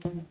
Good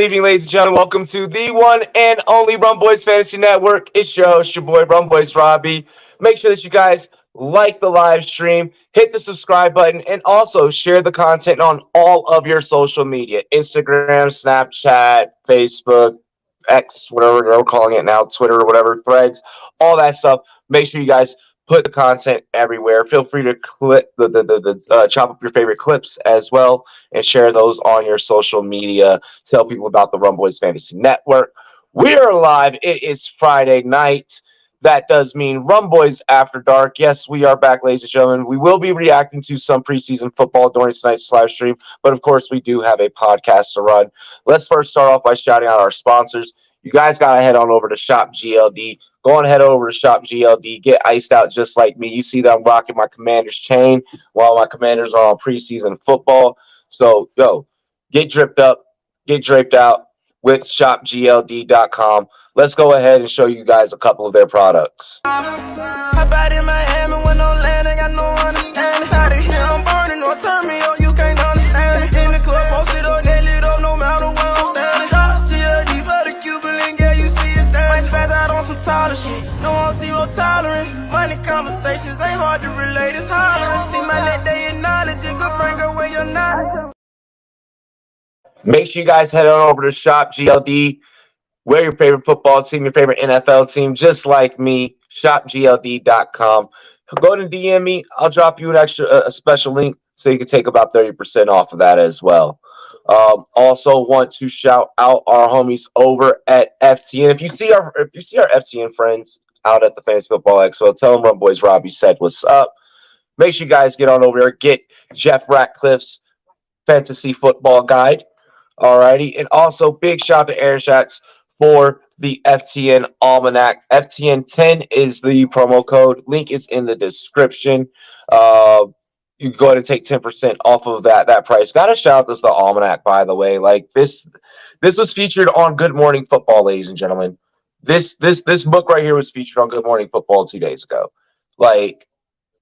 evening, ladies and gentlemen. Welcome to the one and only Rumboyz Fantasy Network. It's your host, your boy, Rumboyz Robbie. Make sure that you guys like the live stream, hit the subscribe button, and also share the content on all of your social media: Instagram, Snapchat, Facebook, X, whatever they're calling it now, Twitter, or whatever, Threads, all that stuff. Make sure you guys put the content everywhere. Feel free to clip chop up your favorite clips as well and share those on your social media. Tell people about the Rumboyz Fantasy Network. We are live. It is Friday night. That does mean Rumboyz After Dark. Yes, we are back, ladies and gentlemen. We will be reacting to some preseason football during tonight's live stream, but of course, we do have a podcast to run. Let's first start off by shouting out our sponsors. You guys got to head on over to Shop GLD. Go on, head over to Shop GLD. Get iced out just like me. You see that I'm rocking my Commanders chain while my Commanders are on preseason football. So, yo, get dripped up, get draped out with shopgld.com. Let's go ahead and show you guys a couple of their products. Hop out in Miami when I'm landing, got no understanding. Out of here, I'm burning, or turn me on, you can't understand it. In the club, posted up, they lit up, no matter where I'm standing. Drop GLD for the Cuban link, yeah, you see it there. Might spaz out on some taller shit, no on zero tolerance. Money conversations ain't hard to relate, it's hollering. See my net, they acknowledge it, good friend, girl, when you're not. Make sure you guys head on over to Shop GLD. Wear your favorite football team, your favorite NFL team, just like me. ShopGLD.com. Go ahead and DM me. I'll drop you a special link so you can take about 30% off of that as well. Also want to shout out our homies over at FTN. If you see our FTN friends out at the Fantasy Football Expo, tell them Rumboyz Robbie said what's up. Make sure you guys get on over there. Get Jeff Ratcliffe's Fantasy Football Guide. Alrighty, and also big shout to Air Shots for the FTN Almanac. FTN 10 is the promo code. Link is in the description. You can go ahead and take 10% off of that price. Got to shout this the Almanac, by the way. Like this was featured on Good Morning Football, ladies and gentlemen. This book right here was featured on Good Morning Football 2 days ago. Like,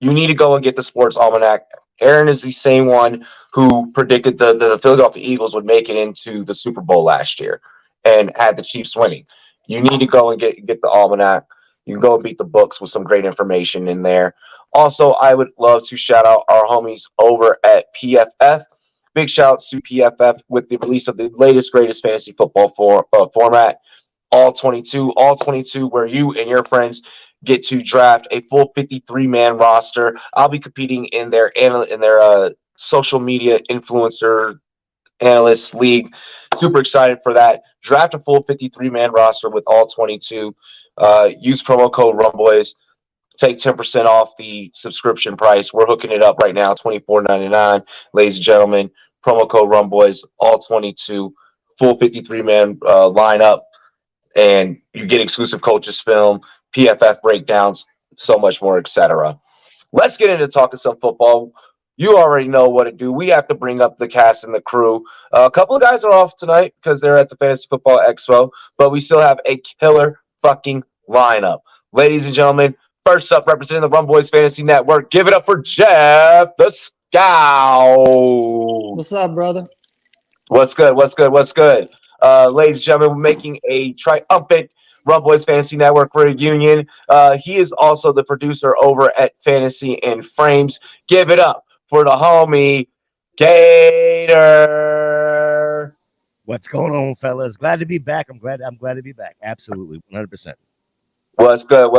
you need to go and get the Sports Almanac. Aaron is the same one who predicted the Philadelphia Eagles would make it into the Super Bowl last year and had the Chiefs winning. You need to go and get the Almanac. You can go and beat the books with some great information in there. Also, I would love to shout out our homies over at PFF. Big shouts to PFF with the release of the latest, greatest fantasy football format, All 22. All 22, where you and your friends get to draft a full 53-man roster. I'll be competing in their social media influencer analyst league. Super excited for that. Draft a full 53-man roster with all 22. Use promo code Rumboyz. Take 10% off the subscription price. We're hooking it up right now, $24.99. Ladies and gentlemen, promo code Rumboyz, all 22, full 53-man lineup, and you get exclusive coaches film, PFF breakdowns, so much more, etc. Let's get into talking some football. You already know what to do. We have to bring up the cast and the crew. A couple of guys are off tonight because they're at the Fantasy Football Expo, but we still have a killer fucking lineup. Ladies and gentlemen, first up, representing the Rumboyz Fantasy Network, give it up for Jeff the Scout. What's up, brother? What's good? Ladies and gentlemen, we're making a triumphant Rumboyz Fantasy Network reunion. He is also the producer over at Fantasy and Frames. Give it up for the homie Gator. What's going on, fellas? Glad to be back. I'm glad to be back. Absolutely, 100%. What's good?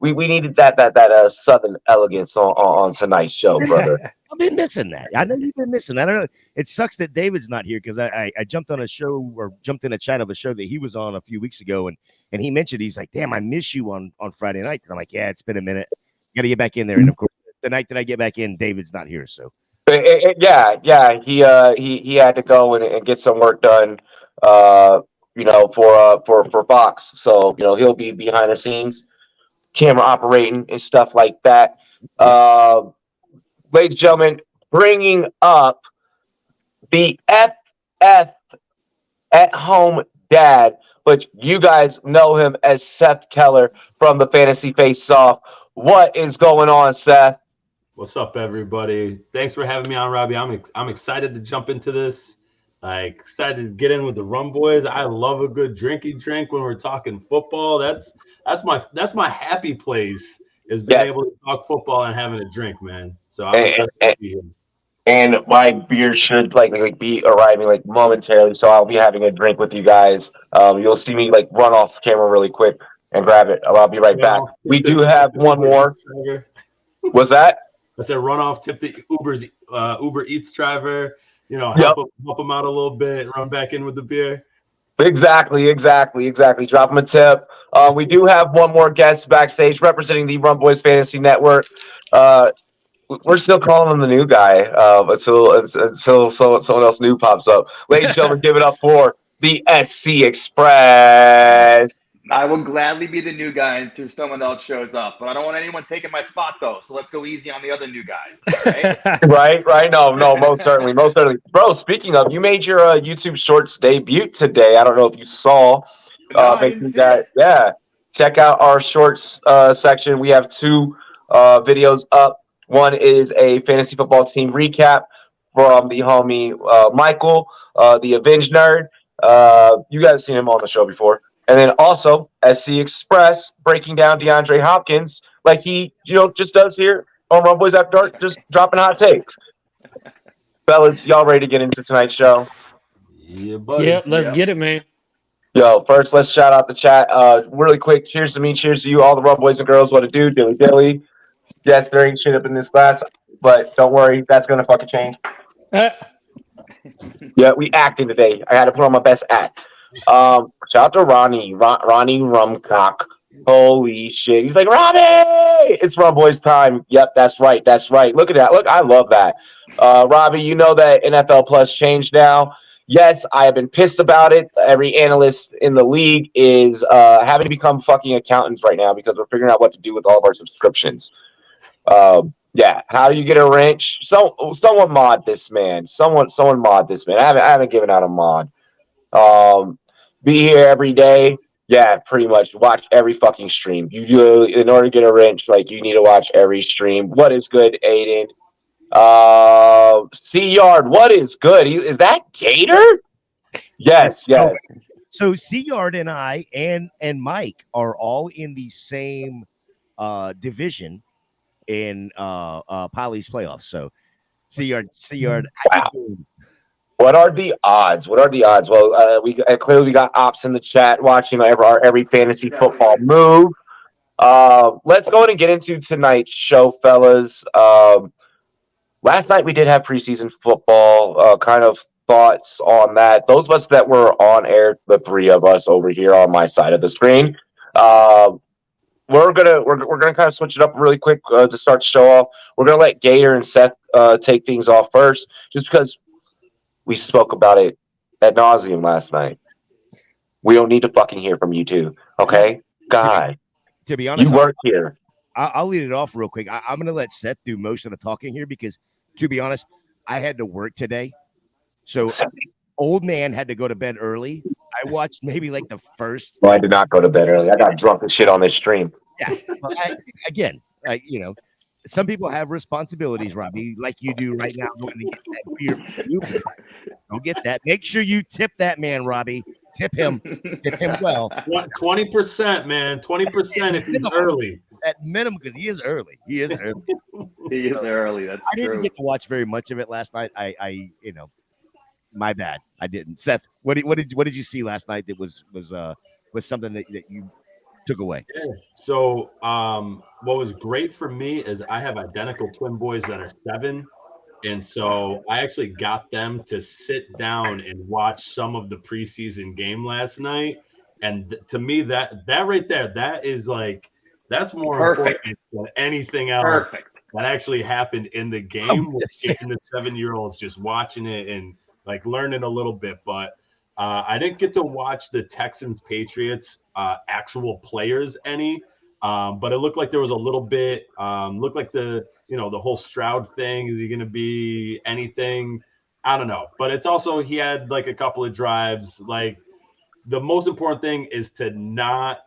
We needed that Southern elegance on tonight's show, brother. I've been missing that. I know you've been missing that. I don't know. It sucks that David's not here because I jumped on a show or jumped in a chat of a show that he was on a few weeks ago, and he mentioned, he's like, "Damn, I miss you on Friday night." And I'm like, "Yeah, it's been a minute. Got to get back in there." And of course, the night that I get back in, David's not here. So yeah, he had to go and get some work done for Fox. So he'll be behind the scenes, camera operating and stuff like that. Ladies and gentlemen, bringing up the FF at home dad, but you guys know him as Seth Keller from the Fantasy Face Off. What is going on, Seth? What's up, everybody? Thanks for having me on, Robbie. I'm excited to jump into this. Excited to get in with the Rumboyz. I love a good drinky drink when we're talking football. That's my happy place, is being able to talk football and having a drink, man. So I'm excited to be here. And my beer should like be arriving like momentarily, so I'll be having a drink with you guys. You'll see me like run off camera really quick and grab it. I'll be right back. We do have one more. What's that? I said run off, tip the Uber Eats driver. Help him out a little bit, run back in with the beer. Exactly. Drop him a tip. We do have one more guest backstage representing the Rumboyz Fantasy Network. We're still calling him the new guy until someone else new pops up. Ladies and gentlemen, give it up for the SC Express. I will gladly be the new guy until someone else shows up, but I don't want anyone taking my spot, though. So let's go easy on the other new guys. Right? No, most certainly. Bro, speaking of, you made your YouTube Shorts debut today. I don't know if you saw. Check out our Shorts section. We have 2 videos up. One is a fantasy football team recap from the homie Michael, the Avenged Nerd. You guys seen him on the show before. And then also SC Express breaking down DeAndre Hopkins like he just does here on Rumboyz After Dark, just dropping hot takes. Fellas, y'all ready to get into tonight's show? Yeah, buddy. Yep, let's get it, man. Yo, first let's shout out the chat. Really quick, cheers to me, cheers to you, all the Rumboyz and girls. What a dude, dilly. Yes, there ain't shit up in this class, but don't worry, that's gonna fucking change. Yeah, we acting today. I had to put on my best act. Shout out to Ronnie Rumcock. Holy shit. He's like, Robbie! It's Rumboyz time. Yep, that's right. Look at that. Look, I love that. Robbie, you know that NFL Plus changed now. Yes, I have been pissed about it. Every analyst in the league is having to become fucking accountants right now because we're figuring out what to do with all of our subscriptions. How do you get a wrench? Someone mod this man. Someone mod this man. I haven't given out a mod. Be here every day. Yeah, pretty much. Watch every fucking stream. You do, in order to get a wrench, like you need to watch every stream. What is good, Aiden? C Yard, what is good? Is that Gator? Yes. So C Yard and I and Mike are all in the same division in Poly's playoffs. So C Yard. Wow. What are the odds? Well, we clearly got ops in the chat watching every fantasy football move. Let's go ahead and get into tonight's show, fellas. Last night we did have preseason football. Kind of thoughts on that. Those of us that were on air, the 3 of us over here on my side of the screen, we're gonna kind of switch it up really quick to start the show off. We're gonna let Gator and Seth take things off first, just because we spoke about it ad nauseum last night. We don't need to fucking hear from you two, okay? God, to be honest, you work here. I'll lead it off real quick. I'm gonna let Seth do most of the talking here because, to be honest, I had to work today, so old man had to go to bed early. I watched maybe like the first. Well, I did not go to bed early. I got drunk and shit on this stream. Yeah, some people have responsibilities, Robbie, like you do right now. Going to get that beer. Go get that. Make sure you tip that man, Robbie. Tip him well. 20%, man. 20% if he's early. At minimum, because he is early. He is early. That's I didn't get to watch very much of it last night. I my bad. I didn't. Seth, what did you see last night that was something that you took away? Yeah. So what was great for me is I have identical twin boys that are 7. And so I actually got them to sit down and watch some of the preseason game last night. And to me, that right there, that's more important than anything else that actually happened in the game. And the 7-year-olds just watching it and like learning a little bit. But I didn't get to watch the Texans Patriots actual players any, but it looked like there was a little bit. Looked like the whole Stroud thing. Is he going to be anything? I don't know. But it's also he had like a couple of drives. Like the most important thing is to not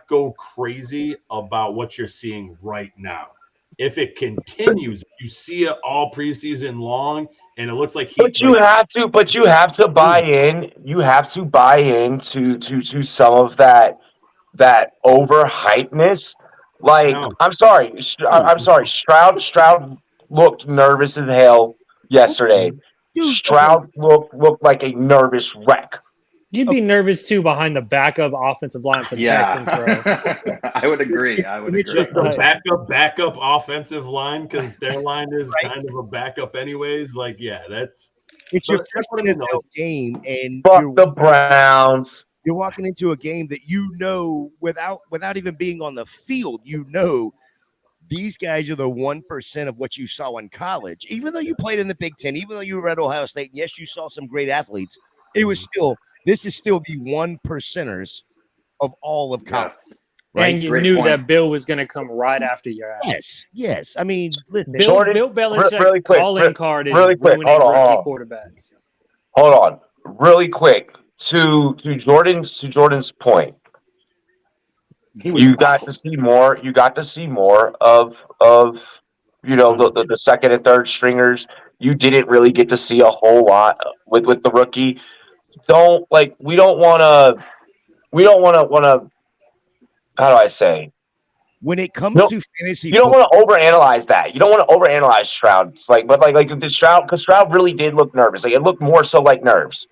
go crazy about what you're seeing right now. If it continues, you see it all preseason long, and it looks like you have to buy in. You have to buy into some of that overhypeness. Like, I'm sorry. Stroud looked nervous as hell yesterday. Stroud looked like a nervous wreck. You'd be nervous too behind the backup offensive line for the Texans, bro. I would agree. Backup offensive line, because their line is kind of a backup anyways. Like, yeah, it's your first NFL game, and fuck the Browns. You're walking into a game that without even being on the field, these guys are the 1% of what you saw in college. Even though you played in the Big Ten, even though you were at Ohio State, and yes, you saw some great athletes, this is still the 1%ers of all of college. Yes. Right? And you knew that Bill was going to come right after your ass. Yes. I mean, Bill Belichick's calling card is ruining rookie quarterbacks. Hold on, really quick. To Jordan's point, you got to see more. You got to see more of the second and third stringers. You didn't really get to see a whole lot with the rookie. We don't want to. How do I say? When it comes to fantasy, you don't want to overanalyze that. You don't want to overanalyze Stroud. It's like the Stroud, because Stroud really did look nervous. Like, it looked more so like nerves.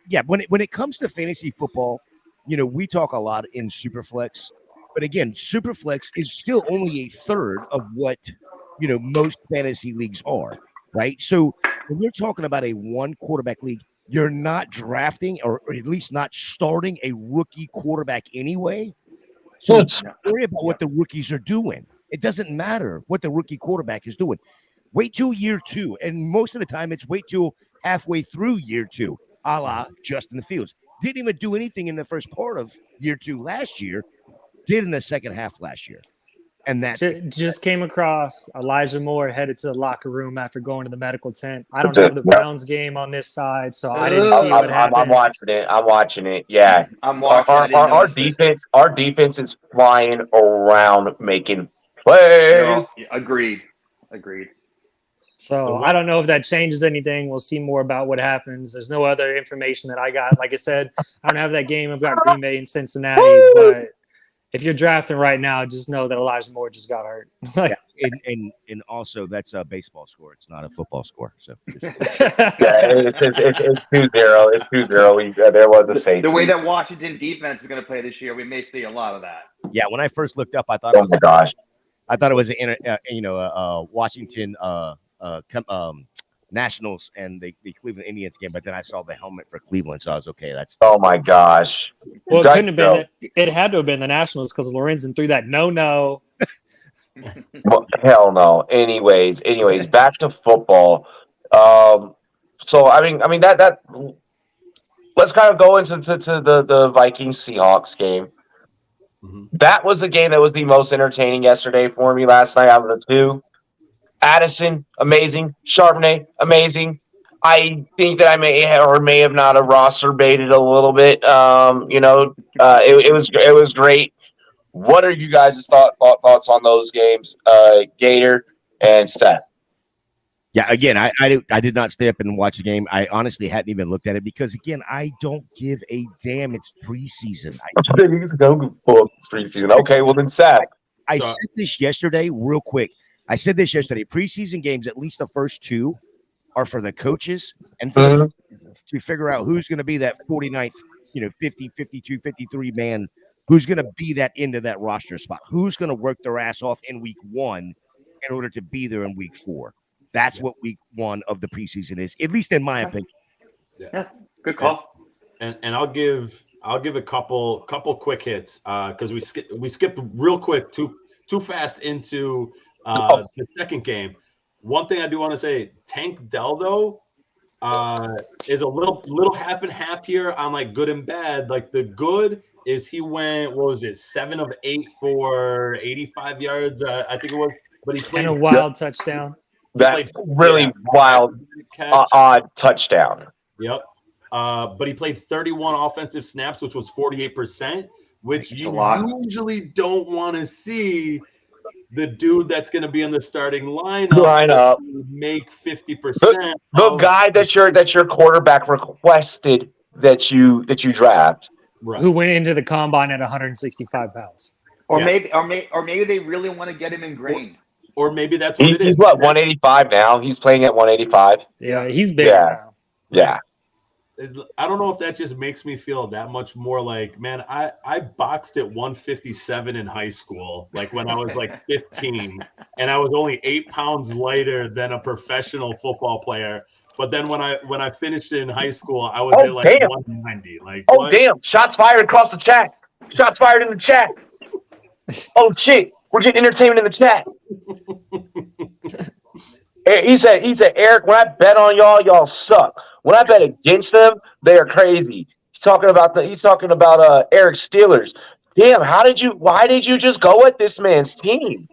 Yeah. When it comes to fantasy football, we talk a lot in Superflex, but again, Superflex is still only a third of what most fantasy leagues are, right? So when you're talking about a one quarterback league, you're not drafting or at least not starting a rookie quarterback anyway. So don't worry about what the rookies are doing. It doesn't matter what the rookie quarterback is doing. Wait till year 2. And most of the time it's wait till halfway through year 2, a la Justin Fields. Didn't even do anything in the first part of year 2 last year, did in the second half last year. And that just came across Elijah Moore headed to the locker room after going to the medical tent. I don't have the Browns game on this side, so I didn't see what happened. I'm watching it. Yeah. I'm watching Our defense is flying around making plays. Agreed. So I don't know if that changes anything. We'll see more about what happens. There's no other information that I got. Like I said, I don't have that game. I've got Green Bay and Cincinnati, but if you're drafting right now, just know that Elijah Moore just got hurt. and also that's a baseball score. It's not a football score. So it's 2-0. It's 2-0. There was a safety. The way that Washington defense is going to play this year, we may see a lot of that. Yeah, when I first looked up, I thought it was a Washington Nationals and the Cleveland Indians game, but then I saw the helmet for Cleveland, so I was okay. That's my gosh. Well, it couldn't have been. It had to have been the Nationals because Lorenzen threw that no. Well, hell no. Anyways, back to football. So I mean that. Let's kind of go into the Vikings Seahawks game. Mm-hmm. That was the game that was the most entertaining yesterday for me last night out of the two. Addison, amazing. Charbonnet, amazing. I think that I may have not have roster baited a little bit. It was great. What are you guys' thoughts on those games, Gator and Seth? Yeah, again, I did not stay up and watch the game. I honestly hadn't even looked at it because, again, I don't give a damn. It's preseason. It's preseason. Okay, well then, Seth. I said this yesterday, real quick. Preseason games, at least the first 2, are for the coaches and to figure out who's going to be that 49th, 50, 52, 53 man, who's going to be that into that roster spot, who's going to work their ass off in week 1 in order to be there in week 4. That's what week 1 of the preseason is, at least in my opinion. Yeah, good call. And I'll give a couple quick hits because we skipped real quick too fast into the second game. One thing I do want to say, Tank Dell, though, is a little half and half here on like good and bad. Like the good is he went, what was it, 7 of 8 for 85 yards, I think it was. But he played And a wild touchdown. That really wild, catch. odd touchdown. Yep. But he played 31 offensive snaps, which was 48%, which you usually don't want to see the dude that's going to be in the starting lineup make 50%. The guy that your quarterback requested that you draft, right, who went into the combine at 165 pounds. Or maybe they really want to get him ingrained. Or maybe that's what it is. He's what, 185 now? He's playing at 185. Yeah, he's big now. Yeah. I don't know if that just makes me feel that much more like, man, I boxed at 157 in high school, like when I was like 15, and I was only 8 pounds lighter than a professional football player. But then when I finished in high school, I was at like 190. Like, what? Damn! Shots fired across the chat. Shots fired in the chat. Oh shit! We're getting entertainment in the chat. He said, Eric, when I bet on y'all suck. When I bet against them, they are crazy. He's talking about Eric's Steelers. Damn, why did you just go at this man's team?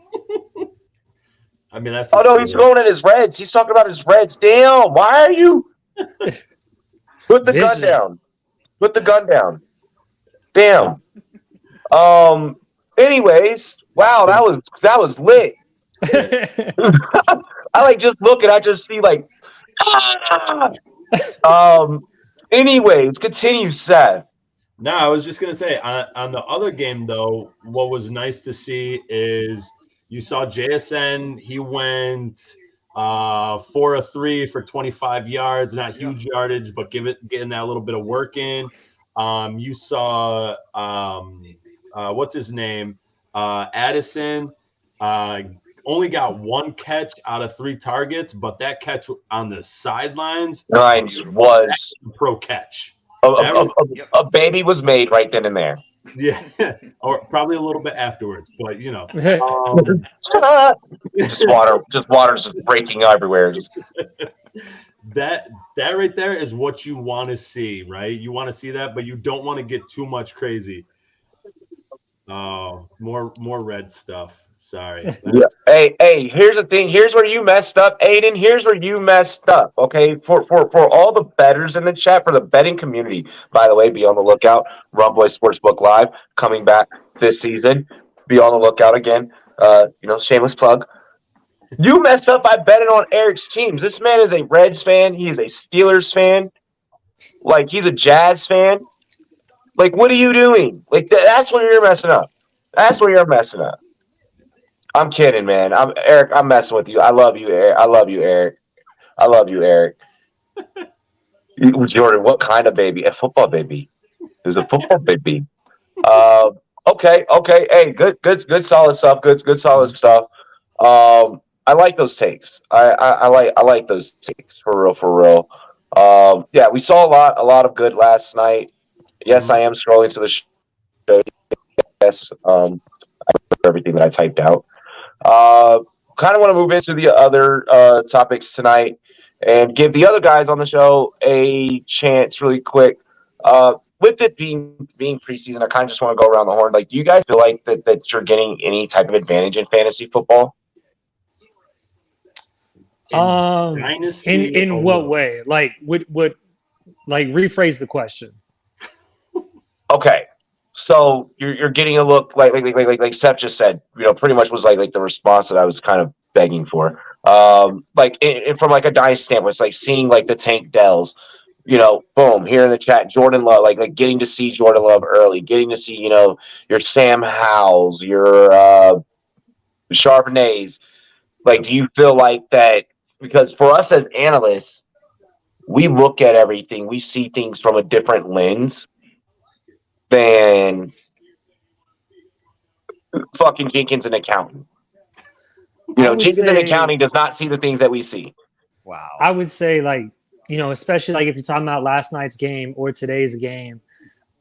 I mean, that's he's going at his Reds. He's talking about his Reds. Damn, why are you? Put the gun down. Put the gun down. Damn. Anyways, wow, that was lit. I like just look and I just see like anyways, continue, Seth. No, I was just gonna say on the other game though, what was nice to see is you saw JSN. He went 4 of 3 for 25 yards, not huge yardage, but getting that little bit of work in. You saw what's his name, Addison. Only got 1 catch out of 3 targets, but that catch on the sidelines was a pro catch. A baby was made right then and there. Yeah, or probably a little bit afterwards, but you know, just water's just breaking everywhere. That right there is what you want to see, right? You want to see that, but you don't want to get too much crazy. More red stuff. Sorry. Yeah. Hey, here's the thing. Here's where you messed up, Aiden. Here's where you messed up. Okay, for all the bettors in the chat, for the betting community, by the way, be on the lookout. Rumboyz Sportsbook Live coming back this season. Be on the lookout again. Shameless plug. You messed up by betting on Eric's teams. This man is a Reds fan. He is a Steelers fan. Like, he's a Jazz fan. Like, what are you doing? Like, that's where you're messing up. That's where you're messing up. I'm kidding, man. Eric. I'm messing with you. I love you, Eric. I love you, Eric. Jordan, what kind of baby? A football baby. There's a football baby. Okay. Hey, good, solid stuff. Good, solid stuff. I like those takes. I like those takes for real. Yeah, we saw a lot of good last night. Yes, I am scrolling to the show. Yes, everything that I typed out. Kind of want to move into the other topics tonight and give the other guys on the show a chance really quick. With it being preseason, I kind of just want to go around the horn. Like, do you guys feel like that you're getting any type of advantage in fantasy football? In what way? Like, would rephrase the question. Okay. So you're getting a look like Seth just said, pretty much was like the response that I was kind of begging for. From like a dynasty standpoint, it's like seeing like the Tank Dells, boom, here in the chat, Jordan Love, like getting to see Jordan Love early, getting to see, your Sam Howells, your Charbonnets. Like, do you feel like that? Because for us as analysts, we look at everything, we see things from a different lens than fucking Jenkins and accounting. Jenkins and accounting does not see the things that we see. Wow. I would say, like, especially like if you're talking about last night's game or today's game,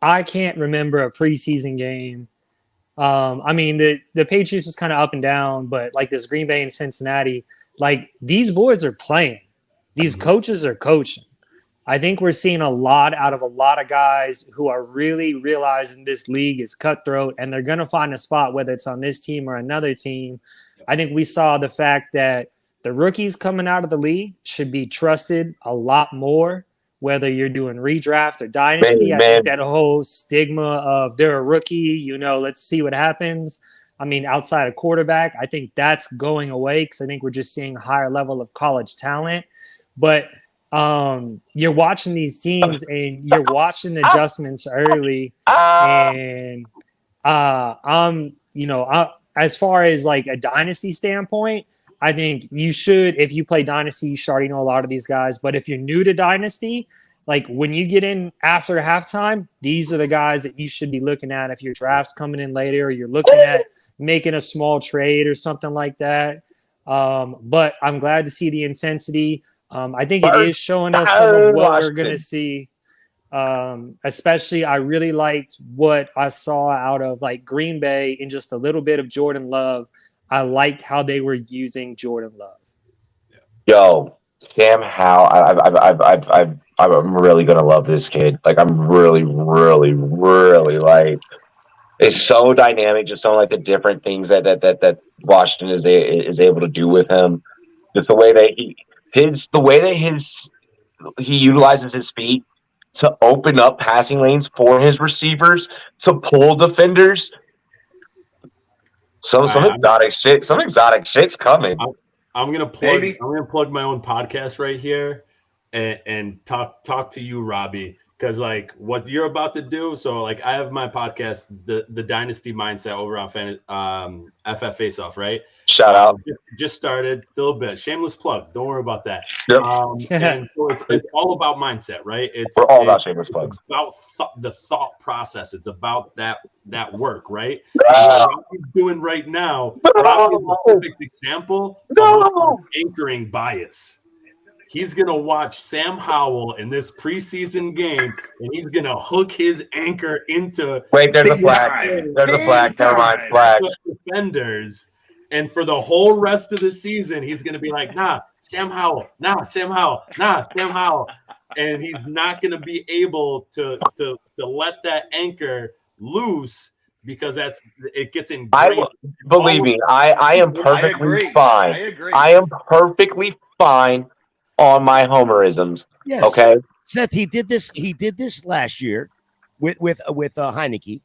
I can't remember a preseason game. I mean, the Patriots was kind of up and down, but like this Green Bay and Cincinnati, like these boys are playing. These coaches are coaching. I think we're seeing a lot out of a lot of guys who are really realizing this league is cutthroat and they're going to find a spot, whether it's on this team or another team. I think we saw the fact that the rookies coming out of the league should be trusted a lot more, whether you're doing redraft or dynasty. I think that whole stigma of they're a rookie, let's see what happens. I mean, outside of quarterback, I think that's going away because I think we're just seeing a higher level of college talent. But you're watching these teams and you're watching adjustments early. And as far as like a dynasty standpoint, I think you should, if you play dynasty, you should already know a lot of these guys. But if you're new to dynasty, like when you get in after halftime, these are the guys that you should be looking at if your draft's coming in later or you're looking at making a small trade or something like that. But I'm glad to see the intensity. I think it is showing us some of what we're going to see. Especially, I really liked what I saw out of like Green Bay and just a little bit of Jordan Love. I liked how they were using Jordan Love. Yo, Sam Howell, I'm really gonna love this kid. Like, I'm really, really, really like. It's so dynamic, just so like the different things that Washington is able to do with him. Just the way that he utilizes his feet to open up passing lanes for his receivers, to pull defenders. Some exotic shit's coming. I'm gonna plug my own podcast right here and talk to you, Robbie, because like what you're about to do. So like I have my podcast, the Dynasty Mindset, over on FF Face Off, right? Shout out. Just started a little bit. Shameless plug. Don't worry about that. Yep. And so it's all about mindset, right? We're all about shameless plugs. About the thought process. It's about that work, right? What Robbie's doing right now, Robbie is a perfect example of anchoring bias. He's going to watch Sam Howell in this preseason game, and he's going to hook his anchor into... Wait, there's a flag. There's a flag. Never mind. Flag. Defenders. And for the whole rest of the season, he's going to be like, nah, Sam Howell. Nah, Sam Howell. Nah, Sam Howell. And he's not going to be able to let that anchor loose because it gets ingrained. Believe me, I am perfectly fine. I agree. I am perfectly fine on my homerisms. Yes. Okay. Seth, he did this last year with Heineke.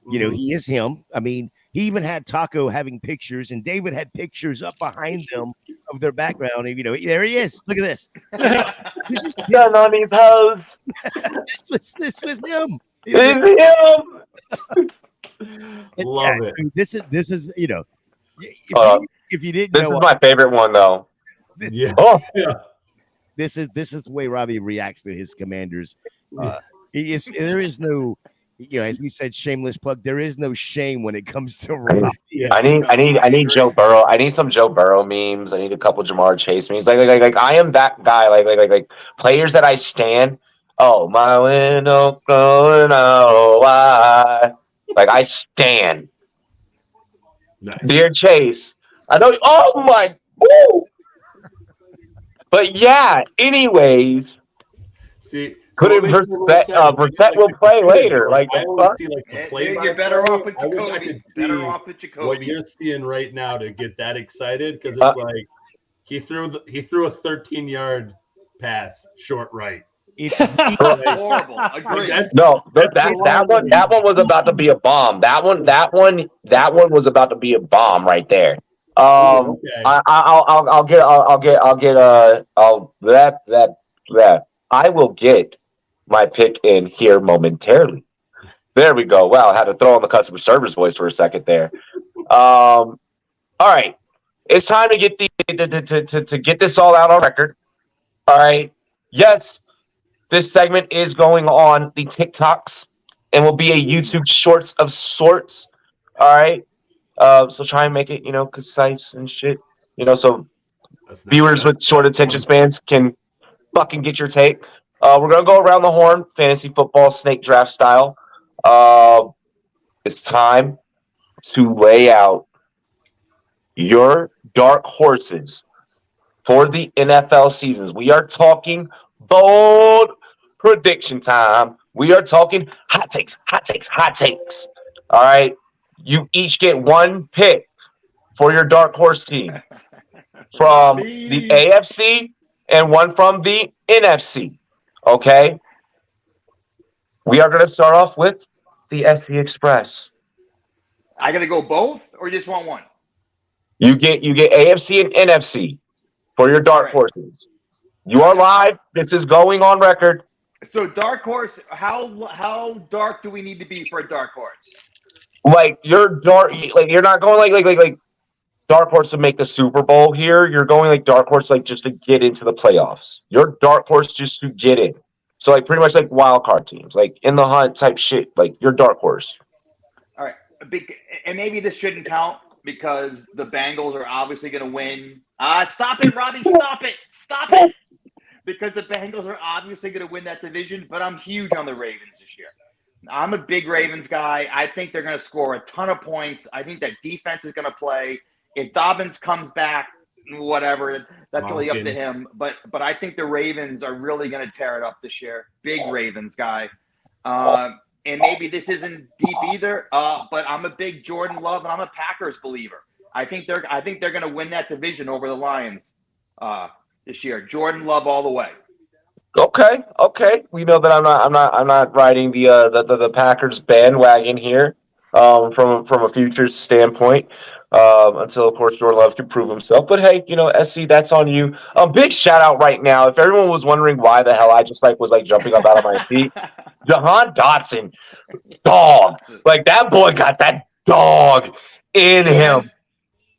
You know, he is him. I mean, he even had Taco having pictures, and David had pictures up behind them of their background. And, there he is. Look at this. Done on these hoes. This was him. It's him. Love it. I mean, this is if you didn't This know, is my favorite one though. Yeah. Oh. This is the way Robbie reacts to his commanders. There is no, as we said, shameless plug. There is no shame when it comes to Robbie. I need Joe Burrow. I need some Joe Burrow memes. I need a couple Jamar Chase memes. Like I am that guy. Like players that I stan. Oh, my window going out wide. Like I stan. Nice. Dear Chase. I know. Oh my. Ooh. But yeah. Anyways. See. Brissett will play later. Like I always see like the play. You're better off with I wish I Jacoby. could see Better off with Jacoby. what you're seeing right now to get that excited because it's like he threw a 13-yard pass short right. It's Horrible. Agree. That one was about to be a bomb. That one was about to be a bomb right there. Okay. I will get my pick in here momentarily. There we go. Wow, I had to throw on the customer service voice for a second there. All right, it's time to get to get this all out on record. All right. Yes, this segment is going on the TikToks and will be a YouTube Shorts of sorts. All right. So try and make it, concise and shit. So viewers with short attention spans can fucking get your take. We're gonna go around the horn, fantasy football snake draft style. It's time to lay out your dark horses for the NFL seasons. We are talking bold prediction time. We are talking hot takes, hot takes, hot takes. All right. You each get one pick for your dark horse team from the AFC and one from the NFC. Okay. We are going to start off with the SC Express. I got to go both, or you just want one? You get AFC and NFC for your dark horses. You are live. This is going on record. So dark horse, how dark do we need to be for a dark horse? Like you're dark, like you're not going like dark horse to make the Super Bowl here. You're going like dark horse like just to get into the playoffs. You're dark horse just to get in. So like pretty much like wild card teams, like in the hunt type shit. Like you're dark horse. All right, and maybe this shouldn't count because the Bengals are obviously going to win. Stop it, Robbie! Stop it! Because the Bengals are obviously going to win that division, but I'm huge on the Ravens this year. I'm a big Ravens guy. I think they're going to score a ton of points. I think that defense is going to play. If Dobbins comes back, whatever, that's really up to him. But I think the Ravens are really going to tear it up this year. Big Ravens guy. And maybe this isn't deep either, but I'm a big Jordan Love and I'm a Packers believer. I think they're going to win that division over the Lions this year. Jordan Love all the way. Okay. We know that I'm not riding the Packers bandwagon here from a futures standpoint until of course Jordan Love can prove himself. But hey, SC, that's on you. Big shout out right now. If everyone was wondering why the hell I just was jumping up out of my seat, Jahan Dotson, dog. Like that boy got that dog in him.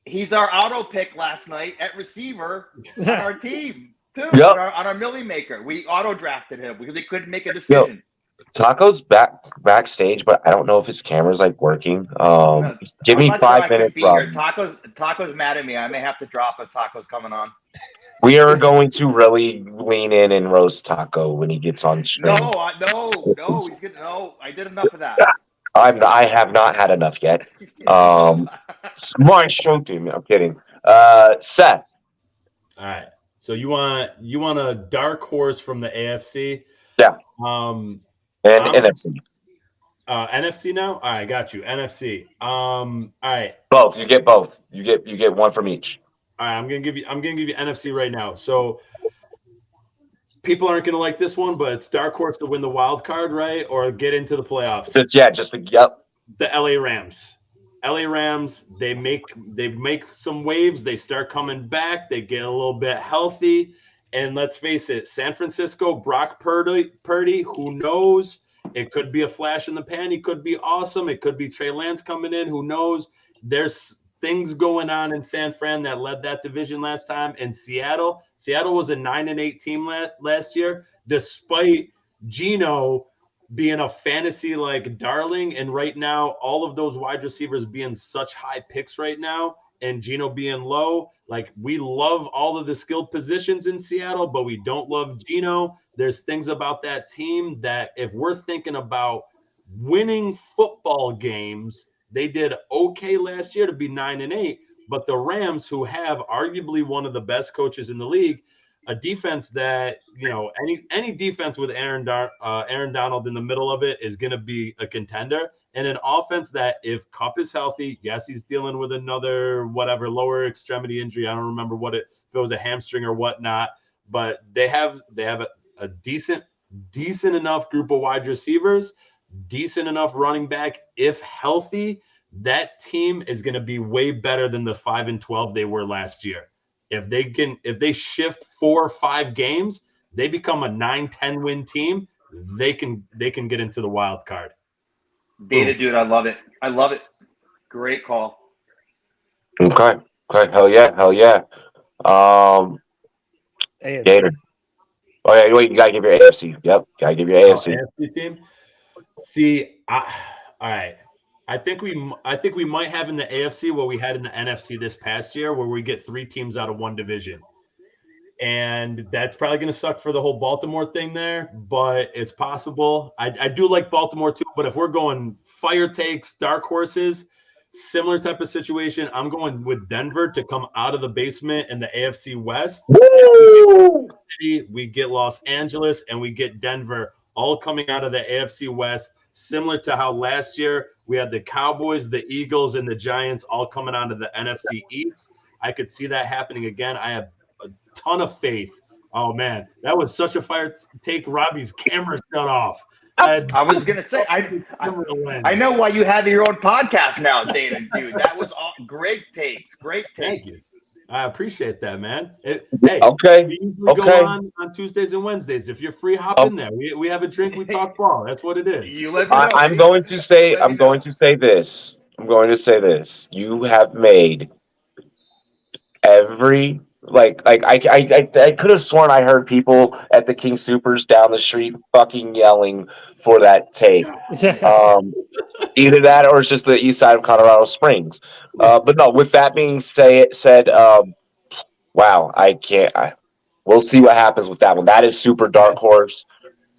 He's our auto pick last night at receiver on our team, too. Yep. On our Millie Maker. We auto drafted him because we couldn't make a decision. Taco's backstage, but I don't know if his camera's working. Give me 5 minutes, bro. Taco's mad at me. I may have to drop if Taco's coming on. We are going to really lean in and roast Taco when he gets on stream. No, he's good. No, I did enough of that. I have not had enough yet. Smart show team. I'm kidding. Seth. All right. So you want a dark horse from the AFC? Yeah. And NFC. NFC now? All right, got you. NFC. All right. Both. You get both. You get one from each. All right, I'm gonna give you NFC right now. So people aren't gonna like this one, but it's dark horse to win the wild card, right? Or get into the playoffs. Yep. The LA Rams. LA Rams, they make some waves, they start coming back, they get a little bit healthy. And let's face it, San Francisco, Brock Purdy, who knows? It could be a flash in the pan. He could be awesome. It could be Trey Lance coming in. Who knows? There's things going on in San Fran that led that division last time. And Seattle was a 9-8 team last year, despite Geno being a fantasy darling. And right now, all of those wide receivers being such high picks right now, and Geno being low. We love all of the skilled positions in Seattle, but we don't love Geno. There's things about that team that if we're thinking about winning football games, they did okay last year to be 9-8, but the Rams, who have arguably one of the best coaches in the league, a defense that, any defense with Aaron Donald in the middle of it is going to be a contender. And an offense that, if Kupp is healthy, yes, he's dealing with another lower extremity injury. I don't remember if it was a hamstring or whatnot, but they have a decent enough group of wide receivers, decent enough running back. If healthy, that team is going to be way better than the 5-12 they were last year. If they shift 4 or 5 games, they become a 9-10 win team. They can get into the wild card. Data, dude, I love it. Great call. Okay. Hell yeah. AFC. Gator. Oh yeah, wait. You gotta give your AFC. Yep. Gotta give your AFC. AFC team. See, all right. I think we might have in the AFC what we had in the NFC this past year, where we get 3 teams out of one division. And that's probably going to suck for the whole Baltimore thing there, but it's possible. I do like Baltimore too, but if we're going fire takes, dark horses, similar type of situation. I'm going with Denver to come out of the basement in the AFC West. Woo! We get Los Angeles, and we get Denver all coming out of the AFC West, similar to how last year we had the Cowboys, the Eagles, and the Giants all coming out of the NFC East. I could see that happening again. I have a ton of faith. Oh, man, that was such a fire take. Robbie's camera shut off. I was gonna say, I know why you have your own podcast now, David. Dude, that was all great takes. Great takes. Thank you. I appreciate that, man. Hey, Okay. we usually go on Tuesdays and Wednesdays. If you're free, hop in there. We have a drink, we talk ball. That's what it is. You let me know. I'm going to say this. You have made every I could have sworn I heard people at the King Supers down the street fucking yelling for that take. Either that or it's just the east side of Colorado Springs. But no, with that being said, wow, we'll see what happens with that one. That is super dark horse.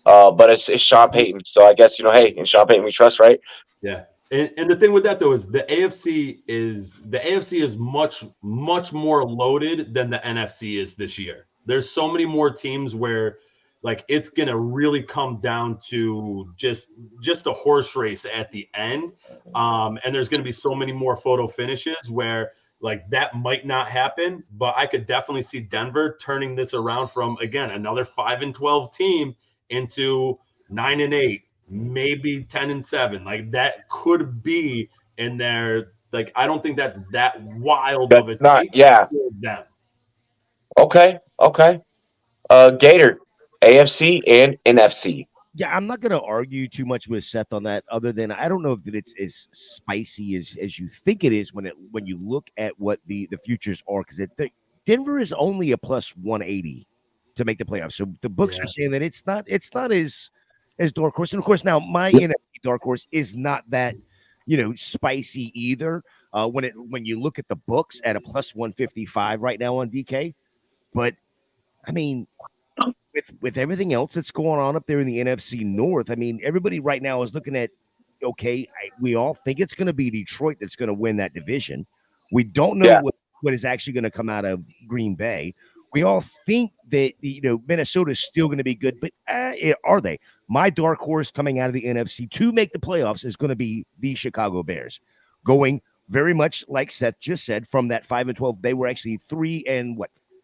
But it's Sean Payton. So I guess, hey, in Sean Payton we trust, right? Yeah. And the thing with that though is the AFC is much more loaded than the NFC is this year. There's so many more teams where it's gonna really come down to just a horse race at the end. And there's gonna be so many more photo finishes where that might not happen, but I could definitely see Denver turning this around from again another 5-12 team into 9-8. Maybe 10-7, that could be in there. I don't think that's that wild of a not, yeah. Them. Okay. Gator, AFC and NFC. Yeah, I'm not going to argue too much with Seth on that, other than I don't know that it's as spicy as you think it is when you look at what the futures are, because Denver is only a plus 180 to make the playoffs. So the books are saying that it's not as dark horse. And of course, now my NFC dark horse is not that, spicy either. When you look at the books at a plus 155 right now on DK, but I mean, with everything else that's going on up there in the NFC North, I mean, everybody right now is looking at, okay, we all think it's going to be Detroit that's going to win that division. We don't know what is actually going to come out of Green Bay. We all think that Minnesota is still going to be good, but are they? My dark horse coming out of the NFC to make the playoffs is going to be the Chicago Bears, going very much like Seth just said. From that 5-12, they were actually 3-15,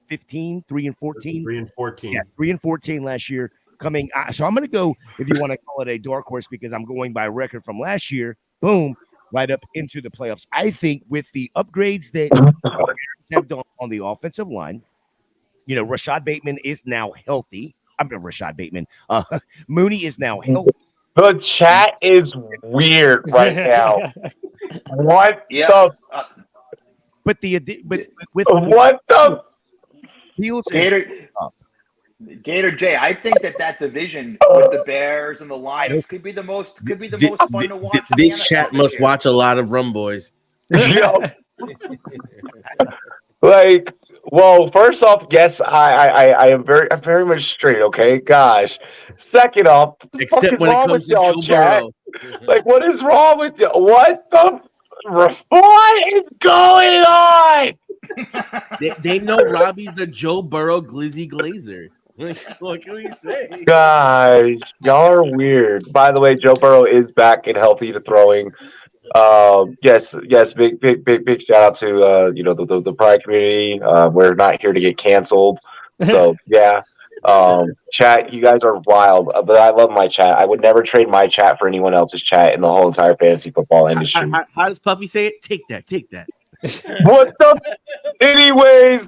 3-14, 3-14, yeah, 3-14 last year. Coming, so I'm going to go, if you want to call it a dark horse, because I'm going by record from last year. Boom, right up into the playoffs. I think with the upgrades that have done on the offensive line. Rashad Bateman is now healthy. Rashad Bateman. Mooney is now healthy. The chat is weird right now. What? Yeah. But with what the Fields Gator J, I think that division with the Bears and the Lions could be the most fun to watch. This chat must watch a lot of Rumboyz. Well, first off, yes, I am very much straight. Okay, gosh. Second off, except when it comes to Joe Burrow. What is wrong with you? What is going on? They know Robbie's a Joe Burrow glizzy glazer. What can we say? Guys, y'all are weird. By the way, Joe Burrow is back and healthy to throwing. Yes, big shout out to the Pride community. We're not here to get canceled. So yeah. Chat, you guys are wild, but I love my chat. I would never trade my chat for anyone else's chat in the whole entire fantasy football industry. How does Puffy say it? Take that. What the? Anyways,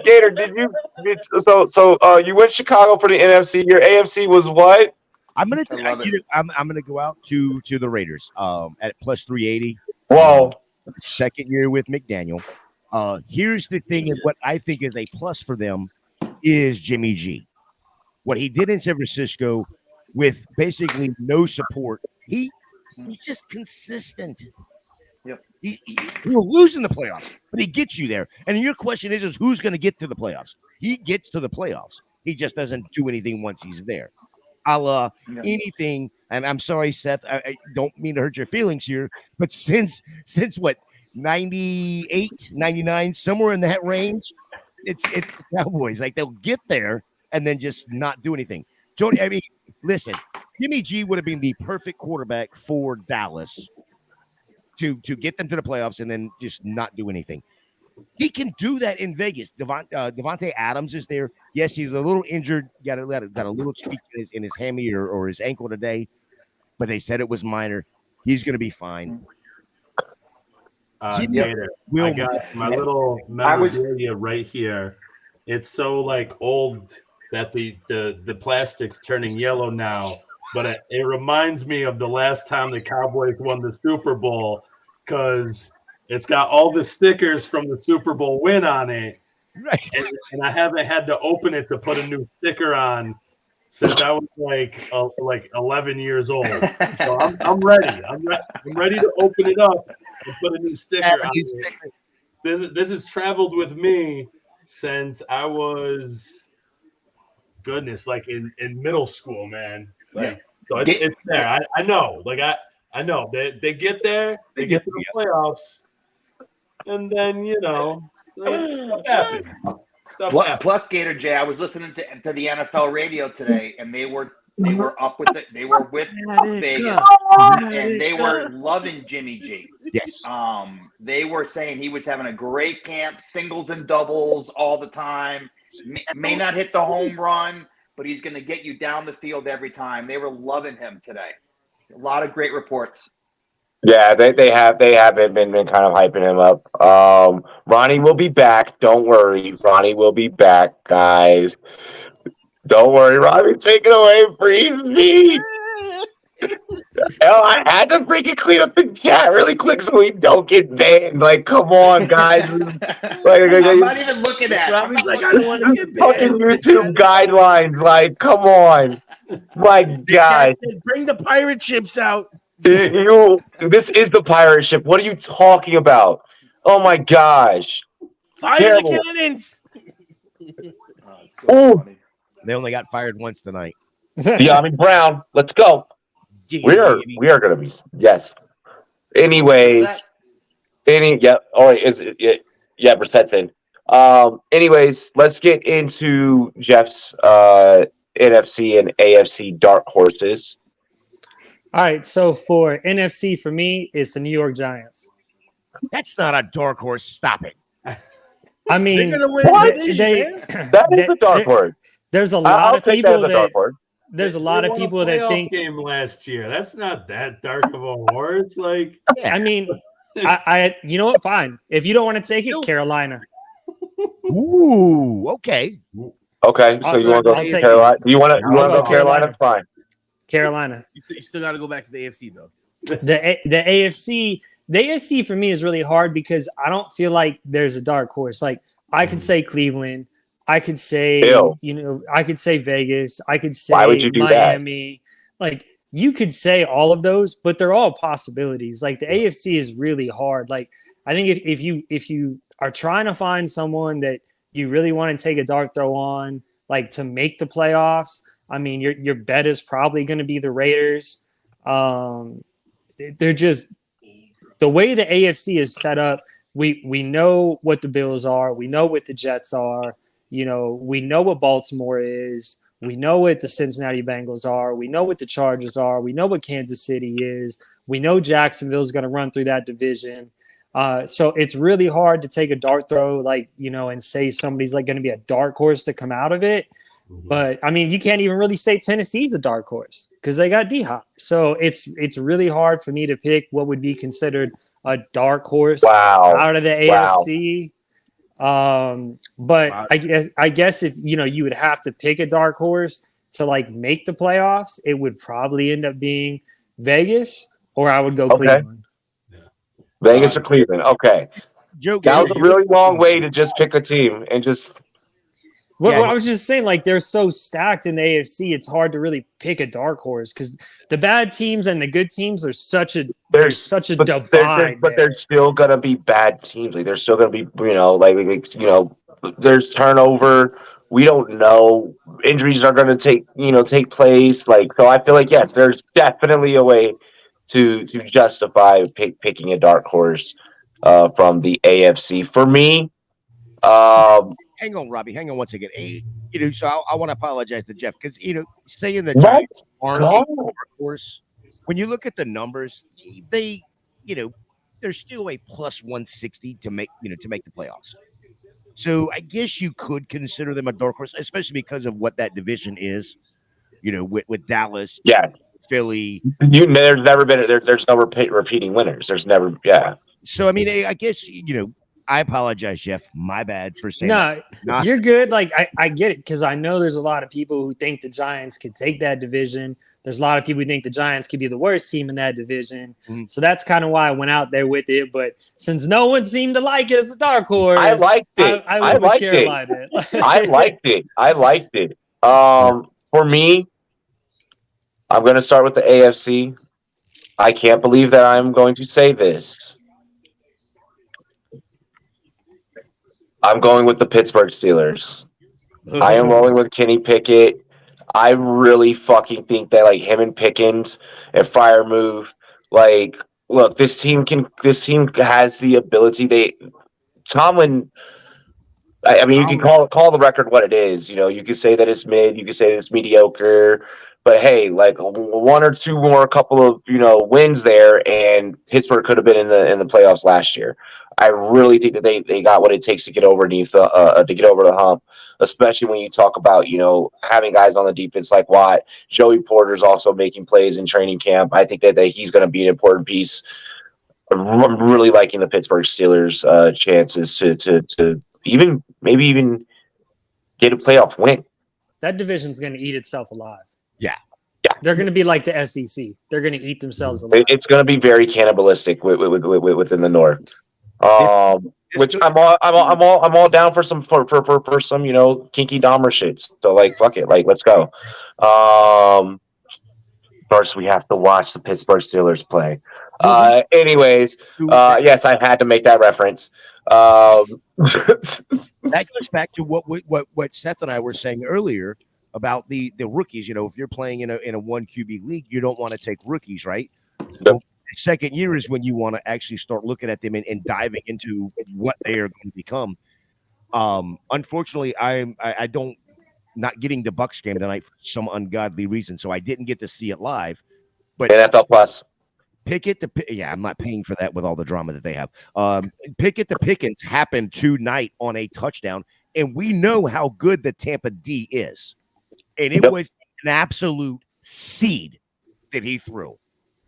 Gator, did you? So you went Chicago for the NFC. Your AFC was what? I'm gonna go out to the Raiders. At plus 380. Whoa. Second year with McDaniel. Here's the thing, and what I think is a plus for them is Jimmy G. What he did in San Francisco with basically no support, he's just consistent. Yep. He'll lose in the playoffs, but he gets you there. And your question is who's going to get to the playoffs? He gets to the playoffs. He just doesn't do anything once he's there. a la anything. And I'm sorry, Seth, I don't mean to hurt your feelings here, but since what, 98, 99, somewhere in that range, it's the Cowboys. Like, they'll get there and then just not do anything. Tony, I mean, listen, Jimmy G would have been the perfect quarterback for Dallas to get them to the playoffs and then just not do anything. He can do that in Vegas. Devontae Adams is there. Yes, he's a little injured, got a little tweak in his hammy or his ankle today, but they said it was minor. He's going to be fine. Gator, I got my little memorabilia right here. It's so like old that the plastic's turning yellow now, but it reminds me of the last time the Cowboys won the Super Bowl because it's got all the stickers from the Super Bowl win on it. Right. And I haven't had to open it to put a new sticker on since I was like 11 years old. So I'm ready. I'm ready to open it up and put a new sticker on it. This has traveled with me since I was, like in middle school, man. Like, so it's there. I know. Like I know they get there. They get to the playoffs. And then, stuff happens. Plus, Gator J, I was listening to the NFL radio today, and they were up with it. They were with Vegas, and they were loving Jimmy G. Yes. They were saying he was having a great camp, singles and doubles all the time. May not hit the home run, but he's going to get you down the field every time. They were loving him today. A lot of great reports. Yeah, they have been kind of hyping him up. Ronnie will be back. Don't worry. Ronnie will be back, guys. Don't worry, Ronnie. Take it away. Freeze me. Hell, I had to freaking clean up the chat really quick so we don't get banned. Like, come on, guys. I'm not even looking at it. Robbie's like, I don't want to get Fucking banned. YouTube guidelines. Like, come on. My God. Bring the pirate ships out. This is the pirate ship. What are you talking about? Oh my gosh. Fire Terrible. the cannons. Oh, They only got fired once tonight. De'Ami Brown, let's go. Yeah, We are gonna be anyways. Brissett's in. Anyways, let's get into Jeff's NFC and AFC dark horses. All right, so for NFC for me, it's the New York Giants. That's not a dark horse. Stop it. I mean, They're gonna win What? the division, man. That is a dark horse. There's a lot I'll of take people that as a dark horse. there's a lot of people that think. Game last year. That's not that dark of a horse. Like, I mean, I you know what? Fine. If you don't want to take it, Carolina. Ooh, okay. Okay, so you want to go I'll take Carolina? You want to I'll go go Carolina? Fine. Carolina. You still got to go back to the AFC though. The AFC for me is really hard because I don't feel like there's a dark horse. Like I could say Cleveland, I could say I could say Vegas, I could say Why would you do Miami. Like you could say all of those, but they're all possibilities. Like the AFC is really hard. Like I think if you are trying to find someone that you really want to take a dart throw on, like to make the playoffs, I mean, your bet is probably going to be the Raiders. They're just the way the AFC is set up. We know what the Bills are. We know what the Jets are. We know what Baltimore is. We know what the Cincinnati Bengals are. We know what the Chargers are. We know what Kansas City is. We know Jacksonville is going to run through that division. So it's really hard to take a dart throw, and say somebody's like going to be a dark horse to come out of it. But I mean, you can't even really say Tennessee's a dark horse because they got D-Hop. So it's really hard for me to pick what would be considered a dark horse out of the AFC. But I guess if you would have to pick a dark horse to make the playoffs, it would probably end up being Vegas, or I would go Cleveland. Vegas or Cleveland. Okay. Joe, that was a really long way to just pick a team and just. Well, I was just saying, they're so stacked in the AFC, it's hard to really pick a dark horse because the bad teams and the good teams are such a divide. But there's still gonna be bad teams. There's still gonna be there's turnover. We don't know. Injuries are going to take place. Like, so I feel like, yes, there's definitely a way to justify picking a dark horse from the AFC. For me, hang on, Robbie. Hang on one second. Hey, so I want to apologize to Jeff because saying the let's Giants aren't a go. dark horse. When you look at the numbers, they, they're still a plus 160 to make the playoffs. So I guess you could consider them a dark horse, especially because of what that division is. With Dallas, Yeah, Philly. there's never been there's no repeating winners. There's never, yeah. So I mean, I guess I apologize, Jeff. My bad for saying No, you're good. Like I get it because I know there's a lot of people who think the Giants could take that division. There's a lot of people who think the Giants could be the worst team in that division. Mm-hmm. So that's kind of why I went out there with it. But since no one seemed to like it as a dark horse, I liked it. I liked it. I liked it. I liked it. For me, I'm going to start with the AFC. I can't believe that I'm going to say this. I'm going with the Pittsburgh Steelers. I am rolling with Kenny Pickett. I really fucking think that like him and Pickens and Freiermuth, like, look, this team has the ability. Tomlin, I mean, you can call the record what it is. You could say that it's mid, you could say that it's mediocre, but hey, like one or two more, couple of wins there, and Pittsburgh could have been in the playoffs last year. I really think that they got what it takes to get over the hump, especially when you talk about having guys on the defense like Watt. Joey Porter's also making plays in training camp. I think that he's going to be an important piece. I'm really liking the Pittsburgh Steelers' chances to maybe even get a playoff win. That division's going to eat itself alive. Yeah. They're going to be like the SEC. They're going to eat themselves alive. It's going to be very cannibalistic within the North. Which I'm all down for some for some kinky Dahmer shits. So like fuck it, like let's go. First we have to watch the Pittsburgh Steelers play. Anyways, yes, I had to make that reference. That goes back to what Seth and I were saying earlier about the rookies. If you're playing in a one QB league, you don't want to take rookies, right? Yep. Second year is when you want to actually start looking at them and diving into what they are going to become. Unfortunately, I don't not getting the Bucs game tonight for some ungodly reason, so I didn't get to see it live. But NFL Plus, I'm not paying for that with all the drama that they have. Pickett to Pickens happened tonight on a touchdown, and we know how good the Tampa D is, and it was an absolute seed that he threw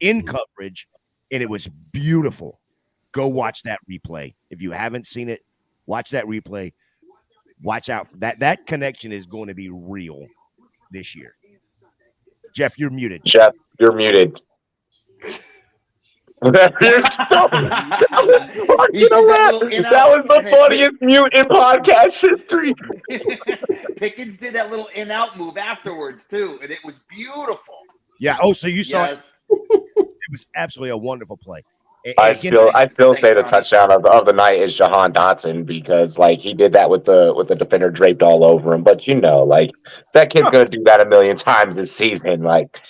in coverage, and it was beautiful. Go watch that replay. If you haven't seen it, watch that replay. Watch out for that. That connection is going to be real this year. Jeff, you're muted. Jeff, you're muted. That was the funniest mute in podcast history. Pickens did that little in-out move afterwards too, and it was beautiful. Yeah. Oh, so you saw it. It was absolutely a wonderful play. I still say the touchdown of the night is Jahan Dotson because like he did that with the defender draped all over him. But like that kid's gonna do that a million times this season. Like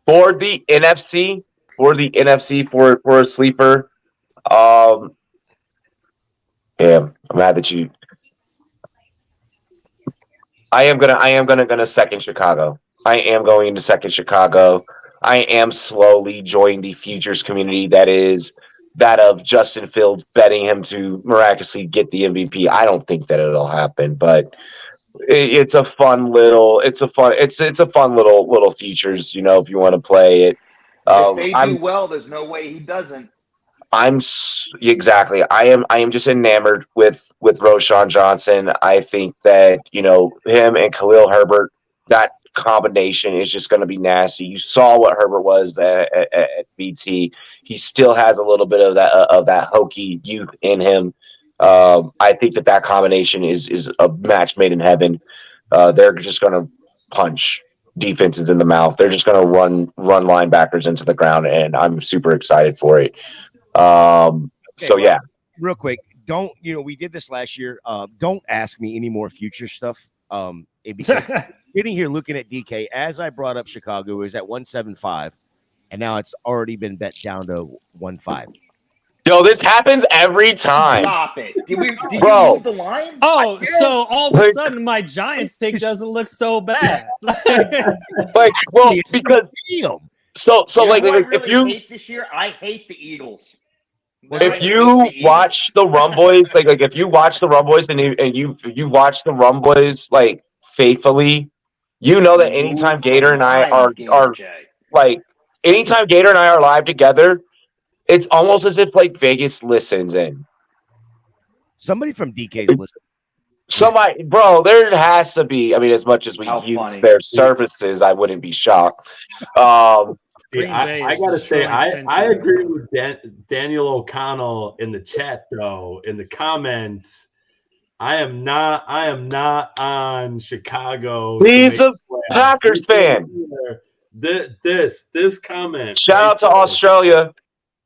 for the NFC for a sleeper. Damn, I'm mad that you. I am gonna second Chicago. I am going into second Chicago. I am slowly joining the futures community that is that of Justin Fields betting him to miraculously get the MVP. I don't think that it'll happen, but it's a fun little futures, if you want to play it. If they do well, there's no way he doesn't. Exactly. I am just enamored with Roshan Johnson. I think that, him and Khalil Herbert, that combination is just going to be nasty. You saw what Herbert was at BT. He still has a little bit of that hokey youth in him. I think that combination is a match made in heaven. They're just going to punch defenses in the mouth. They're just going to run linebackers into the ground, and I'm super excited for it. So yeah. Real quick, don't, we did this last year. Don't ask me any more future stuff. Because sitting here looking at DK, as I brought up Chicago, is at 175, and now it's already been bet down to 1.5. Yo, this happens every time. Stop it. Did you Bro. move the line? Oh, so all of a sudden my Giants pick doesn't look so bad. Like, well, because so You know like who I if really you hate this year, I hate the Eagles. if you watch the Rumboyz, like if you watch the Rumboyz and you watch the Rumboyz like faithfully, you know that anytime Gator and I are like anytime Gator and I are live together, it's almost as if like Vegas listens in. Somebody from DK's listen. Somebody, bro, there has to be. I mean, as much as we use their services, I wouldn't be shocked. See, I gotta say, I agree with Daniel O'Connell in the chat, though. In the comments, I am not on Chicago. He's a Packers fan. This comment. Shout out to Australia.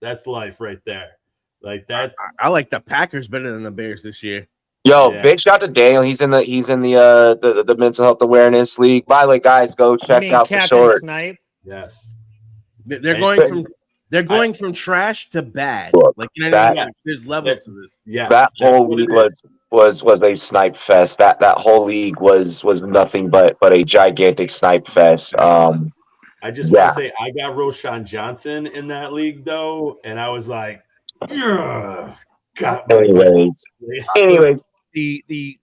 That's life right there. Like that's. I like the Packers better than the Bears this year. Yo, big shout out to Daniel. He's in the mental health awareness league. By the way, guys, go check out the shorts. Snipe? Yes. They're going from trash to bad. Like there's levels to this. Yeah. That whole league was a snipe fest. That whole league was nothing but a gigantic snipe fest. I just want to say I got Roshan Johnson in that league though, and I was like, yeah. Anyways, the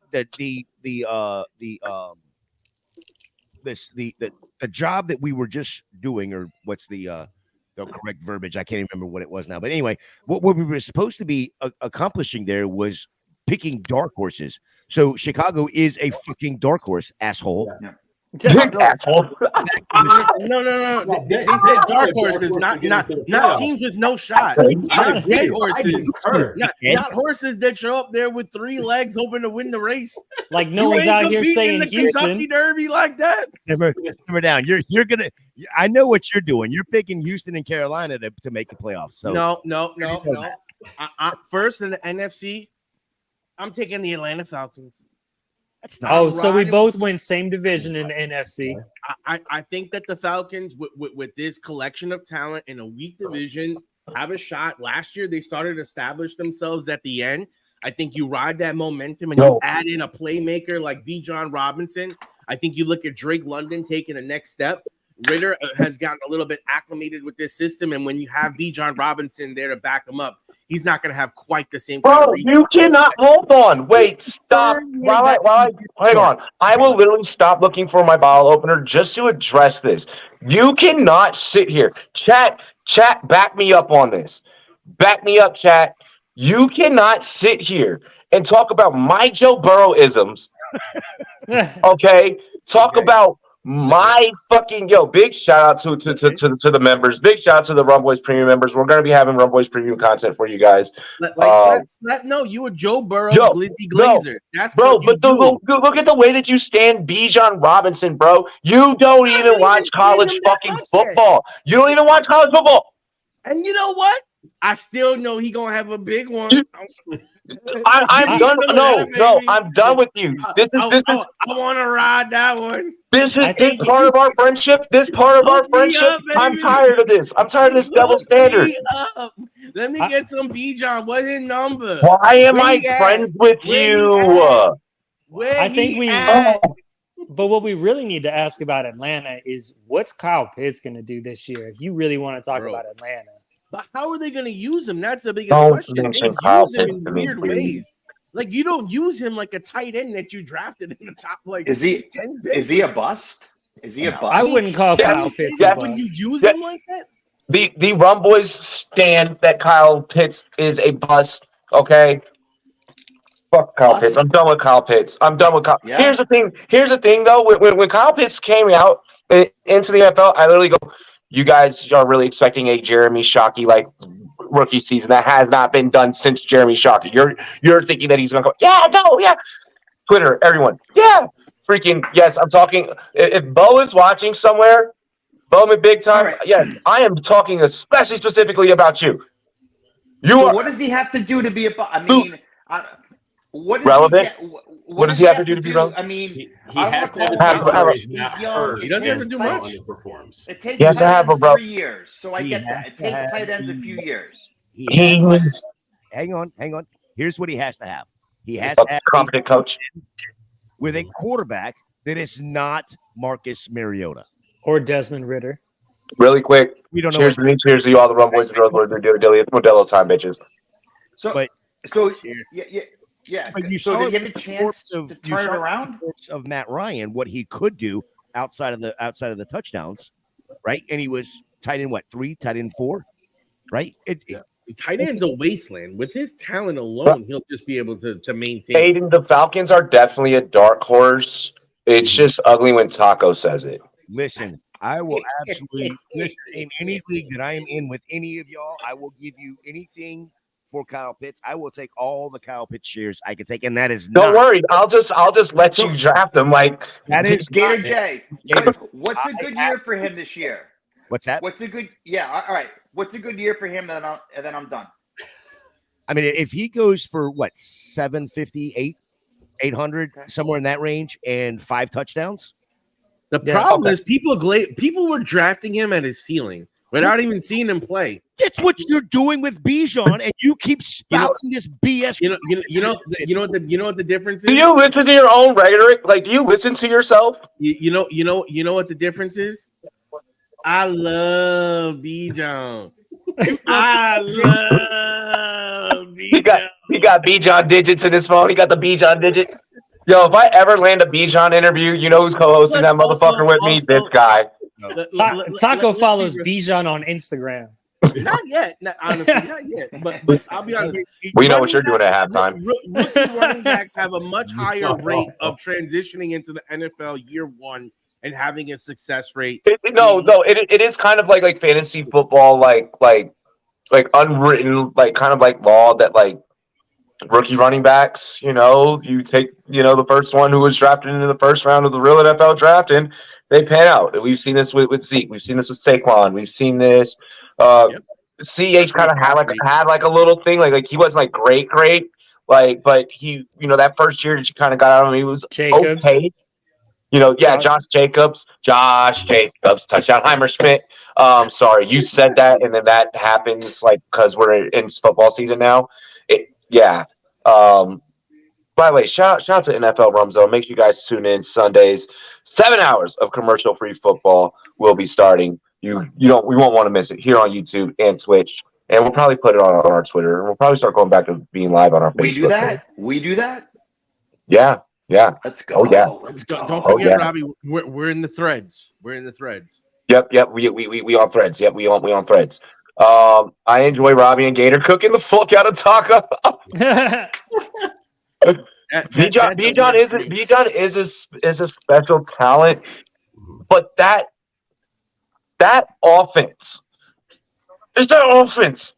job that we were just doing, or what's the correct verbiage? I can't even remember what it was now. But anyway, what we were supposed to be accomplishing there was picking dark horses. So Chicago is a fucking dark horse, asshole. asshole. No. They said dark horses, not teams with no shot. Not dead horses. Not horses that show up there with 3 legs hoping to win the race. Like no one's out here saying the Houston. Kentucky Derby like that. Simmer down. You're gonna. I know what you're doing. You're picking Houston and Carolina to make the playoffs. So no. First in the NFC, I'm taking the Atlanta Falcons. So we both win same division in the NFC. I think that the Falcons, with this collection of talent in a weak division, have a shot. Last year, they started to establish themselves at the end. I think you ride that momentum and you add in a playmaker like Bijan Robinson. I think you look at Drake London taking the next step. Ritter has gotten a little bit acclimated with this system, and when you have Bijan Robinson there to back him up, he's not going to have quite the same. Bro, you cannot. Hold on. Wait, stop. Hang on. I will literally stop looking for my bottle opener just to address this. You cannot sit here. Chat, back me up on this. Back me up, chat. You cannot sit here and talk about my Joe Burrow-isms. Okay? Talk about my fucking big shout out to the members. Big shout out to the Rumboyz Premium members. We're gonna be having Rumboyz Premium content for you guys. You a Joe Burrow glizzy glazer. That's bro. But look at the way that you stand Bijan Robinson, bro. You don't even watch college fucking football. You don't even watch college football. And you know what? I still know he gonna have a big one. I'm done. No, I'm done with you. This is. I want to ride that one. This part of our friendship. I'm tired of this. I'm tired of this double standard. Let me get some Bijan. What's his number? Why am I friends with you? I think but what we really need to ask about Atlanta is what's Kyle Pitts going to do this year? If you really want to talk about Atlanta. But how are they going to use him? That's the biggest question. They use him in weird ways. Like you don't use him like a tight end that you drafted in the top. Like, is he a bust? Is he a bust? I wouldn't call Kyle Pitts a bust. When you use him like that. The Rumboyz stand that Kyle Pitts is a bust. Okay. Fuck Kyle Pitts. I'm done with Kyle Pitts. Yeah. Here's the thing though. When Kyle Pitts came out into the NFL, I literally go, you guys are really expecting a Jeremy Shockey like rookie season. That has not been done since Jeremy Shockey. You're thinking that he's going to go, Twitter, everyone. Yeah. Freaking, yes, I'm talking. If Bo is watching somewhere, Bowman big time, right. Yes, I am talking especially specifically about you. What does he have to do to be a I mean, What does Relevant? He, What does he have to do to be relevant? I mean, He I has don't to wanna have a call him season where out. he's not He's young. hurt. He doesn't have to do and much. underperforms. It takes He has to tight have ends a 3 years, so I He get has that. It to takes have tight ends a the- few years. He has, He's hang on. Here's what he has to have. He has a to have competent coach. with a quarterback that is not Marcus Mariota. Or Desmond Ritter. Really quick. We don't know. Cheers to me. Cheers to you all the Rumboyz and Road Lord. It's Modelo time, bitches. So, But- so Cheers. yeah. But you So saw did you it have a with the chance corpse to of- you turn it saw it with around? the corpse of Matt Ryan, what he could do outside of the touchdowns, right? And he was tight end 3, tight end 4, right? Tight end's a wasteland. With his talent alone, he'll just be able to maintain. Aiden, the Falcons are definitely a dark horse. It's just ugly when Taco says it. Listen, I will absolutely listen in any league that I am in with any of y'all. I will give you anything for Kyle Pitts. I will take all the Kyle Pitts shares I can take, and that is Don't not. worry. I'll just let you draft him. Like That is Gator not- J, Gator- what's a good year for him this year? What's that? What's a good? Yeah, all right. What's a good year for him? And then I'm done. I mean, if he goes for 750, 800, somewhere in that range, and 5 touchdowns. The Yeah, problem is people were drafting him at his ceiling without even seeing him play. That's what you're doing with Bijan, and you keep spouting this BS. You know what the difference is. do you listen to your own rhetoric? Like, do you listen to yourself? You know what the difference is. I love Bijan. I love Bijan. He got Bijan digits in his phone. He got the Bijan digits. Yo, if I ever land a Bijan interview, you know who's co-hosting that motherfucker with me? This guy. Taco follows Bijan on Instagram. Not yet. Honestly, not yet. But I'll be honest. We know what you're doing at halftime. Rookie running backs have a much higher rate of transitioning into the NFL year one and having a success rate. It is kind of like fantasy football, like unwritten, like kind of like law that like rookie running backs, you take, the first one who was drafted into the first round of the real NFL draft and they pan out. We've seen this with Zeke. We've seen this with Saquon. We've seen this. CH kind of had like a little thing, like he wasn't like great, but he, that first year that you kind of got out of him, he was Jacobs. okay. Josh Jacobs, touchdown, Heimer-Schmidt. Sorry, you said that, and then that happens like because we're in football season now. By the way, shout out to NFL Rum Zone. Make sure you guys tune in Sundays. 7 hours of commercial-free football will be starting. We won't want to miss it here on YouTube and Twitch, and we'll probably put it on our Twitter. And we'll probably start going back to being live on our Facebook. We do that. Yeah. Let's go. Oh yeah. Let's go. Don't forget, Robbie. We're in the threads. Yep. We on threads. Yep, we on threads. I enjoy Robbie and Gator cooking the fuck out of taco. Bijan is a special talent, but that offense is that offense.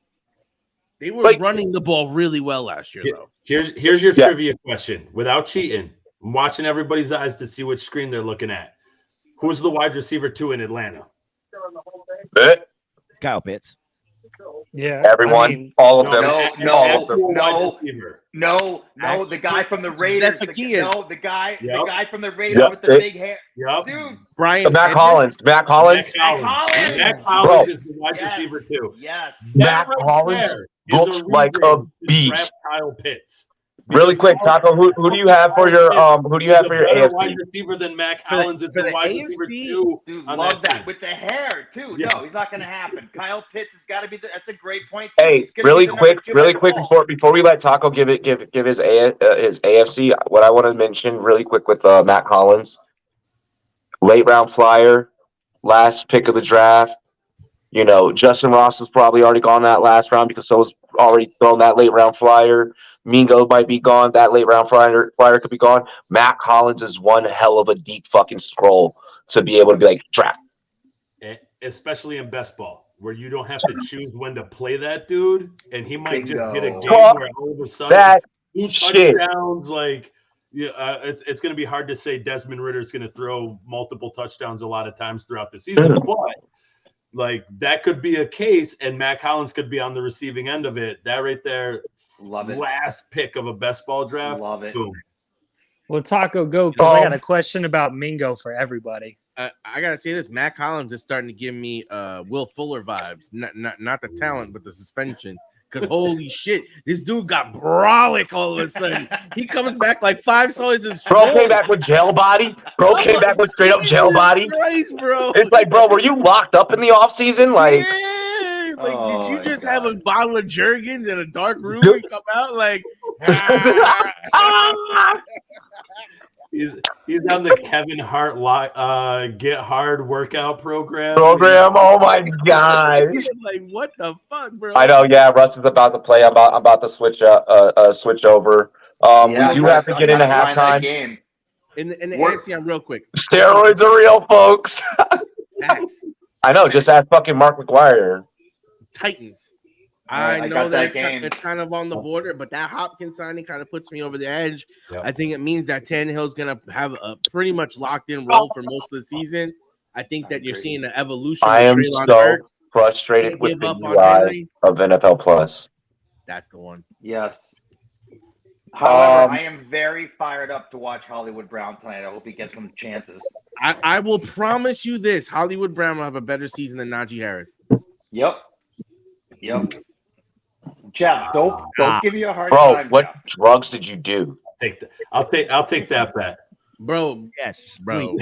They were running the ball really well last year, though. Here's your trivia question. Without cheating, I'm watching everybody's eyes to see which screen they're looking at. Who's the wide receiver 2 in Atlanta? Kyle Pitts. Yeah, Everyone, all of them. No, of them. No, the guy from the Raiders. The guy from the Raiders with the big hair. Yep. Dude. Brian Matt Collins. Matt Collins is the wide Yes. receiver 2. Yes. Matt That right Collins there is looks a like reason a to beast. draft Kyle Pitts. Really quick, Taco, who do you have for your better wide AFC? receiver than Mac For the- Collins is for the the wide AFC, receiver 2 Dude, on love that team. with the hair too. Yeah. No, he's not going to happen. Kyle Pitts has got to be. That's a great point. Hey, He's gonna really be the number quick 2 overall. before we let Taco give his AFC. What I want to mention really quick with Matt Collins, late round flyer, last pick of the draft. Justin Ross has probably already gone that last round because so was already thrown that late round flyer. Mingo might be gone. That late round flyer could be gone. Matt Collins is one hell of a deep fucking scroll to be able to be like draft. Especially in best ball, where you don't have to choose when to play that dude, and he might just get a game Talk where all of a sudden that 2 shit. touchdowns. It's going to be hard to say Desmond Ritter is going to throw multiple touchdowns a lot of times throughout the season, but that could be a case, and Matt Collins could be on the receiving end of it. That right there Love it. last pick of a best ball draft. Love it. Boom. Well, Taco, go, because I got a question about Mingo for everybody. I gotta say this: Matt Collins is starting to give me Will Fuller vibes. Not the talent, but the suspension. Because holy shit, this dude got brolic all of a sudden. He comes back like 5 solids and Bro came back with jail body. Bro came back with straight up jail body. Christ, bro. It's like, bro, were you locked up in the offseason? Like, yeah. Like, Oh did you my just God. have a bottle of Jergens in a dark room and come out like? He's on the Kevin Hart Get Hard workout program. Oh my god. Like, what the fuck, bro? I know. Yeah, Russ is about to play. I'm about to switch over. Yeah, We do have to get into find that halftime. game. In the What? AFC, I'm real quick. Steroids are real, folks. Facts. I know. Just ask fucking Mark McGuire. Titans. I I know got that that game. it's kind of on the border, but that Hopkins signing kind of puts me over the edge. Yep. I think it means that Tannehill's going to have a pretty much locked in role for most of the season. I think that you're seeing an evolution. I of am Treylon so Hurts. frustrated Can't with give the up on UI Henry. of NFL Plus. That's the one. Yes. However, Um, I am very fired up to watch Hollywood Brown tonight. I hope he gets some chances. I will promise you this: Hollywood Brown will have a better season than Najee Harris. Yep. Jeff, don't give me a hard Bro, time. what Jeff. drugs did you do? I'll take that bet. Bro, Yes, bro.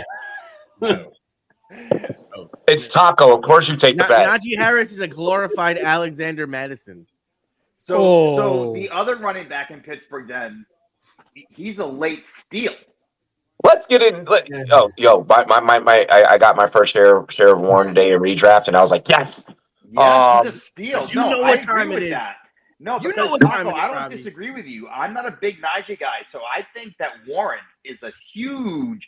It's Taco. Of course you take the bet. Najee Harris is a glorified Alexander Madison. So the other running back in Pittsburgh, then he's a late steal. Let's get in. I got my first share of Warren today in redraft, and I was like, yes. Yeah, he's a steal. you know I what agree time it with is. that. No, You because know what time Taco, it is, I don't Robbie. disagree with you. I'm not a big Najee guy, so I think that Warren is a huge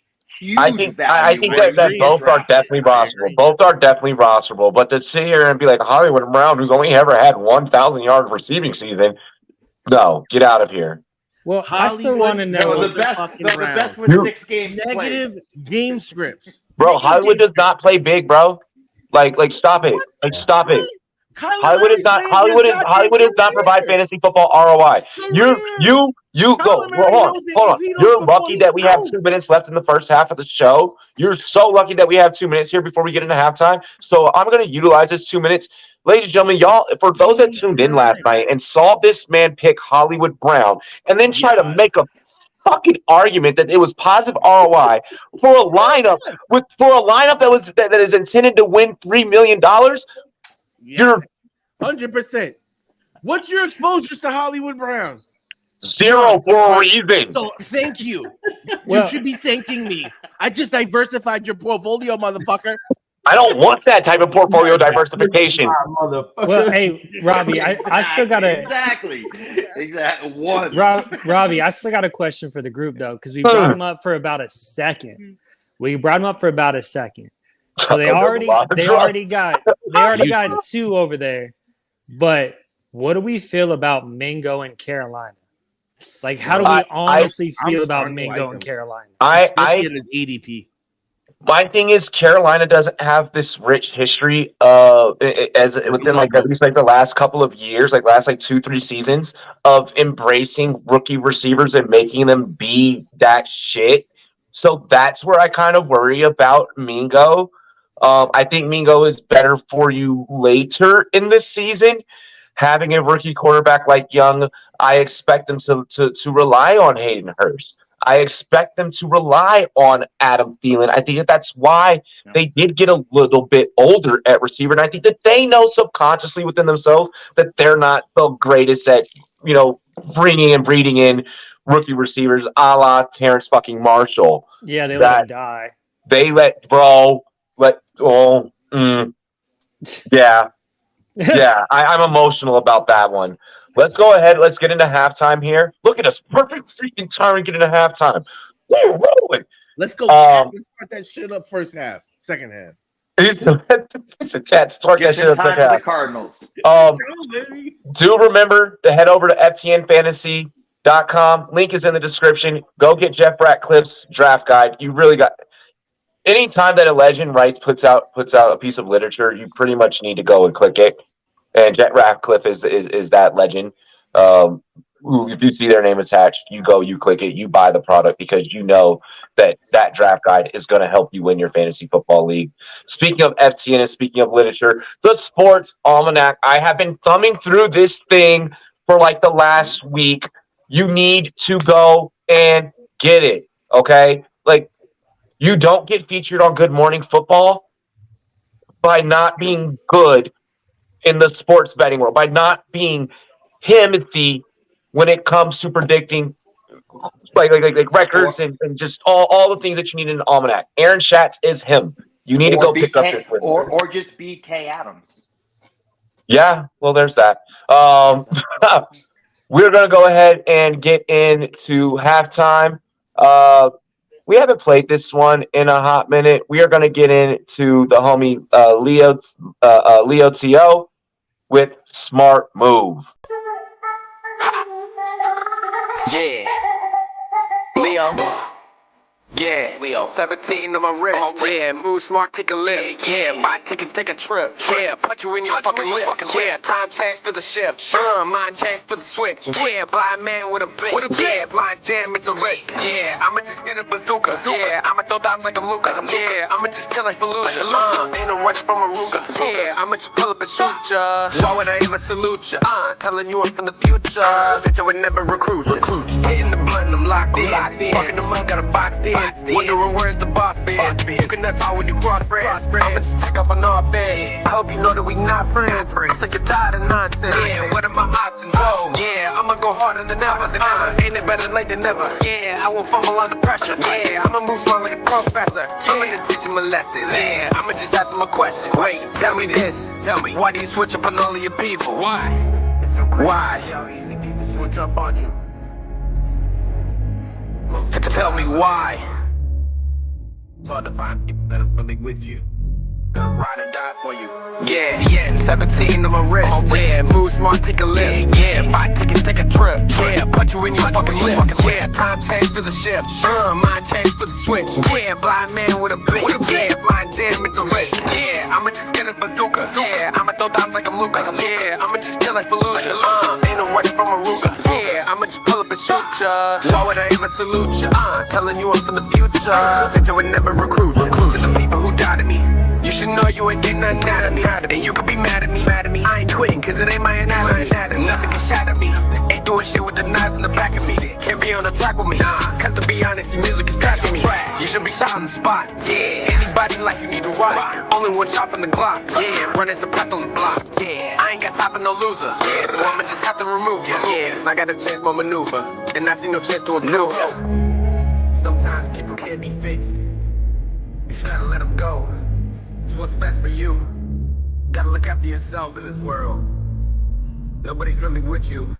I think value. that when both he are drafted. definitely rosterable. Both are definitely rosterable. But to sit here and be like Hollywood Brown, who's only ever had 1,000-yard receiving season, no, get out of here. Well, I still Hollywood want to No, know. the best Brown. with 6 games played. Negative game scripts. Bro, Negative Hollywood game does not play big, bro. Like stop it. Like stop it. Kyler Hollywood is not. Murray's Hollywood playing is. his Hollywood does not goddamn provide career. fantasy football ROI. You go. Kyler Murray Hold knows it on. if he don't You're perform, lucky he that we have don't. 2 minutes left in the first half of the show. You're so lucky that we have 2 minutes here before we get into halftime. So I'm going to utilize this 2 minutes, ladies and gentlemen. Y'all, for those that tuned in last night and saw this man pick Hollywood Brown, and then try to make a fucking argument that it was positive ROI for a lineup that is intended to win $3 million. You're 100%. What's your exposures to Hollywood Brown? zero for a reason. So thank you. Well- You should be thanking me. I just diversified your portfolio, motherfucker. I don't want that type of portfolio diversification. Well, hey, Robbie, I still got a exactly one. Robbie, I still got a question for the group though, because we brought him up for about a second. So they already got 2 over there. But what do we feel about Mingo in Carolina? Like, how do we honestly feel about starting to Mingo like in him. Carolina? Especially at his ADP. My thing is Carolina doesn't have this rich history as within like at least like the last couple of years, like last like 2-3 seasons of embracing rookie receivers and making them be that shit. So that's where I kind of worry about Mingo. I think Mingo is better for you later in the season. Having a rookie quarterback like Young, I expect them to rely on Hayden Hurst. I expect them to rely on Adam Thielen. I think that's why they did get a little bit older at receiver. And I think that they know subconsciously within themselves that they're not the greatest at, bringing and breeding in rookie receivers a la Terrence fucking Marshall. Yeah, they let him die. They yeah, I'm emotional about that one. Let's go ahead. Let's get into halftime here. Look at us. Perfect freaking time to get into halftime. We're rolling. Let's go. Chat. Let's start that shit up first half. Second half. It's a chat. Start that shit up second The half. Cardinals. Do remember to head over to ftnfantasy.com. Link is in the description. Go get Jeff Ratcliffe's draft guide. You really got. Anytime that a legend puts out a piece of literature, you pretty much need to go and click it. And Jet Ratcliffe is that legend. If you see their name attached, you go, you click it, you buy the product because you know that that draft guide is going to help you win your fantasy football league. Speaking of FTN and speaking of literature, the Sports Almanac. I have been thumbing through this thing for like the last week. You need to go and get it. Okay, like you don't get featured on Good Morning Football by not being good in the sports betting world, by not being Timothy when it comes to predicting like records and just all the things that you need in an almanac. Aaron Schatz is him. You need to go pick up this literature. Or just BK Adams. Yeah, well, there's that. We're going to go ahead and get into halftime. We haven't played this one in a hot minute. We are going to get into the homie Leo T.O. with Smart Move. Yeah, Leo. Yeah, Leo. 17 on my wrist. Yeah, move smart, take a lift. Yeah, buy ticket, take a trip. Yeah, punch you in your fucking lip. Yeah, time change for the shift. Mind change for the switch. Yeah, blind man with a blick. Yeah, blind jam, it's a risk. Yeah, I'ma just get a bazooka. Yeah, I'ma throw down like a Luka. Yeah, I'ma just kill like Fallujah. Ain't no rush from a Ruger. Yeah, I'ma just pull up and shoot ya. Why would I ever salute ya? Telling you I'm from the future. Bitch, I would never recruit ya. Hitting the blunt, I'm locked in. Fucking them up, got a box in. Wondering where's the boss been. You can never when you cross friends. I'ma just take up on offense. I hope you know that we not friends. I'm sick and tired of nonsense. Yeah, what are my options? Oh, yeah, I'ma go harder than ever. Ain't it better late than never? Yeah, I won't fumble under pressure. Yeah, I'ma move smart like a professor. I'ma just teach him a lesson. Yeah, I'ma just ask him a question. Wait, tell me this. Tell me, why do you switch up on all of your people? Why? It's so crazy. Why? How easy people switch up on you. Tell me why. It's hard to find people that are really with you. They'll ride or die for you. Yeah, 17 on my wrist. Yeah, move smart, take a lift. Yeah, buy tickets, take a trip. Yeah, punch you in your fucking lip. Yeah, time change for the shift. Mind change for the switch. Yeah, blind man with a blick. Yeah, blind jam, it's a risk. Yeah, I'ma just get a bazooka. Yeah, I'ma throw down like a Luka. Yeah, I'ma just kill like Fallujah. Ain't no rush from a Ruger. Yeah, I'ma just pull up and shoot ya. Why would I ever salute ya? Telling you I'm from the future. Bitch, I would never recruit ya. To the people who doubted me, you should know you ain't getting nothing out of me. And you could be mad at me. I ain't quitting cause it ain't my anatomy. Nothing can shatter me. Ain't doing shit with the knives in the back of me. Can't be on the track with me. Cause to be honest, your music is trapping me. You should be shot on the spot. Yeah, anybody like you need to ride. Only one shot from the Glock. Yeah, running some path on the block. Yeah, I ain't got time for no loser. Yeah, so I'ma just have to remove you. Yeah, cause I gotta change my maneuver. And I see no chance to approve you. Sometimes people can't be fixed. You gotta let them go. It's what's best for you. Gotta look after yourself in this world. Nobody's really with you.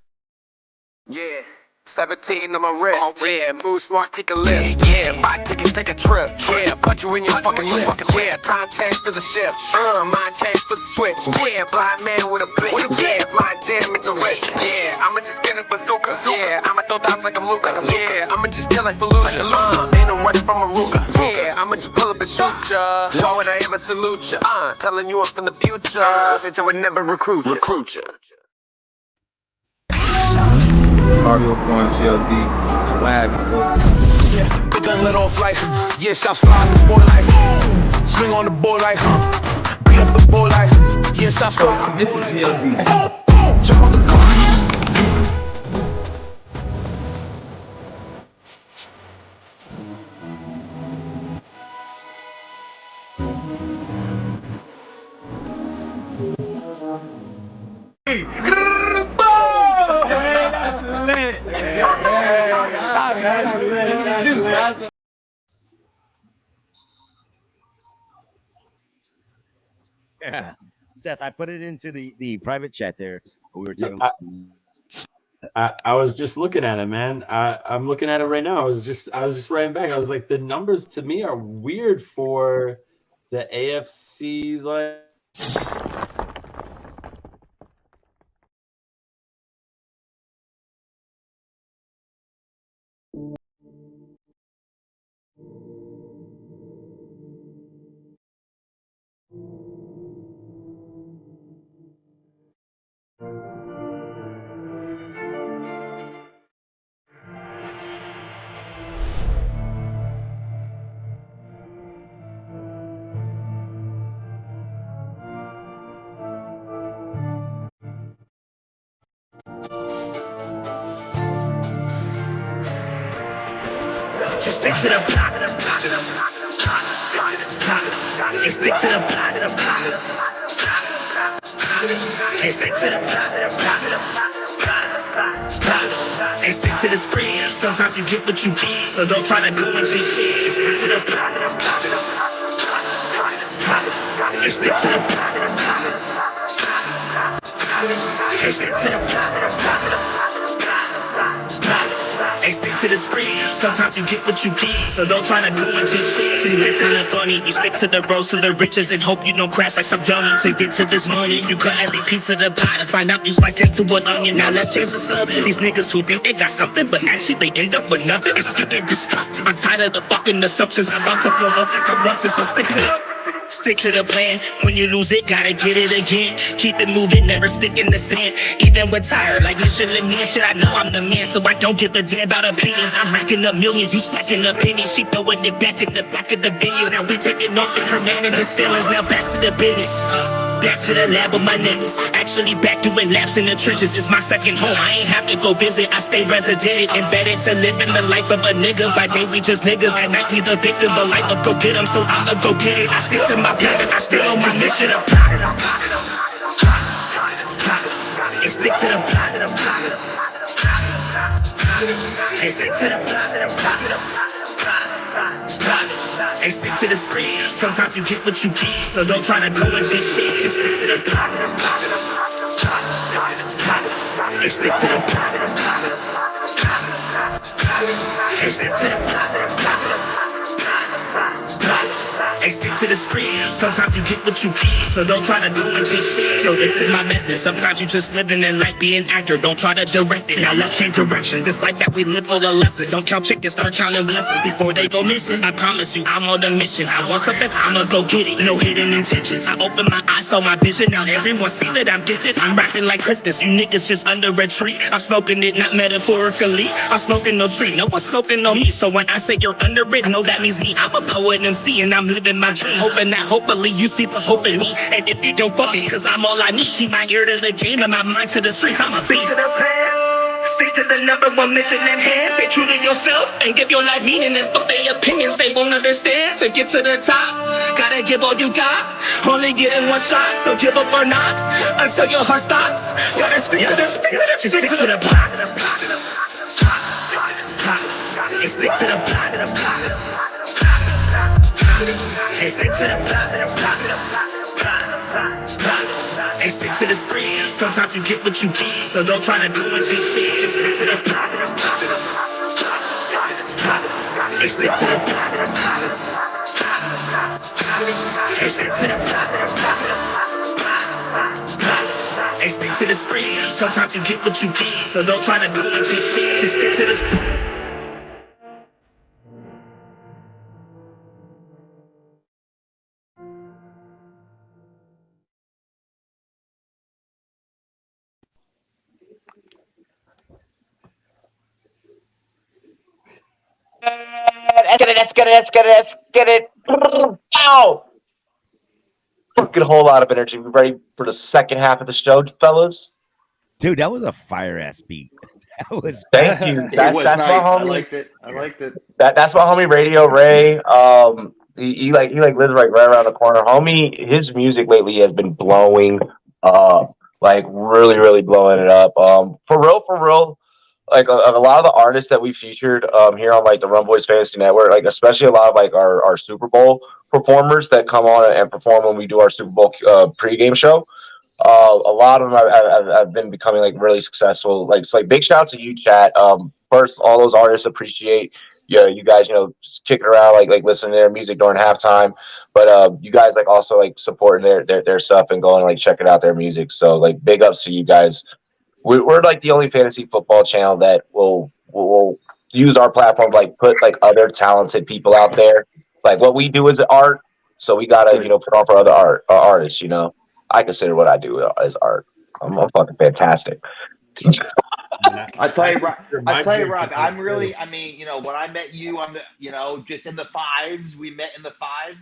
Yeah. 17 on my wrist. Yeah, move smart, take a lift. Yeah, buy tickets, take a trip. Yeah, punch you in your fucking lip. Yeah, time change for the shift. Mind change for the switch. Yeah, blind man with a blick. Yeah, blind jam, it's a risk. Yeah, I'ma just get a bazooka. Yeah, I'ma throw down like a Luka. Yeah, I'ma just kill like Fallujah. Ain't no rush from a Ruger. Yeah, I'ma just pull up and shoot ya. Why would I ever salute ya? Telling you I'm from the future. Bitch, I would never recruit ya. Cardio going GLD. Swag. Put that let off like, yeah, shots fly on the boy like, swing on the boy like, beat up the boy like, yeah, shots fly. I missed the GLD. Jump on the car. Yeah. Seth, I put it into the private chat there. We were talking. I was just looking at it, man. I'm looking at it right now. I was just writing back. I was like, the numbers to me are weird for the AFC. Like, Just stick to the plot. Just stick to the plot. Hey, stick to the plot. Hey, stick to the screen. Sometimes you get what you get, so don't try to go into shit. Just stick to the plot. Hey, stick to the plot. Hey, stick to the plot. Hey, stick to the screen. Sometimes you get what you get, so don't try to go into shit. Just stick to the funny. You stick to the roast to the riches and hope you don't crash like some dummy. To get to this money, you cut every piece of the pie to find out you sliced into an onion. Now let's change the subject. These niggas who think they got something, but actually they end up with nothing. It's getting disgusting. I'm tired of the fucking assumptions. I'm about to blow up and corruption, so stick to it. Stick to the plan. When you lose it, gotta get it again. Keep it moving, never stick in the sand. Even when tired, like Michelin Man, shit, I know I'm the man, so I don't give a damn about opinions. I'm racking up millions, you stacking up pennies. She throwing it back in the back of the video. Now we taking off in her man and his feelings. Now back to the business. Back to the lab with my niggas. Actually back doing laps in the trenches. It's my second home. I ain't have to go visit. I stay resident, embedded to living the life of a nigga. By day we just niggas. At night we the victim. The life of go get 'em, so I'ma go get it. I stick to my plan. I still on my mission. And stick to the plot. And stick to the plot. And stick to the screen. Sometimes you get what you get, so don't try to go into shit. Just stick to the plot. And stick to the plot. And stick to the plot. And stick to the screen. Sometimes you get what you get, so don't try to go into shit. So this is my message. Sometimes you just living in life, be an actor. Don't try to direct it. Now let's change direction. This life that we live for the lesson. Don't count chickens, start counting blessings before they go missing. I promise you, I'm on a mission. I want something, I'ma go get it. No hidden intentions. I open my eyes, saw my vision. Now everyone see that I'm gifted. I'm rapping like Christmas. You niggas just under a tree. I'm smoking it, not metaphorically. I'm smoking no tree. No one's smoking on me. So when I say you're under it, no, that means me. I'm a poet MC and I'm living my dream. Hoping that hopefully you see the hope in me. And if you don't fuck it, cause I'm all I need. Keep my ear to the game and my mind to the streets. I'm a beast. Stick to the number one mission at hand. Be true to yourself and give your life meaning. And fuck their opinions, they won't understand. To get to the top, gotta give all you got. Only getting one shot, so give up or not until your heart stops. Gotta stick to the plot. And stick to the plot. And stick to the plot. And stick to the screen. Sometimes you get what you get, so don't try to go into shit. Just stick to the plot. And stick to the plot. And stick to the plot. And stick to the screen. Sometimes you get what you get, so don't try to go into shit. Just stick to the screen. Let's get it. Ow! Fucking whole lot of energy. We ready for the second half of the show, fellas? Dude, that was a fire ass beat. That was Thank you. That's nice. my homie. I liked it. That's my homie Radio Ray. He lives right around the corner. Homie, his music lately has been blowing up. Like really, really blowing it up. For real. Like a lot of the artists that we featured here on like the Rumboyz Fantasy Network, like especially a lot of like our Super Bowl performers that come on and perform when we do our Super Bowl pregame show. A lot of them have been becoming like really successful. Like it's like big shout out to you, chat. First, all those artists appreciate you guys, just kicking around like listening to their music during halftime. But you guys like also like supporting their stuff and going like checking out their music. So like big ups to you guys. We're like the only fantasy football channel that will use our platform to like put like other talented people out there. Like what we do is art, so we gotta put on for other artists. I consider what I do as art. I'm fucking fantastic. I tell you, Rob. I'm really. I mean, when I met you on the, just in the fives, we met in the fives,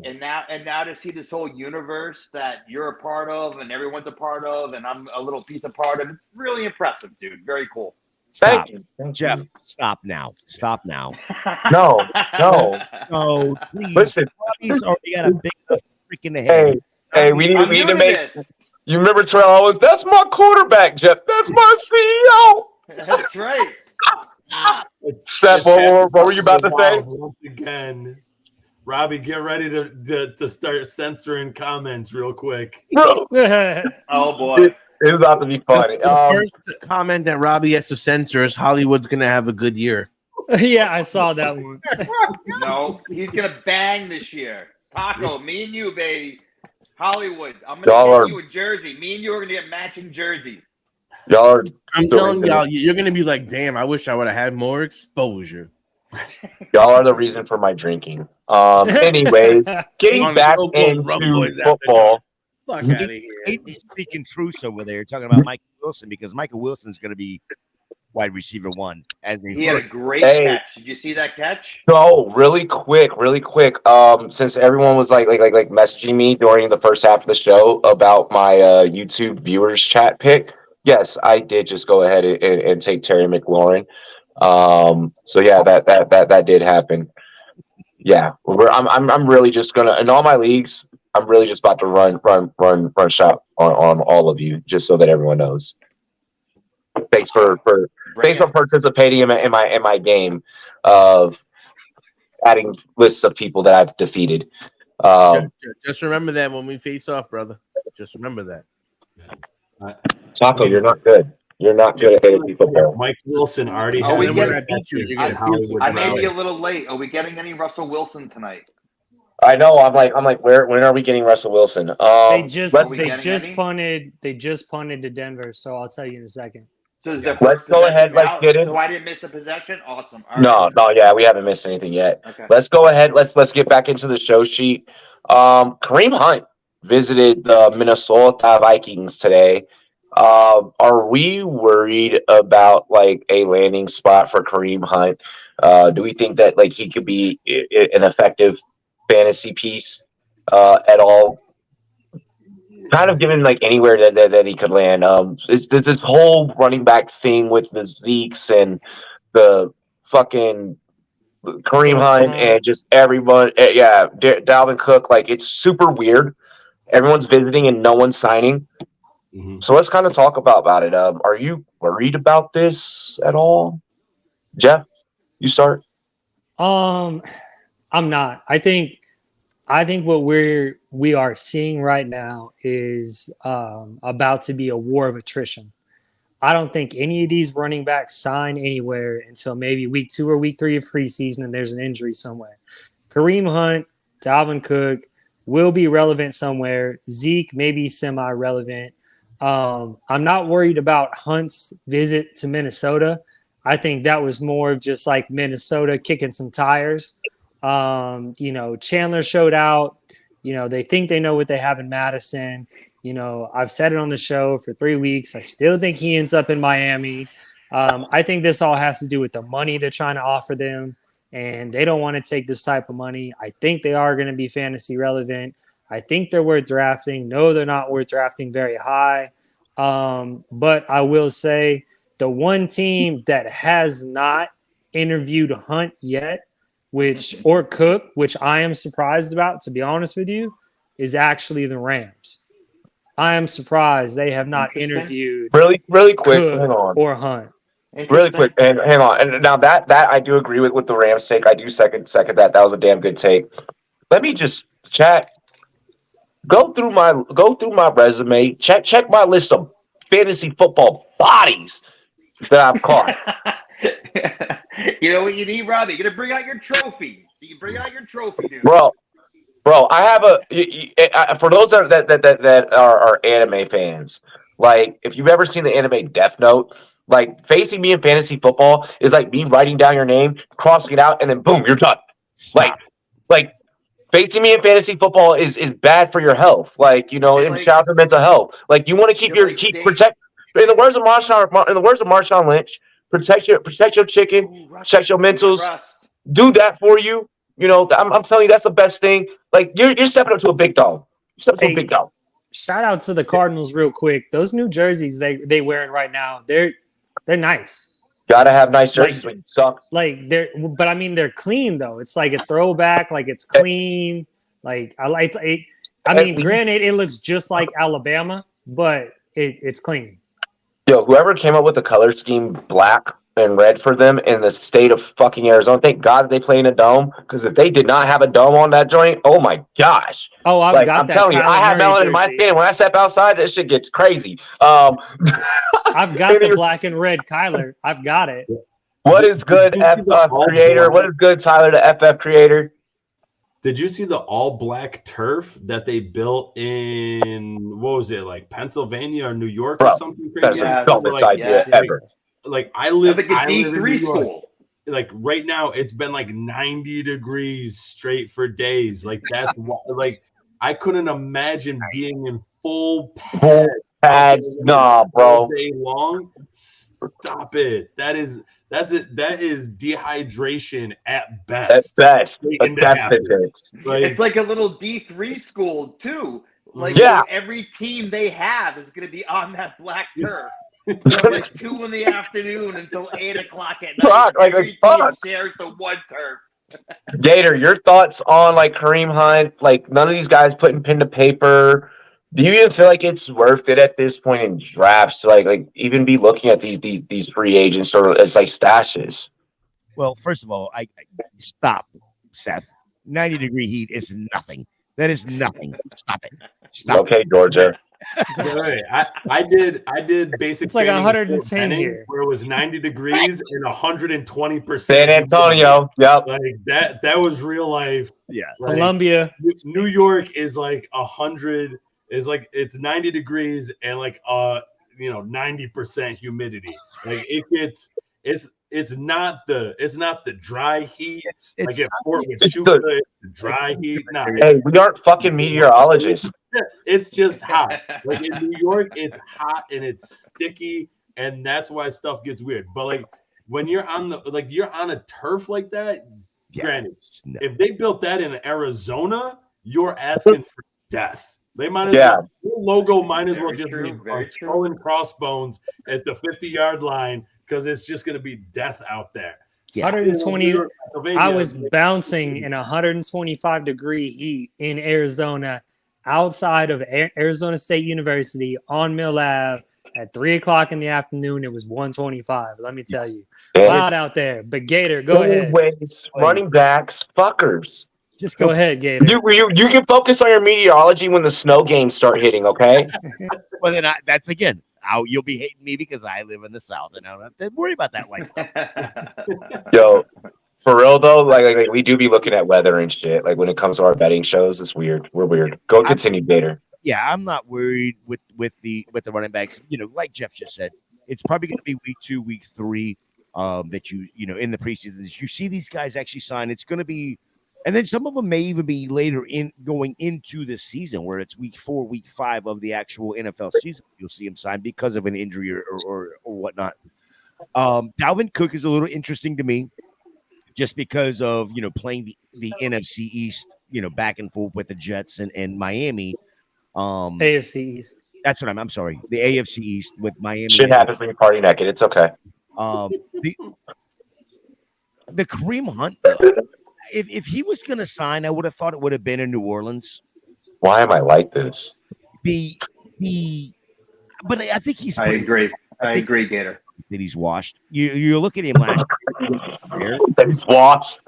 and now to see this whole universe that you're a part of and everyone's a part of, and I'm a little piece of part of, it's really impressive, dude. Very cool. Stop. Thank you. Jeff, stop now. Stop now. No, no. Oh, please. Listen. Robbie's already got a big enough freak in the head. Hey, we need I'm to new to make. this. You remember Terrell Owens? That's my quarterback, Jeff. That's my CEO. That's right. Seth, what were you about to say? Once again, Robbie, get ready to start censoring comments real quick. Bro, Oh boy. it's about to be funny. The first comment that Robbie has to censor is Hollywood's gonna have a good year. Yeah, I saw that one. No, he's gonna bang this year. Taco, me and you, baby. Hollywood. I'm Y'all gonna are- get you a jersey. Me and you are gonna get matching jerseys. Y'all are I'm doing telling good. y'all, you're gonna be like, damn, I wish I would have had more exposure. Y'all are the reason for my drinking. Anyways, getting On back so-called into Rumboyz After football. Fuck Mhm. out of here. He's speaking truce over there, talking about Michael Wilson, because Michael Wilson's going to be wide receiver 1 as a He had a hook. great Hey. catch. Did you see that catch? So really quick. Since everyone was like messaging me during the first half of the show about my YouTube viewers chat pick, yes, I did just go ahead and take Terry McLaurin. So yeah, that did happen. Yeah, I'm really just gonna in all my leagues. I'm really just about to run shop on all of you, just so that everyone knows. Thanks for Bring it. participating in my game of adding lists of people that I've defeated. Just remember that when we face off, brother. Just remember that. Taco, you're not good. You're not good at fantasy football. Mike Wilson already Oh, has we a get great it. beat you, you're catch gonna in feel so Hollywood I may be a Brown. little late. Are we getting any Russell Wilson tonight? I know. I'm like, when are we getting Russell Wilson? They just Are we they getting just any? punted to Denver, so I'll tell you in a second. So is there Let's go ahead. Let's get in. So I didn't miss a possession. Awesome. All No, right. yeah, we haven't missed anything yet. Okay. Let's go ahead. Let's get back into the show sheet. Kareem Hunt visited the Minnesota Vikings today. Are we worried about like a landing spot for Kareem Hunt? Do we think that like he could be an effective fantasy piece at all? Kind of given like anywhere that he could land. This whole running back thing with the Zeeks and the fucking Kareem Hunt and just everyone. Dalvin Cook. Like it's super weird. Everyone's visiting and no one's signing. Mhm. So let's kind of talk about it. Are you worried about this at all? Jeff, you start. I'm not. I think what we are seeing right now is about to be a war of attrition. I don't think any of these running backs sign anywhere until maybe week 2 or week 3 of preseason, and there's an injury somewhere. Kareem Hunt, Dalvin Cook will be relevant somewhere. Zeke may be semi-relevant. I'm not worried about Hunt's visit to Minnesota. I think that was more of just like Minnesota kicking some tires. Chandler showed out. They think they know what they have in Madison. I've said it on the show for 3 weeks. I still think he ends up in Miami. I think this all has to do with the money they're trying to offer them, and they don't want to take this type of money. I think they are going to be fantasy relevant. I think they're worth drafting. No, they're not worth drafting very high. But I will say the one team that has not interviewed Hunt yet, or Cook, which I am surprised about, to be honest with you, is actually the Rams. I am surprised they have not interviewed Really quick. Cook Hang on. or Hunt. Really quick, and hang on. And now that I do agree with the Rams take. I do second that. That was a damn good take. Let me just chat. Go through my resume. Check my list of fantasy football bodies that I've caught. You know what you need, Robbie? You're gonna bring out your trophy. You bring out your trophy, dude. Bro, I have for those that are anime fans. Like, if you've ever seen the anime Death Note, like facing me in fantasy football is like me writing down your name, crossing it out, and then boom, you're done. Stop. Like facing me in fantasy football is bad for your health. Like, in childhood mental health. Like, you want to protect. In the words of Marshawn Lynch, protect your chicken, protect your mentals. Do that for you. I'm telling you, that's the best thing. Like, you're stepping up to a big dog. You're stepping to a big dog. Shout out to the Cardinals real quick. Those new jerseys they wearing right now, they're nice. Gotta have nice jerseys when you suck. Like but I mean they're clean though. It's like a throwback, like it's clean. Like I like it. I mean, granted, it looks just like Alabama, but it's clean. Yo, whoever came up with the color scheme black and red for them in the state of fucking Arizona, thank God they play in a dome. Because if they did not have a dome on that joint, oh my gosh. Oh, I'm telling you, I have melon in my skin. When I step outside, this shit gets crazy. I've got the black and red Kyler. I've got it. What is good, FF Creator? What is good, Tyler, the FF Creator? Did you see the all-black turf that they built in, what was it, like Pennsylvania or New York or something crazy? That's the dumbest idea ever. Like, I live like a D3 school. Like, right now, it's been like 90 degrees straight for days. Like, that's like, I couldn't imagine being in full pads, nah, bro. All day long. Stop it. That is dehydration at best. At best. It's like a little D3 school too. Like every team they have is going to be on that black turf. From like 2 in the afternoon until 8 o'clock at night. Every team shares the one turf. Gator, your thoughts on like Kareem Hunt? Like none of these guys putting pen to paper. Do you even feel like it's worth it at this point in drafts to like even be looking at these free agents or as like stashes? Well, first of all, I stop, Seth. 90-degree heat is nothing. That is nothing. Stop it. Stop. Okay, Georgia. I did basic. It's like 110 here, where it was 90 degrees and 120%. San Antonio, yep. Like that was real life. Yeah, like, Columbia, New York is like 100. Is like it's 90 degrees and like 90% humidity. Like it's not the dry heat. It's like at Fort it's the dry heat. Nah, hey, we aren't fucking meteorologists. It's just hot. Like in New York, it's hot and it's sticky, and that's why stuff gets weird. But like when you're on a turf like that, granted, if they built that in Arizona, you're asking for death. They might as well. Your logo might as well just be skull and crossbones at the 50-yard line because it's just going to be death out there. 120. I was bouncing in 125-degree heat in Arizona, outside of Arizona State University on Mill Ave at 3 o'clock in the afternoon. It was 125. Let me tell you, loud out there. But Gator, go ahead. Running backs, fuckers. Just go ahead, Gator. You can focus on your meteorology when the snow games start hitting, okay? Well, then that's again how you'll be hating me because I live in the South and I don't have to worry about that white stuff. Yo, for real though, like we do be looking at weather and shit. Like when it comes to our betting shows, it's weird. We're weird. Go continue, Gator. Yeah, I'm not worried with the running backs. Like Jeff just said, it's probably going to be week 2, week 3 that you in the preseason. You see these guys actually sign. It's going to be. And then some of them may even be later in going into the season where it's week 4, week 5 of the actual NFL season. You'll see him sign because of an injury or whatnot. Dalvin Cook is a little interesting to me just because of, playing the NFC East, back and forth with the Jets and Miami. AFC East. That's what I'm sorry. The AFC East with Miami. Shit happens when you party naked. It's okay. The Kareem Hunt, though. If he was going to sign, I would have thought it would have been in New Orleans. Why am I like this? But I think he's. I agree, Gator. That he's washed. You look at him last year. That he's washed.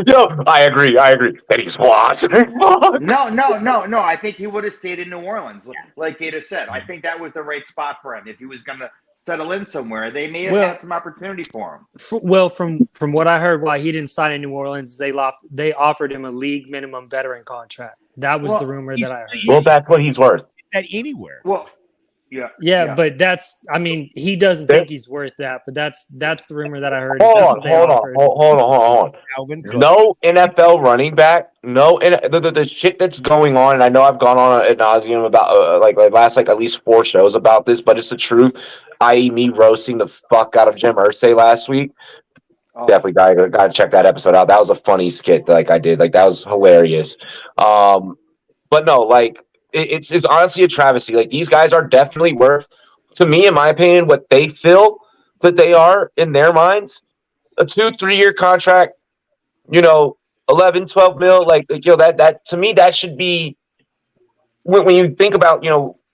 Yo, I agree. That he's washed. No. I think he would have stayed in New Orleans, like Gator said. I think that was the right spot for him if he was going to settle in somewhere. They may have had some opportunity for him. From what I heard, why he didn't sign in New Orleans, they offered him a league minimum veteran contract. That was the rumor that I heard. Well, that's what he's worth. At anywhere. Well, yeah, but he doesn't think he's worth that, but that's the rumor that I heard. Hold on. No NFL running back. No, the shit that's going on, and I know I've gone on ad nauseum about like last at least 4 shows about this, but it's the truth. I.e., me roasting the fuck out of Jim Irsay last week. Definitely gotta check that episode out. That was a funny skit I did. That was hilarious. But no, it's honestly a travesty. These guys are definitely worth, to me, in my opinion, what they fill that they are in their minds, a 2-3 year contract, 11, 12 mil, that to me, that should be when you think about,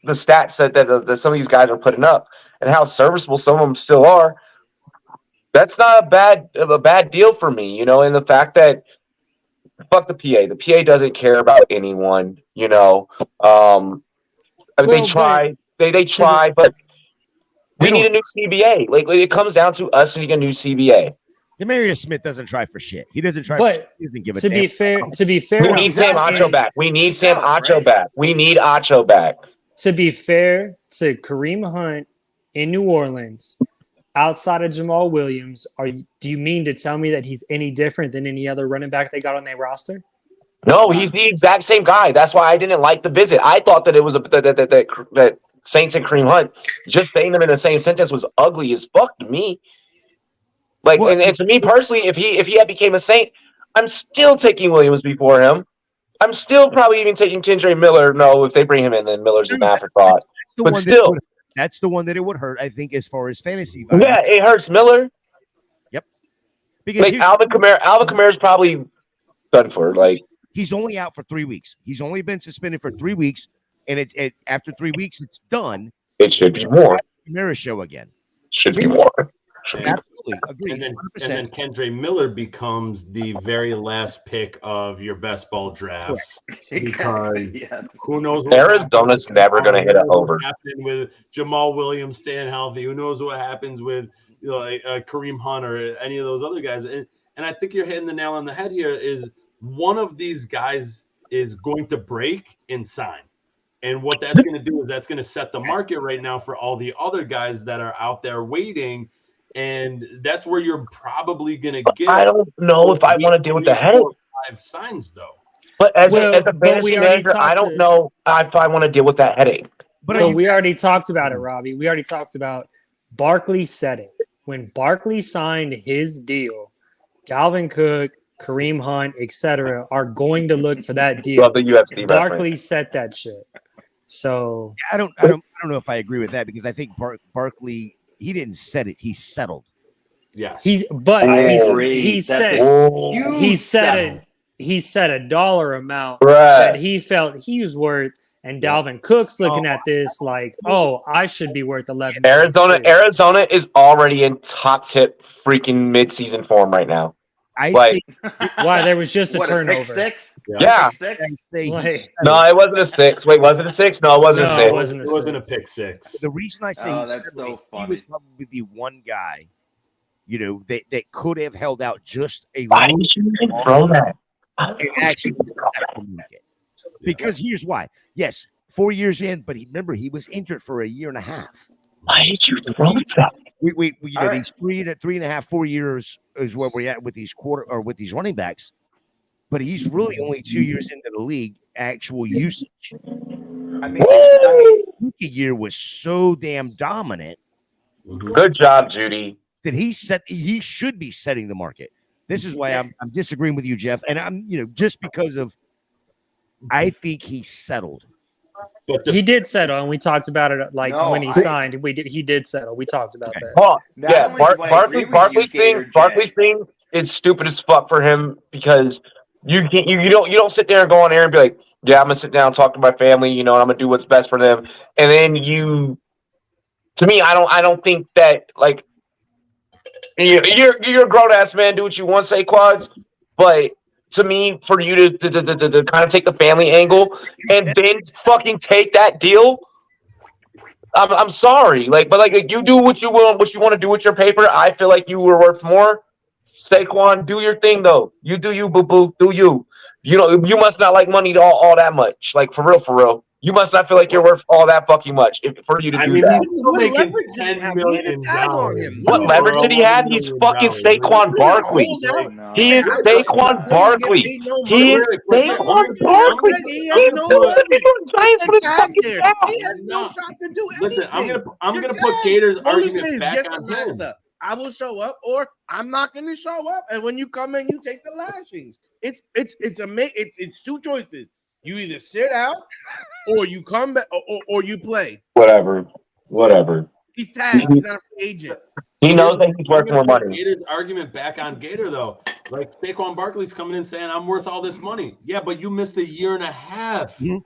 the stats that some of these guys are putting up and how serviceable some of them still are. That's not a bad deal for me, and the fact that fuck the PA. The PA doesn't care about anyone, they try. They try, but we need a new CBA. Like it comes down to us needing a new CBA. Demarius Smith doesn't try for shit. He doesn't try. But he doesn't give a to damn. be fair, We need Sam Acho back. We need Sam Acho back. We need Acho back. To be fair to Kareem Hunt in New Orleans, outside of Jamal Williams, do you mean to tell me that he's any different than any other running back they got on their roster? No, he's the exact same guy. That's why I didn't like the visit. I thought that it was that Saints and Kareem Hunt, just saying them in the same sentence was ugly as fuck to me. Like, and to me personally, if he had became a Saint, I'm still taking Williams before him. I'm still probably even taking Kendre Miller. No, if they bring him in, then Miller's an afterthought. But still, that's the one that it would hurt, I think, as far as fantasy. Yeah, it hurts Miller. Yep. Because Alvin Kamara's probably done for. Like, he's only out for 3 weeks. He's only been suspended for 3 weeks, and after 3 weeks, it's done. It should be more. Kamara show again. Should be more. Absolutely. Agreed. And then Kendre Miller becomes the very last pick of your best ball drafts. Exactly. Because who knows? Arizona's never going to hit it over. Happen with Jamal Williams staying healthy. Who knows what happens with Kareem Hunt or any of those other guys? And I think you're hitting the nail on the head here. Is one of these guys is going to break and sign. And what that's going to do is that's going to set the market right now for all the other guys that are out there waiting. And that's where you're probably going to get. I don't know if I want to deal with the headache. 5 signs, though. But as a fantasy manager, I don't know if I want to deal with that headache. But we already talked about it, Robbie. We already talked about Barkley said it. When Barkley signed his deal, Dalvin Cook, Kareem Hunt, etc., are going to look for that deal. Love the UFC Barkley said that shit. So I don't know if I agree with that because I think Barkley. He didn't set it. He settled. Yes. He said a dollar amount that he felt he was worth, and Dalvin Cook's looking at this like, oh, I should be worth 11. Arizona is already in top tip freaking midseason form right now. Why there was just a turnover. Pick 6? Yeah. No, it wasn't a 6. Wait, was it a 6? No, it wasn't a 6. It wasn't a pick 6. The reason I say he was probably the one guy, that could have held out just a Why did you even throw that? And actually because here's why. Yes, 4 years in, but remember he was injured for a year and a half. Why did you throw that? We these 3.5, 4 years is where we're at with these with these running backs, but he's really only 2 years into the league actual usage. I mean, rookie year was so damn dominant. Good job, Judy. That he should be setting the market. This is why I'm disagreeing with you, Jeff, and I'm just because of I think he settled. He did settle, and we talked about it when he signed. He did settle. We talked about that. Oh, yeah, Barkley's thing is stupid as fuck for him because you don't sit there and go on air and be like, yeah, I'm gonna sit down and talk to my family, and I'm gonna do what's best for them. And then to me, I don't think that like you're a grown ass man, do what you want, say quads, but. To me, for you to kind of take the family angle and then fucking take that deal, I'm sorry. But you do what you want to do with your paper. I feel like you were worth more. Saquon, do your thing though. You do you, boo boo. Do you? You must not like money all that much. Like for real. You must not feel like you're worth all that fucking much for you to do that. What leverage did he have? He's fucking Saquon Barkley. He is Saquon Barkley. He is Saquon Barkley. He has no shot to do anything. Listen, I'm gonna put Gator's argument back on him. I will show up, or I'm not going to show up. And when you come in, you take the lashings. It's two choices. You either sit out, or you come back, or you play. Whatever. He's tagged. He's not a free agent. He knows that he's worth more money. Gator's argument back on Gator though, like Saquon Barkley's coming in saying, "I'm worth all this money." Yeah, but you missed 1.5 years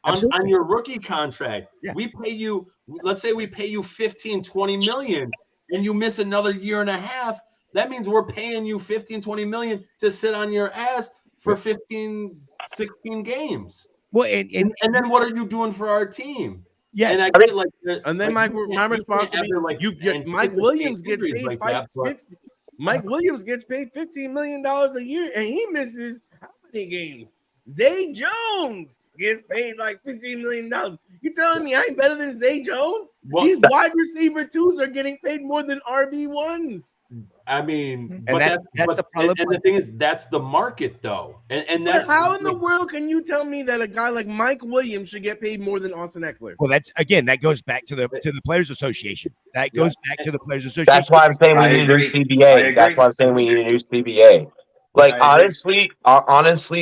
on your rookie contract. Yeah. We pay you. Let's say we pay you 15, 20 million, and you miss another 1.5 years. That means we're paying you 15, 20 million to sit on your ass for 15, 16 games. Well, and then what are you doing for our team? Yes. And I get like, and then like, my response would be, Mike Williams gets paid Mike Williams gets paid $15 million a year, and he misses how many games? Zay Jones gets paid like $15 million. You telling me I ain't better than Zay Jones? These wide receiver twos are getting paid more than RB1s. I mean, and that's the problem. And the thing is, that's the market, though. And that's how in the world can you tell me that a guy like Mike Williams should get paid more than Austin Eckler? Well, that goes back to the Players Association. That goes back to the Players Association. That's why I'm saying we need a new CBA. That's why I'm saying we need a new CBA. Like honestly,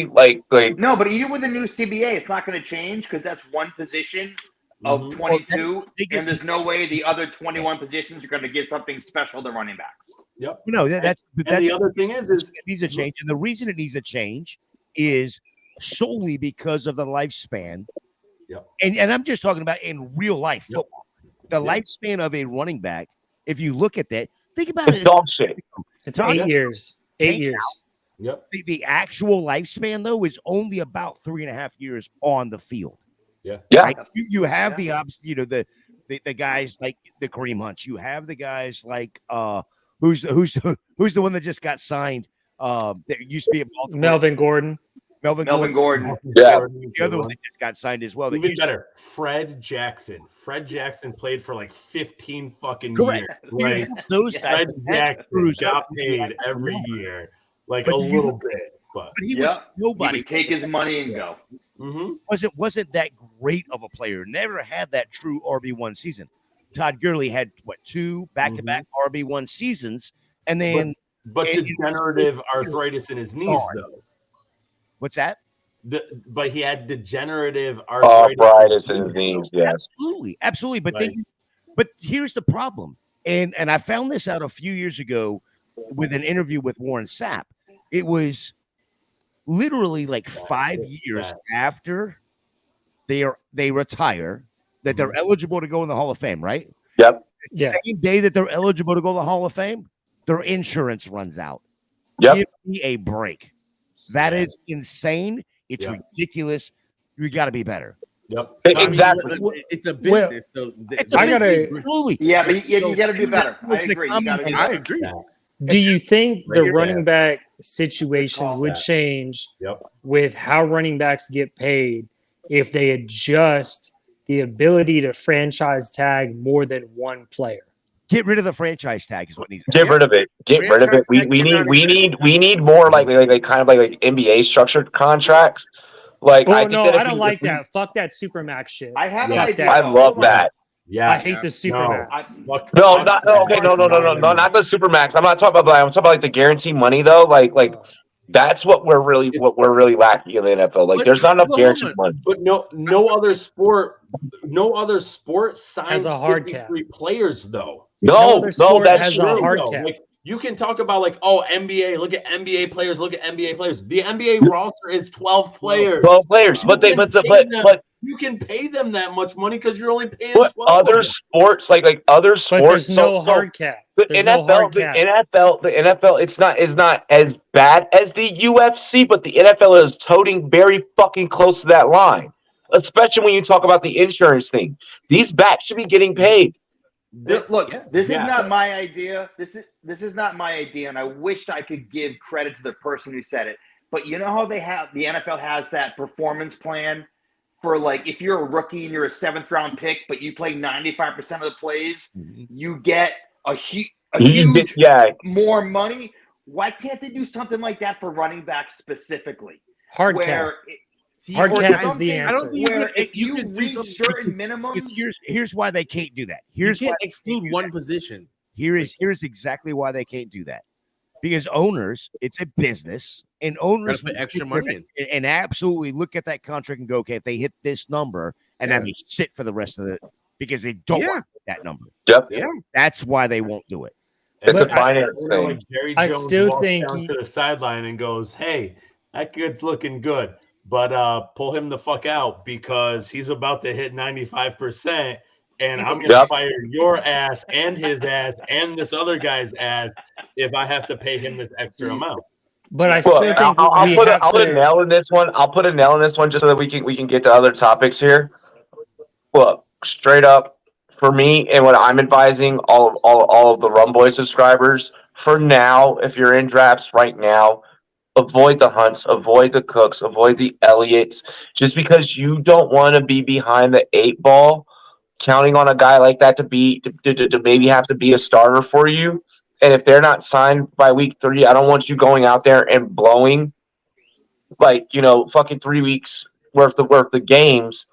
like no, but even with the new CBA, it's not going to change because that's one position of 22, and there's no way the other 21 positions are going to give something special to running backs. Yep. No, that's the other thing is it needs a change, and the reason it needs a change is solely because of the lifespan. Yep. And I'm just talking about in real life football. The lifespan of a running back, if you look at that, think about it's dog shit. It's 8 years. 8 years. Yep. The actual lifespan though is only about 3.5 years on the field. Yeah. Yeah. Like, you have the guys like the Kareem Hunts. You have the guys like who's the one that just got signed? That used to be at Baltimore. Melvin Gordon. Melvin Gordon. Yeah. The other one that just got signed as well. Even better, Fred Jackson. Fred Jackson played for like 15 fucking Correct. years. Like, those guys Fred Jackson got paid every year, like a little bit. But he was nobody. He would take his money and go. Wasn't that great of a player? Never had that true RB1 season. Todd Gurley had two back-to-back RB1 seasons, and then but degenerative arthritis in his knees, though. What's that? But he had degenerative arthritis in his knees. Yeah, absolutely. But here's the problem, and I found this out a few years ago with an interview with Warren Sapp. It was literally like 5 years after they retire that they're eligible to go in the Hall of Fame, right? Yep. The same day that they're eligible to go to the Hall of Fame, their insurance runs out. Yep. Give me a break. That is insane. It's ridiculous. You got to be better. Yep. Exactly. It's a business. I gotta. Yeah, but you got to do better. I agree. I agree. Do you think the running back situation would change with how running backs get paid if they adjust the ability to franchise tag more than one player? Get rid of the franchise tag is what needs to get rid of it. Get rid of it. We need more like kind of like NBA structured contracts. Like I don't like that. Fuck that Supermax shit. I have an idea. I love that. Yeah, I hate the Supermax. No, not the Supermax. I'm not talking about that. I'm talking about like the guaranteed money though. Like that's what we're really lacking in the NFL. Like there's not enough guaranteed money. But no other sport signs has a hard cap. Players though. No, that's true. A hard cap. Like, you can talk about like, NBA, look at NBA players, The NBA roster is 12 players. 12 players, but you can pay them that much money because you're only paying 12. Other sports, like other sports, but there's no hard cap. The NFL, it's not as bad as the UFC, but the NFL is toting very fucking close to that line. Especially when you talk about the insurance thing, these backs should be getting paid. Look, this is not my idea. This is not my idea, and I wished I could give credit to the person who said it. But you know how the NFL has that performance plan for like if you're a rookie and you're a 7th round pick, but you play 95% of the plays, you get a huge more money. Why can't they do something like that for running backs specifically? Hard cap. Hard cap is the answer. I don't think you can reach certain minimums. Here's why they can't do that. You can't exclude one position. Here's exactly why they can't do that. Because owners, it's a business, and owners put extra money in. And absolutely look at that contract and go, okay, if they hit this number, and then they sit for the rest of it because they don't want to that number. Yep. Yeah. That's why they won't do it. It's a But finance thing. Like Jerry I Jones still walks think down he- to the sideline and goes, "Hey, that kid's looking good, but pull him the fuck out because he's about to hit 95%, and I'm gonna Yep. fire your ass and his ass and this other guy's ass if I have to pay him this extra amount." But I Well, still think I'll we put have I'll put a to. nail in this one. I'll put a nail in this one just so that we can get to other topics here. Look, straight up for me and what I'm advising all of the Rumboy subscribers for now, if you're in drafts right now, avoid the Hunts, avoid the Cooks, avoid the Elliots, just because you don't want to be behind the 8 ball, counting on a guy like that to maybe have to be a starter for you. And if they're not signed by week 3, I don't want you going out there and blowing fucking 3 weeks worth of games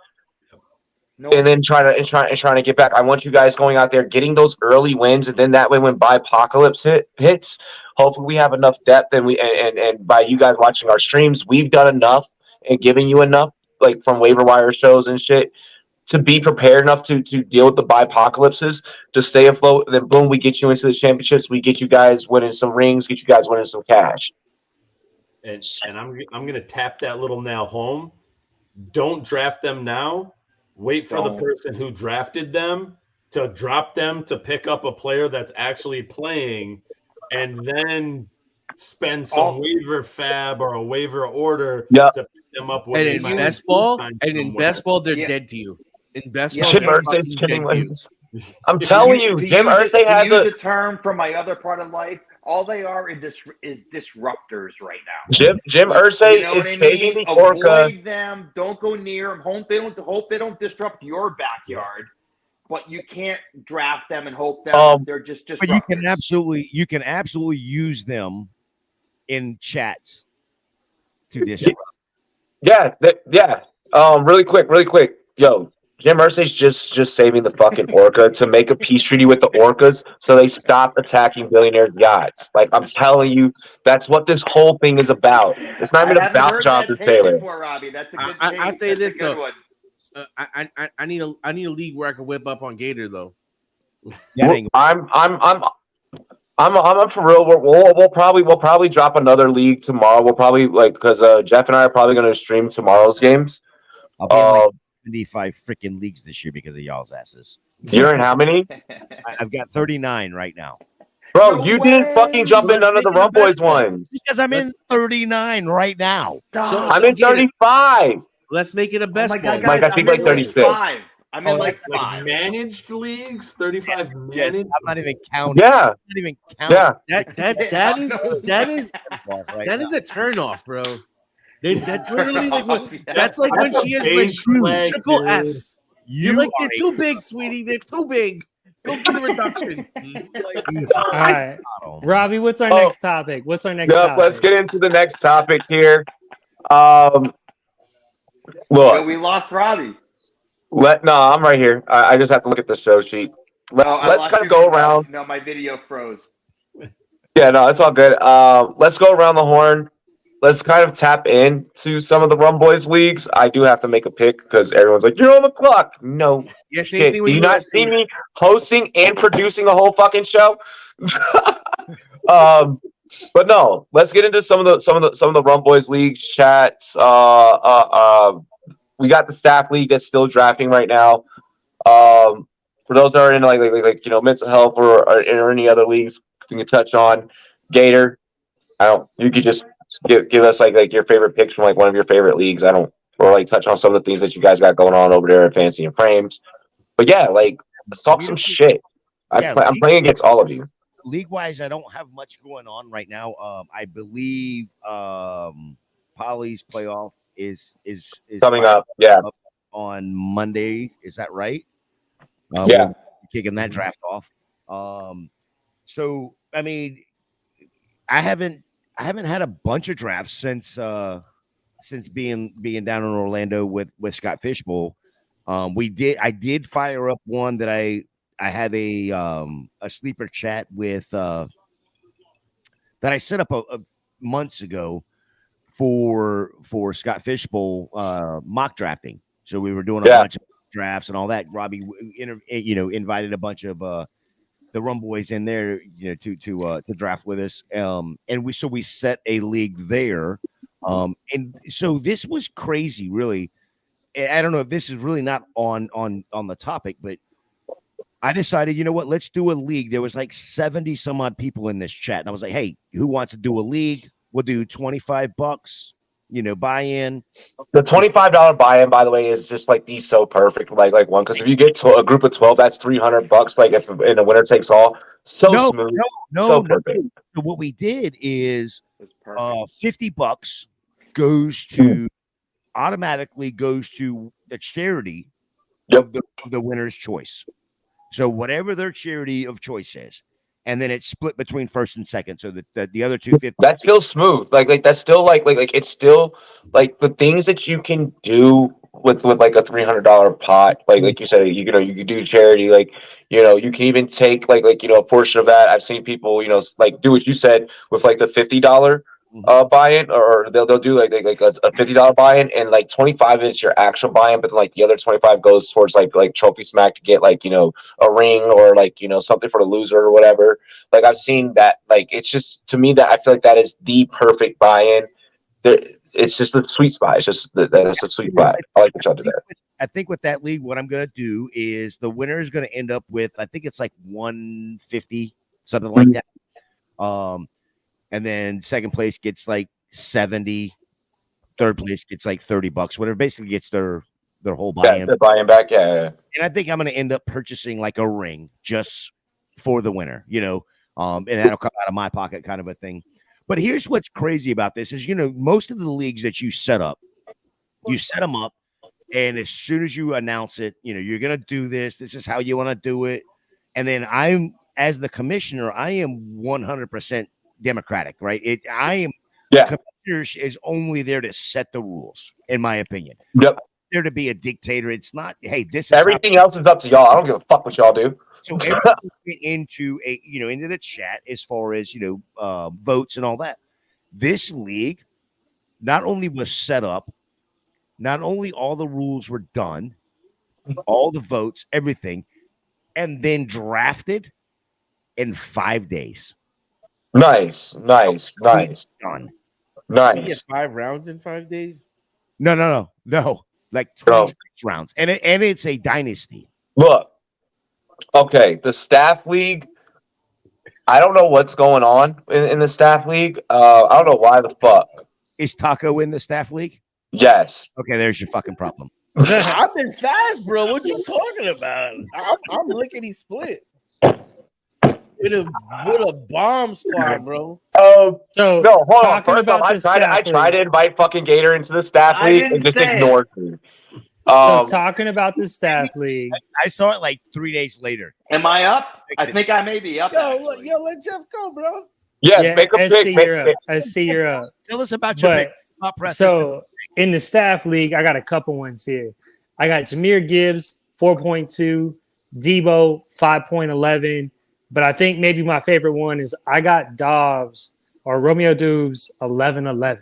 Nope. and then trying to get back. I want you guys going out there getting those early wins, and then that way when apocalypse hits, hopefully we have enough depth, and by you guys watching our streams, we've done enough and giving you enough, like from waiver wire shows and shit, to be prepared enough to deal with the apocalypses, to stay afloat. Then boom, we get you into the championships. We get you guys winning some rings, get you guys winning some cash. And I'm gonna tap that little nail home. Don't draft them now. Wait for the person who drafted them to drop them to pick up a player that's actually playing, and then spend some waiver fab or a waiver order to pick them up. And in best ball, they're Yeah. dead to you. In best ball, Jim they're Irsay's fucking kidding dead to you. wins. I'm telling you, Jim Irsay has to a use the term from my other part of life. All they are is disruptors right now. Jim Irsay You know is what I saving mean? the orca. Avoid them. Don't go near them. Hope they don't disrupt your backyard. But you can't draft them and hope that they're just But disruptors. you can absolutely use them in chats to disrupt. Yeah. Really quick. Yo, Jim Irsay's just saving the fucking orca to make a peace treaty with the orcas so they stop attacking billionaires' yachts. Like, I'm telling you, that's what this whole thing is about. It's not even I haven't about heard Jonathan that take Taylor. before, Robbie. That's a good I take. say That's this a good though. one. I need a league where I can whip up on Gator though. Yeah, ain't- I'm for real. We'll probably drop another league tomorrow. We'll probably because Jeff and I are probably going to stream tomorrow's games. I'll be in like 75 freaking leagues this year because of y'all's asses. You're in how many? I've got 39 right now. Bro, No you didn't fucking jump in Let's none of the make it the best Rumboyz ones. Because I'm in 39 right now. Stop. I'm in 35. Let's make it a Oh best my ball. God, Mike, guys, I think I'm like in 36. 5. I'm in like Like 5. managed leagues, 35 Yes, managed. I'm not even counting. Yeah, I'm not even counting. yeah. That is a turnoff, bro. That's literally like when she has like beige flag, triple dude. F's. You're You like, are they're too big, sweetie. They're too big. Go get a reduction. All right, Robbie, what's our Oh. next topic? What's our next Yep, topic? let's get into the next topic here. Yo, Look, we lost Robbie. I'm right here. I just have to look at the show sheet. Let's I let's lost kind you of go because around. No, my video froze. Yeah, no, it's all good. Let's go around the horn. Let's kind of tap into some of the Rumboyz leagues. I do have to make a pick because everyone's like, "You're on the clock." No, Yeah, same shit. thing Do with you not see me hosting and producing a whole fucking show? But no, let's get into some of the Rumboyz leagues chats. We got the staff league that's still drafting right now. For those that are in like mental health or in any other leagues, you can touch on Gator. You could just give us like your favorite picks from like one of your favorite leagues. Or like touch on some of the things that you guys got going on over there at Fantasy and Frames. But yeah, like let's talk some shit. I'm playing against all of you. League wise, I don't have much going on right now. I believe Polly's playoff is Coming up, yeah. on Monday. Is that right? Yeah. We're kicking that draft off. So I mean, I haven't had a bunch of drafts since being down in Orlando with Scott Fishbowl. I did fire up one that I have a sleeper chat with that I set up a months ago for Scott Fishbowl mock drafting. So we were doing a bunch of drafts and all that. Robbie, invited a bunch of the Rumboyz in there, to draft with us. And we set a league there. And so this was crazy, really. I don't know if this is really not on the topic, but I decided, you know what, let's do a league. There was like 70 some odd people in this chat. And I was like, hey, who wants to do a league? We'll do $25, buy in. The $25 buy-in, by the way, is just like so perfect. Like one, because if you get to a group of 12, that's $300. Like if in a winner takes all, smooth, so perfect. So what we did is $50 goes to automatically goes to the charity of the winner's choice. So whatever their charity of choice is, and then it's split between first and second. So that the other 250. That's still smooth. Like that's still like it's still like the things that you can do with like a $300 pot. Like you said, you can do charity. Like you can even take like a portion of that. I've seen people like do what you said with like the $50 buy-in, or they'll do like a $50 buy-in, and like 25 is your actual buy-in, but like the other 25 goes towards like trophy smack to get like a ring or like something for the loser or whatever. Like I've seen that. Like it's just, to me, that I feel like that is the perfect buy-in. It's just a sweet spot. It's just that's a sweet spot. I like what y'all do there. I think with that league, what I'm gonna do is the winner is gonna end up with, I think it's like 150, something like that. And then second place gets like 70, third place gets like $30, whatever. Basically gets their whole buy-in. The buy-in back, yeah. And I think I'm going to end up purchasing like a ring just for the winner, and that'll come out of my pocket, kind of a thing. But here's what's crazy about this is, most of the leagues that you set them up, and as soon as you announce it, you're going to do this. This is how you want to do it. And then as the commissioner, I am 100% democratic, right? The commissioner is only there to set the rules, in my opinion. Yep. There to be a dictator. It's not, hey, this is everything else is up to y'all. I don't give a fuck what y'all do. So everything into the chat as far as votes and all that. This league not only was set up, not only all the rules were done, all the votes, everything, and then drafted in 5 days. Nice. Done. Nice. You get 5 rounds in 5 days? No. Like 26 rounds. And it's a dynasty. Look, okay, the staff league, I don't know what's going on in the staff league. I don't know why the fuck. Is Taco in the staff league? Yes. Okay, there's your fucking problem. I've been fast, bro. What you talking about? I'm lickety split. With a bomb squad, bro. So no, hold on. talking First about off, I tried to invite fucking Gator into the staff league and just ignored me. So talking about the staff league, I saw it like 3 days later. Am I up? I think I may be up. Yo, let Jeff go, bro. Yeah, make a pick. I see you're up. Tell us about your pick. So in the staff league, I got a couple ones here. I got Jahmyr Gibbs 4.2, Debo 5.11. But I think maybe my favorite one is I got Dobbs or Romeo Doubs 11-11.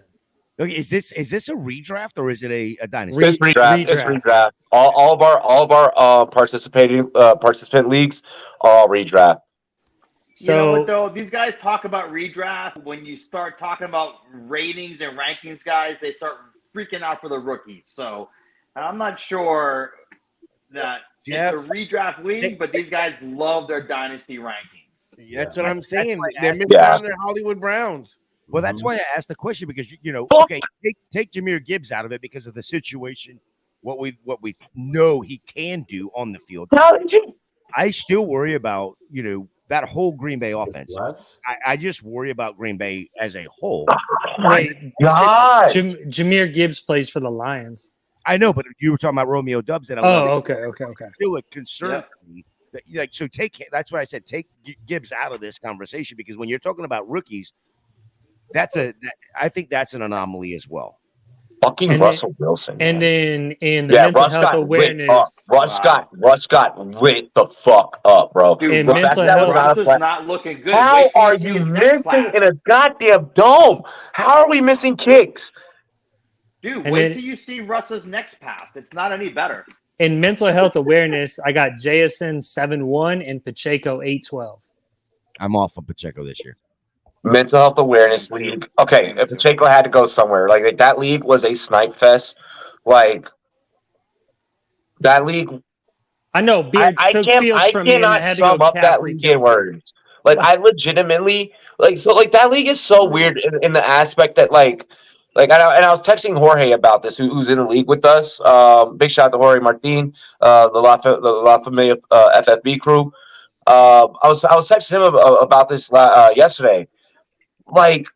Okay, is this a redraft or is it a dynasty? It's redraft. All of our participant leagues all redraft. So you know what, though? These guys talk about redraft. When you start talking about ratings and rankings, guys, they start freaking out for the rookies. So I'm not sure that it's a redraft league, but these guys love their dynasty rankings. That's what I'm saying. They're missing out on their Hollywood Browns. Well, that's why I asked the question, because okay, take Jahmyr Gibbs out of it because of the situation, what we know he can do on the field. I still worry about that whole Green Bay offense. I just worry about Green Bay as a whole. Wait, God, Jahmyr Gibbs plays for the Lions. I know, but you were talking about Romeo Doubs. Okay. Still a concern for me. That's why I said take Gibbs out of this conversation, because when you're talking about rookies, I think that's an anomaly as well. Fucking Russell Wilson. And then in the mental health awareness, Russ got lit the fuck up, bro. Dude, mental health, Russ is not looking good. How are you missing in a goddamn dome? How are we missing kicks? Dude, wait till you see Russ's next pass. It's not any better. In mental health awareness, I got JSN 7-1 and Pacheco 8-12. I'm off of Pacheco this year. Mental health awareness league. Okay, if Pacheco had to go somewhere, like that league was a snipe fest. Like that league, I know Beards I took can't. Fields I from me, and I cannot had to go sum up that Caffrey, league in Kelsey. words. Like I legitimately like that league is so weird in the aspect that like I was texting Jorge about this, who's in the league with us. Big shout out to Jorge Martin, the La Familia FFB crew. I was texting him about this yesterday. Like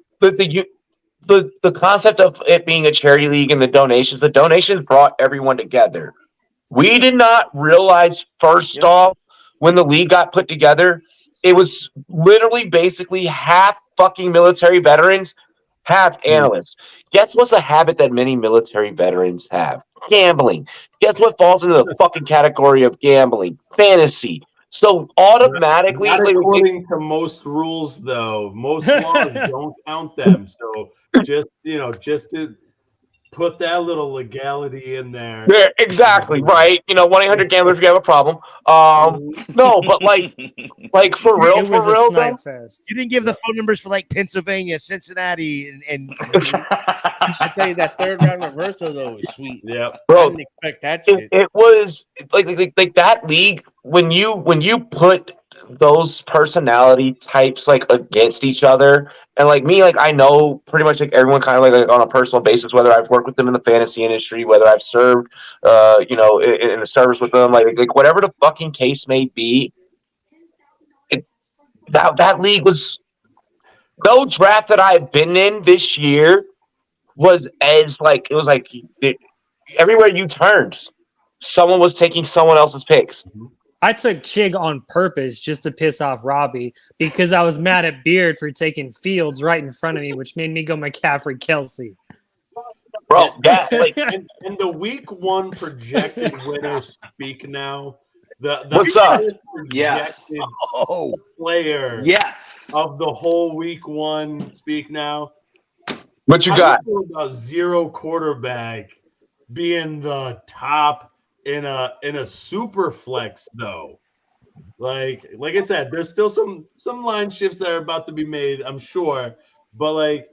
the concept of it being a charity league and the donations brought everyone together. We did not realize first off when the league got put together, it was literally basically half fucking military veterans, half analysts. Guess what's a habit that many military veterans have? Gambling. Guess what falls into the fucking category of gambling? Fantasy. So automatically, not according to most rules, though. Most laws don't count them. So just to put that little legality in there. Yeah, exactly right. 1-800-GAMBLER if you have a problem. No, but like for real, It was a though. snipe fest. You didn't give the phone numbers for like Pennsylvania, Cincinnati, and I tell you that third round reversal though was sweet. Yep. I Bro, didn't expect that shit. it was like that league when you put those personality types like against each other, and like me, like I know pretty much like everyone kind of like on a personal basis, whether I've worked with them in the fantasy industry, whether I've served in the service with them, like whatever the fucking case may be. That league was no draft that I've been in this year was as like it was like everywhere you turned, someone was taking someone else's picks. I took Chig on purpose just to piss off Robbie because I was mad at Beard for taking Fields right in front of me, which made me go McCaffrey, Kelsey. Bro, that like And the week one projected winners speak now. The What's up? Yes. projected oh, player Yes. of the whole week one speak now. what you How got? do you feel about zero quarterback being the top in a super flex though? Like I said, there's still some line shifts that are about to be made, I'm sure, but like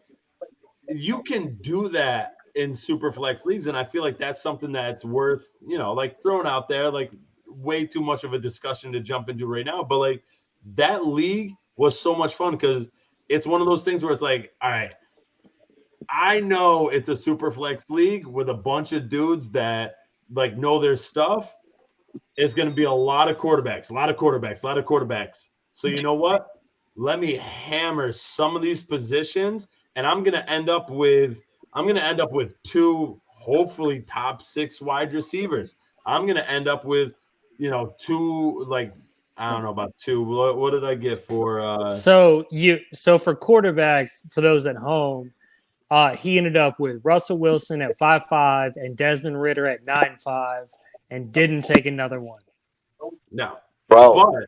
you can do that in super flex leagues, and I feel like that's something that's worth like throwing out there. Like way too much of a discussion to jump into right now, but like that league was so much fun because it's one of those things where it's like, all right, I know it's a super flex league with a bunch of dudes that like know their stuff. It's going to be a lot of quarterbacks. So you know what? Let me hammer some of these positions, and I'm going to end up with two hopefully top 6 wide receivers. I'm going to end up with two, like I don't know about 2. What did I get for So for quarterbacks, for those at home, he ended up with Russell Wilson at 5.5 and Desmond Ridder at 9.5 and didn't take another one. No, Bro.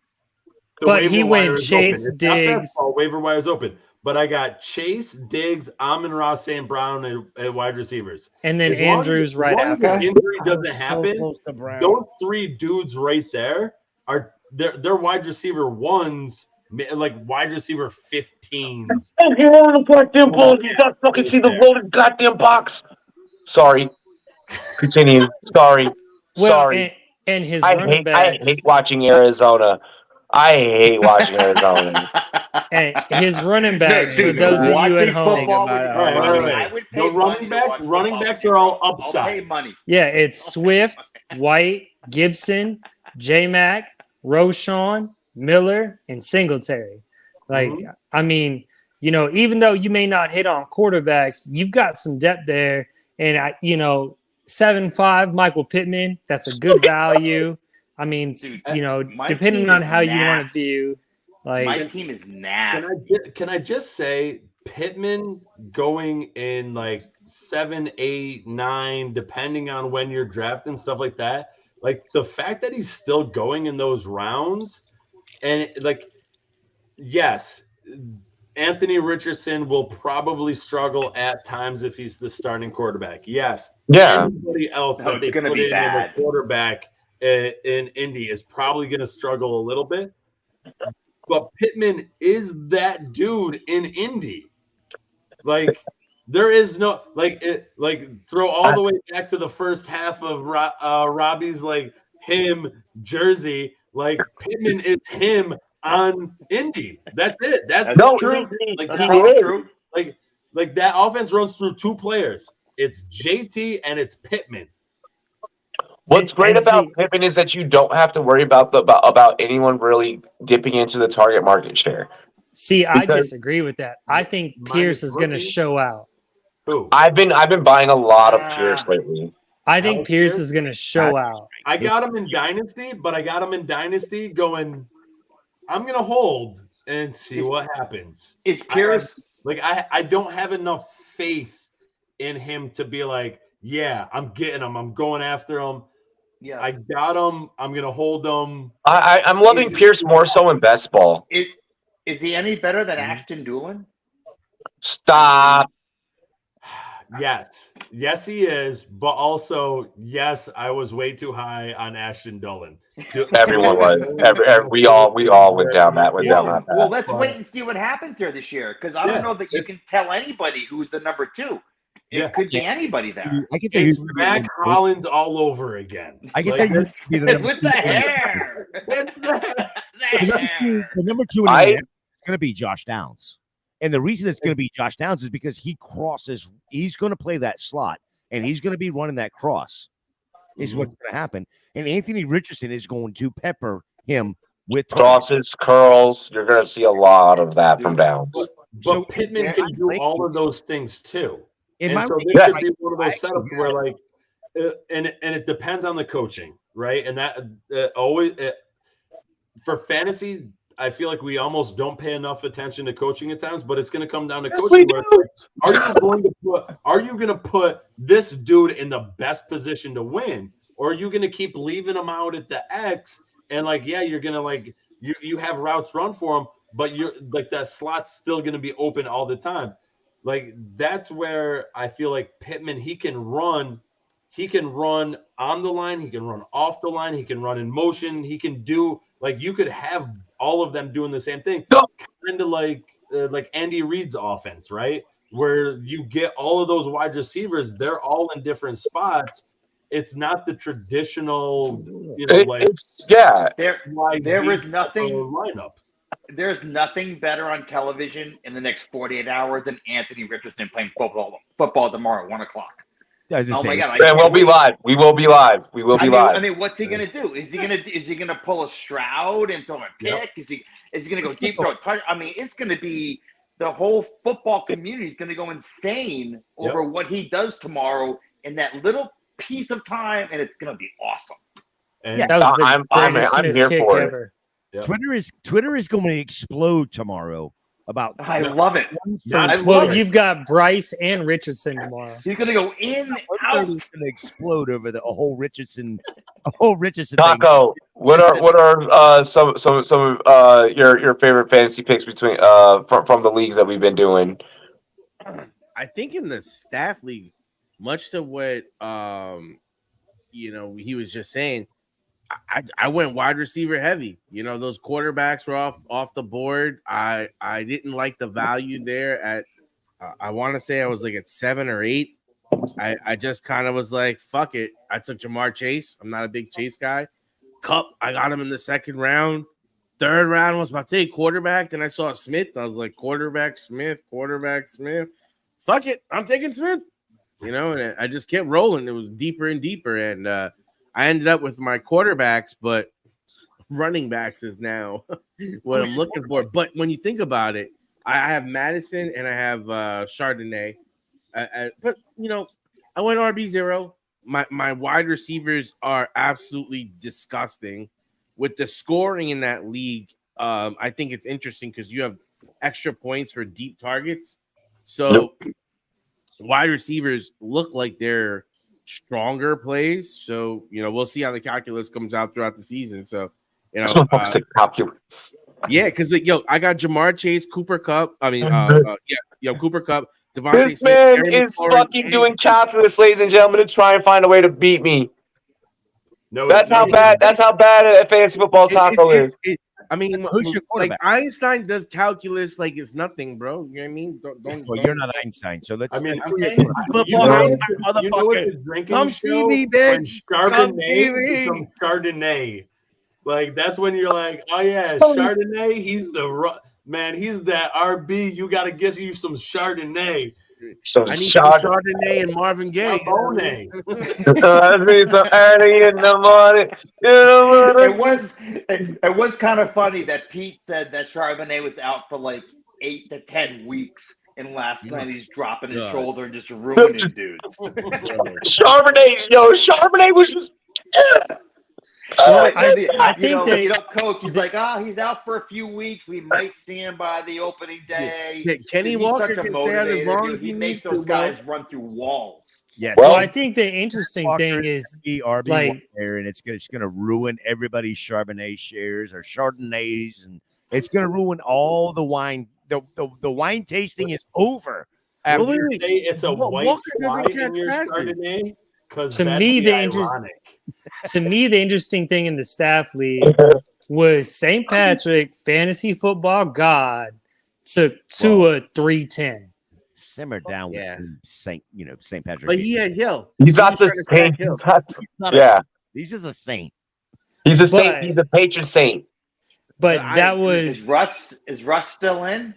But he waiver went wire is Chase, open. It's not that Diggs. far. Waiver wire is open. But I got Chase, Diggs, Amon-Ra St. Brown, and wide receivers. And then Andrews right as after. injury I doesn't was so happen, close to Brown. those 3 dudes right there are they're wide receiver ones, like wide receiver 15s. Oh, you want the goddamn ball? You gotta fucking see the loaded goddamn box. Sorry. Continue. Sorry. Sorry. And his I running hate backs. watching Arizona. I hate watching Arizona. And his running backs, Dude, for those of you at watching home. football Think about with it. money, Wait. I would pay The money to watch running football backs with are all you. I'll upside. pay money. Yeah, it's Swift, White, Gibson, J-Mac, Roschon, Miller, and Singletary. Like, I mean, even though you may not hit on quarterbacks, you've got some depth there. And, 7.5, Michael Pittman, that's a good value. I mean, Dude, my depending team on is how you want to nasty. view, My like, team is nasty. Can I just say Pittman going in like 7, 8, 9, depending on when you're drafting, stuff like that. Like the fact that he's still going in those rounds, and like, yes, Anthony Richardson will probably struggle at times if he's the starting quarterback. Yes. Yeah. Anybody else No, that they it's gonna put be in bad. a quarterback in Indy is probably going to struggle a little bit. But Pittman is that dude in Indy. Like, there is no throw all the way back to the first half of Robbie's him jersey. Like, Pittman is him on Indy. That's it. That's No, true. like That's that all offense, true. like that offense runs through two players. It's JT and it's Pittman. What's great and about see- Pippen is that you don't have to worry about anyone really dipping into the target market share. See, I Because- disagree with that. I think Minus Pierce is going to rookie. show out. Who? I've been buying a lot of Pierce lately. I think Alex Pierce Pierce? is going to show out. I got him in Dynasty, but I got him in Dynasty going, I'm going to hold and see what happens. Is Pierce I don't have enough faith in him to be like, yeah, I'm getting him. I'm going after him. yeah. I got him. I'm going to hold him. I'm loving Pierce more so in best ball. Is he any better than Mm-hmm. Ashton Doolin? Stop. Yes. Yes, he is. But also, yes, I was way too high on Ashton Dolan. Everyone was. We all went down that path. Well, let's wait and see what happens there this year, because I don't know that you can tell anybody who's the number two. It could be anybody there. I can tell you, It's Mac Hollins all over again. I can tell you, it's- who's gonna be the number With two the in hair. it's the- The number two in the NFL is going to be Josh Downs. And the reason it's going to be Josh Downs is because he's going to play that slot and he's going to be running that cross, is what's going to happen. And Anthony Richardson is going to pepper him with Crosses, curls. You're going to see a lot of that from Downs. But So- Pittman can do all of those things too. In And my so Yes. this could be one of those setups where and it depends on the coaching, right? And that for fantasy, I feel like we almost don't pay enough attention to coaching at times, but it's going to come down to Yes, coaching. we Where it's like, are you going to put this dude in the best position to win, or are you going to keep leaving him out at the X and you're going to you have routes run for him, but you're that slot's still going to be open all the time. That's where I feel like Pittman, he can run on the line, he can run off the line, he can run in motion, he can do you could have all of them doing the same thing, kind of like Andy Reid's offense, right? Where you get all of those wide receivers, they're all in different spots. It's not the traditional, There is nothing lineup. There's nothing better on television in the next 48 hours than Anthony Richardson playing football tomorrow at 1:00. Oh my God! And we'll be live. We will be live. We will be live. I mean, what's he gonna do? Is he gonna pull a Stroud and throw a pick? Yep. Is he gonna go deep throw? I mean, it's gonna be the whole football community is gonna go insane over what he does tomorrow in that little piece of time, and it's gonna be awesome. And That was the I'm here kick for it. ever. Yep. Twitter is going to explode tomorrow about. I love it. Well, you've got Bryce and Richardson tomorrow. He's gonna go in, out. It's going to explode over the whole Richardson thing. Taco, what are some of your favorite fantasy picks between from the leagues that we've been doing? I think in the staff league, much to what he was just saying, I went wide receiver heavy. Those quarterbacks were off the board. I didn't like the value there at I want to say I was at 7 or 8. I just kind of was like, fuck it. I took Jamar Chase. I'm not a big Chase guy. Cup, I got him in the second round. Third round was about to take quarterback. Then I saw Smith. I was like, quarterback Smith. Fuck it. I'm taking Smith. And I just kept rolling. It was deeper and deeper. And I ended up with my quarterbacks, but running backs is now what I'm looking for. But when you think about it, I have Madison and I have Chardonnay. But, I went RB0. My wide receivers are absolutely disgusting. With the scoring in that league, I think it's interesting because you have extra points for deep targets. So wide receivers look like they're stronger plays. So, we'll see how the calculus comes out throughout the season. So, calculus. Yeah, because I got Jamar Chase, Cooper Kupp. Cooper Kupp. Devontae This Smith, man Terry is McLaurin, fucking and- doing calculus, ladies and gentlemen, to try and find a way to beat me. No, That's how bad. That's how bad a fantasy football taco is. Who's your like quarterback? Einstein does calculus like it's nothing, bro. You know what I mean? Well, you're not Einstein, so let's. I mean, Okay, you football know, Einstein, you know what motherfucker. the drinking Come show see me, when bitch. Come see me. Chardonnay becomes Chardonnay. Like that's when you're like, oh yeah, Chardonnay. He's he's that RB. You got to get you some Chardonnay. Some I need some Chardonnay and Marvin Gaye. Chardonnay. I need some early in the morning. It was kind of funny that Pete said that Charbonnet was out for like 8 to 10 weeks, and last night he's dropping his shoulder and just ruining dudes. Charbonnet was just. Well, I think Coach, he's like, he's out for a few weeks. We might see him by the opening day. Yeah, Kenny He's Walker such a can stay out as motivator, long dude. as He he makes needs to, those guys run through walls. Yes. Well, I think the interesting thing is RB there, and it's going to ruin everybody's Charbonnet shares or Chardonnays, and it's going to ruin all the wine. The wine tasting is over. Would you say it's a white Walker fly doesn't in your catch Chardonnay? Because to me the interesting thing in the staff league was St. Patrick fantasy football god took Tua 310. Simmer down with St. Patrick. But he had Hill. He's not the saint. He's just a saint. He's a saint. He's a patron saint. But that was is Russ still in?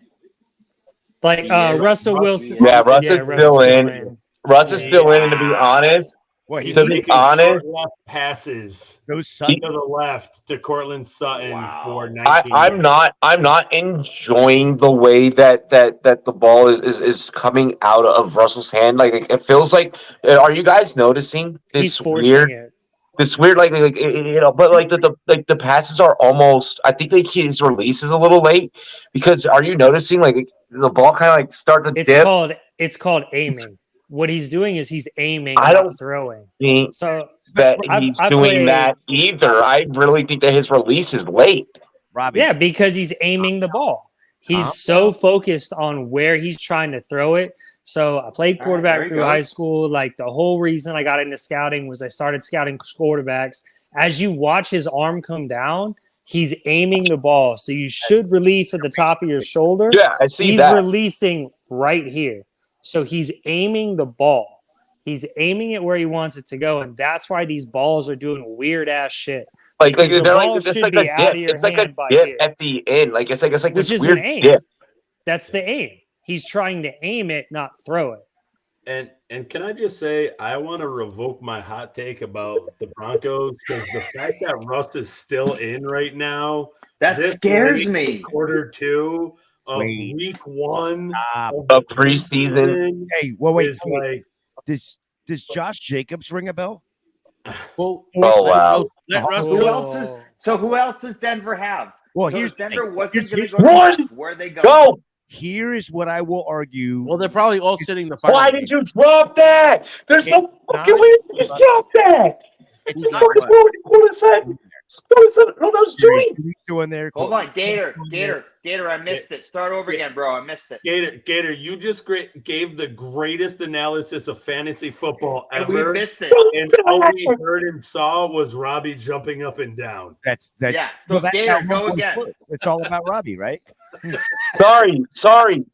Like Russell Wilson. Yeah, Russ is still in. Russ is still in, and to be honest, to be honest, left passes to the left to Cortland Sutton for 19. I'm not enjoying the way that the ball is coming out of Russell's hand. Like it feels like. Are you guys noticing this weird? This weird, but the passes are almost. I think his release is a little late because are you noticing the ball kind of start to dip? It's called aiming. What he's doing is he's aiming, not throwing. So that he's doing that either. I really think that his release is late. Robbie. Yeah, because he's aiming the ball. He's so focused on where he's trying to throw it. So I played quarterback through high school. Like the whole reason I got into scouting was I started scouting quarterbacks. As you watch his arm come down, he's aiming the ball. So you should release at the top of your shoulder. Yeah, I see he's that. He's releasing right here. So he's aiming the ball. He's aiming it where he wants it to go. And that's why these balls are doing weird ass shit. It's like a dip. It's like a dip at the end. It's like which this is weird an aim. dip. That's the aim. He's trying to aim it, not throw it. And can I just say, I want to revoke my hot take about the Broncos because the fact that Russ is still in right now, that scares me. Quarter 2 of week 1 of preseason. Hey, wait. Does Josh Jacobs ring a bell? Well, wow. Who else does Denver have? Well, here's Denver. Where are they going? Go. Here is what I will argue. Well, they're probably all sitting the. Why did you drop that? There's no fucking way you drop that. It's not what said. No, that was Judy. Doing there. Hold on, Gator. I missed it. Start over again, bro. I missed it. Gator, you just gave the greatest analysis of fantasy football ever. We missed it. And all we heard and saw was Robbie jumping up and down. That's yeah. So that's Gator, go again. It's all about Robbie, right? Sorry.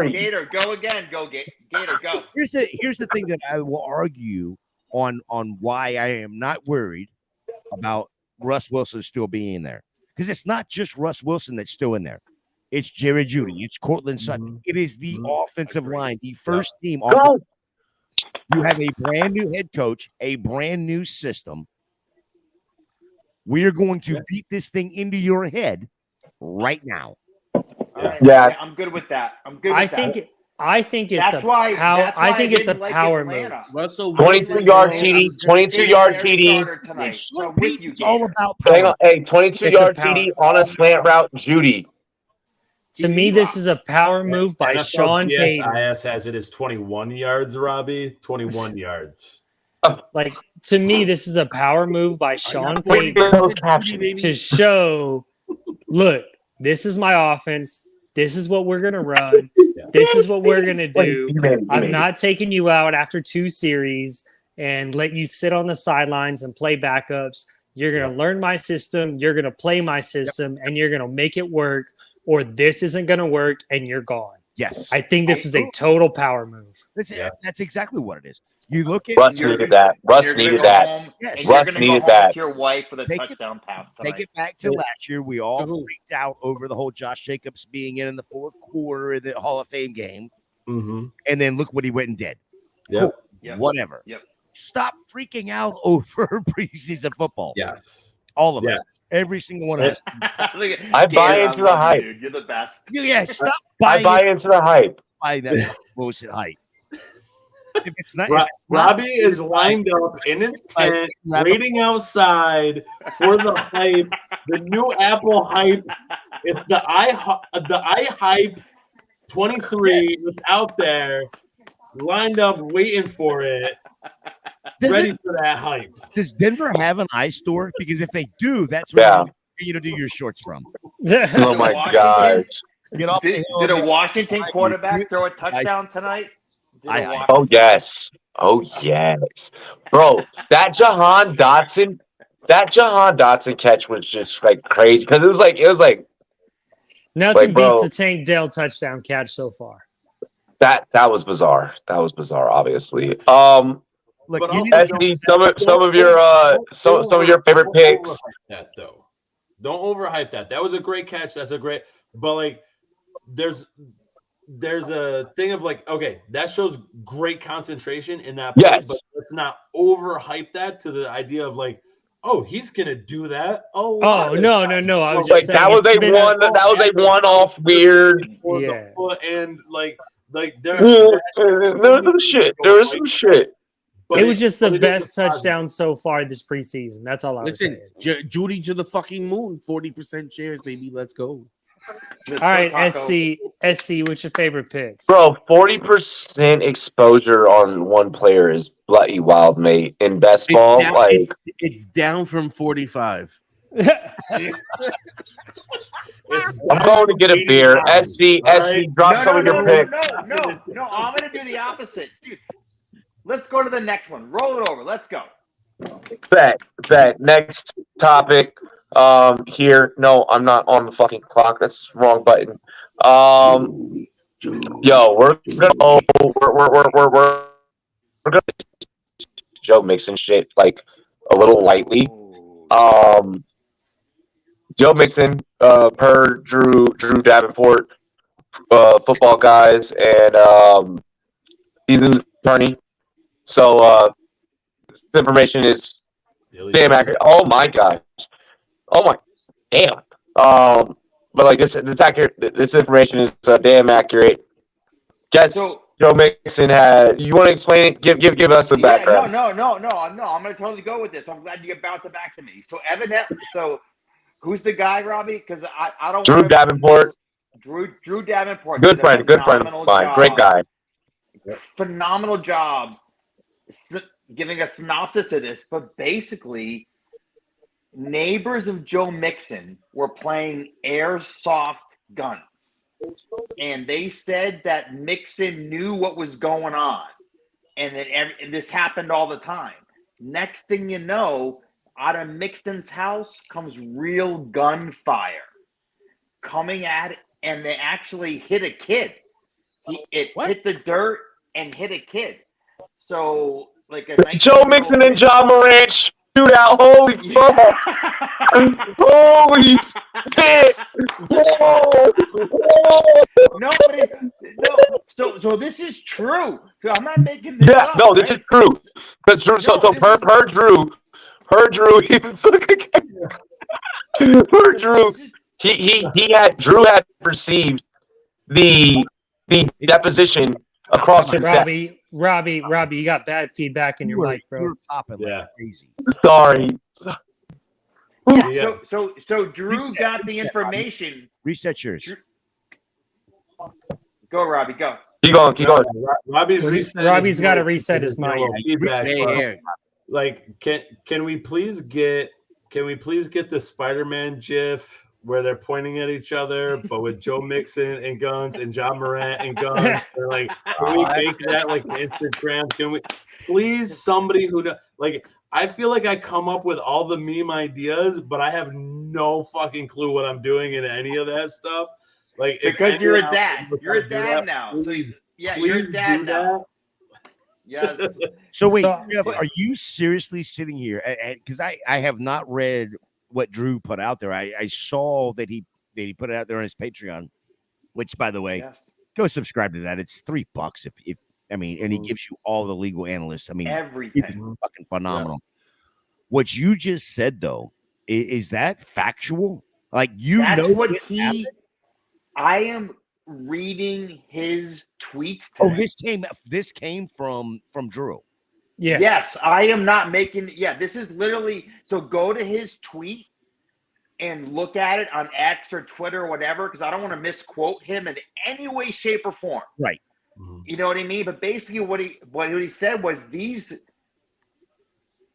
Gator, go again. Gator, go. Here's the thing that I will argue on why I am not worried about Russ Wilson still being there. Because it's not just Russ Wilson that's still in there. It's Jerry Jeudy. It's Cortland Sutton. It is the offensive line, the first team. You have a brand new head coach, a brand new system. We are going to beat this thing into your head right now. Yeah, I'm good with that. I think it's a power move. Russell 22-yard TD, 22-yard TD. It's all about power. Hang on, 22-yard TD on a slant route, Judy. To me, this is a power move by Sean Payton. IS has it as 21 yards, Robbie. 21 yards. Like, to me, this is a power move by Sean Payton to show, look, This is my offense. This is what we're going to run. This is what we're going to do. I'm not taking you out after 2 series and let you sit on the sidelines and play backups. You're going to learn my system. You're going to play my system, and you're going to make it work, or this isn't going to work, and you're gone. Yes. I think this is a total power move. That's exactly what it is. You look at Russ needed that. Russ needed that. Yes. Russ needed that. To your wife with a Take touchdown pass Take tonight. it back to last year. We all freaked out over the whole Josh Jacobs being in the fourth quarter of the Hall of Fame game. Mm-hmm. And then look what he went and did. Yeah. Cool. Whatever. Yep. Stop freaking out over preseason football. Yes. All of us. Every single one of us. I buy into the hype. Dude. You're the best. Yeah, stop I buy into the hype. buying that bullshit hype. If it's not, Robbie is lined up in his tent, waiting outside for the hype, the new Apple hype. It's the iHype 23 is out there, lined up, waiting for it, ready for that hype. Does Denver have an iStore? Because if they do, that's where you to do your shorts from. Oh my gosh! Get off the hill. Did a Washington quarterback throw a touchdown tonight? Oh yes, bro. That Jahan Dotson catch was just like crazy because it was like nothing beats the Tank Dell touchdown catch so far. That was bizarre. Obviously. Look, SD, some of your favorite picks. Don't overhype that. That was a great catch. That's a great, but like, there's a thing of like, okay, that shows great concentration in that play, but let's not overhype that to the idea of like, oh, he's gonna do that. No. I was like just saying that was a one-off weird. And like there was some shit. It was just the best touchdown so far this preseason. That's all I was saying. Judy to the fucking moon. 40% shares, baby. Let's go. All right, SC, what's your favorite picks? Bro, 40% exposure on one player is bloody wild, mate. In best ball, it's down from 45. I'm going to get a beer. SC, drop some of your picks. No, I'm going to do the opposite. Dude, let's go to the next one. Roll it over. Let's go. Bet. Next topic. Here. No, I'm not on the fucking clock. That's the wrong button. Yo, we're gonna Joe Mixon shit like a little lightly. Joe Mixon, per Drew Davenport, football guys, and he's an attorney. So this information is damn accurate. Oh my gosh. Oh my damn. But like it's accurate. This information is damn accurate. Guys, Joe Mixon had. You want to explain it? Give us a background. No. I'm going to totally go with this. I'm glad you bounced it back to me. So evidently, who's the guy, Robbie? Because I don't. Drew Davenport. Drew Davenport. Good friend of mine. Great guy. Phenomenal job giving a synopsis of this, but basically, neighbors of Joe Mixon were playing airsoft guns, and they said that Mixon knew what was going on, and that this happened all the time. Next thing you know, out of Mixon's house comes real gunfire coming at it, and they actually hit a kid. It hit the dirt and hit a kid. So, like Joe Mixon and John Morant shootout. Holy fuck! Holy shit! No. So this is true. I'm not making this up. No, this is true. Because Drew. Per Drew. He's per Drew. Drew had received the deposition across his desk. Robbie, you got bad feedback in your mic, bro. You're popping like crazy. Sorry. Yeah. So Drew got the information. Reset yours. Go, Robbie. Go. Keep going. Robbie's got to reset his mic. Like, can we please get the Spider-Man GIF where they're pointing at each other, but with Joe Mixon and guns and John Morant and guns. They're like, can we make that like an Instagram? Can we please somebody who like? I feel like I come up with all the meme ideas, but I have no fucking clue what I'm doing in any of that stuff. Like because you're a dad. You're a dad now. Please, so yeah, please you're a dad do now. Yes. So wait, So- Jeff, are you seriously sitting here? Because I have not read what Drew put out there. I saw that he put it out there on his Patreon, which, by the way, Yes. go subscribe to that. It's $3 if I mean, and he gives you all the legal analysts. I mean, Everything. it's fucking phenomenal. Yeah. What you just said though, is that factual? Like That's know what this happened? I am reading his tweets today. Oh, this came from Drew. Yes. Yes, I am not making. Yeah, this is literally. So go to his tweet and look at it on X or Twitter or whatever, because I don't want to misquote him in any way, shape, or form. Right. You know what I mean? But basically, what he said was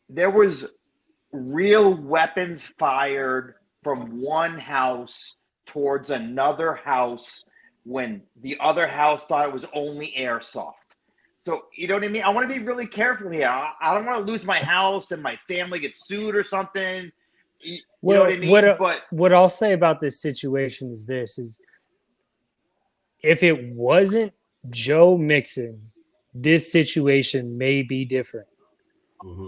there was real weapons fired from one house towards another house when the other house thought it was only airsoft. So, you know what I mean? I want to be really careful here. I don't want to lose my house and my family gets sued or something. You know what I mean? What I'll say about this situation is this: is if it wasn't Joe Mixon, this situation may be different.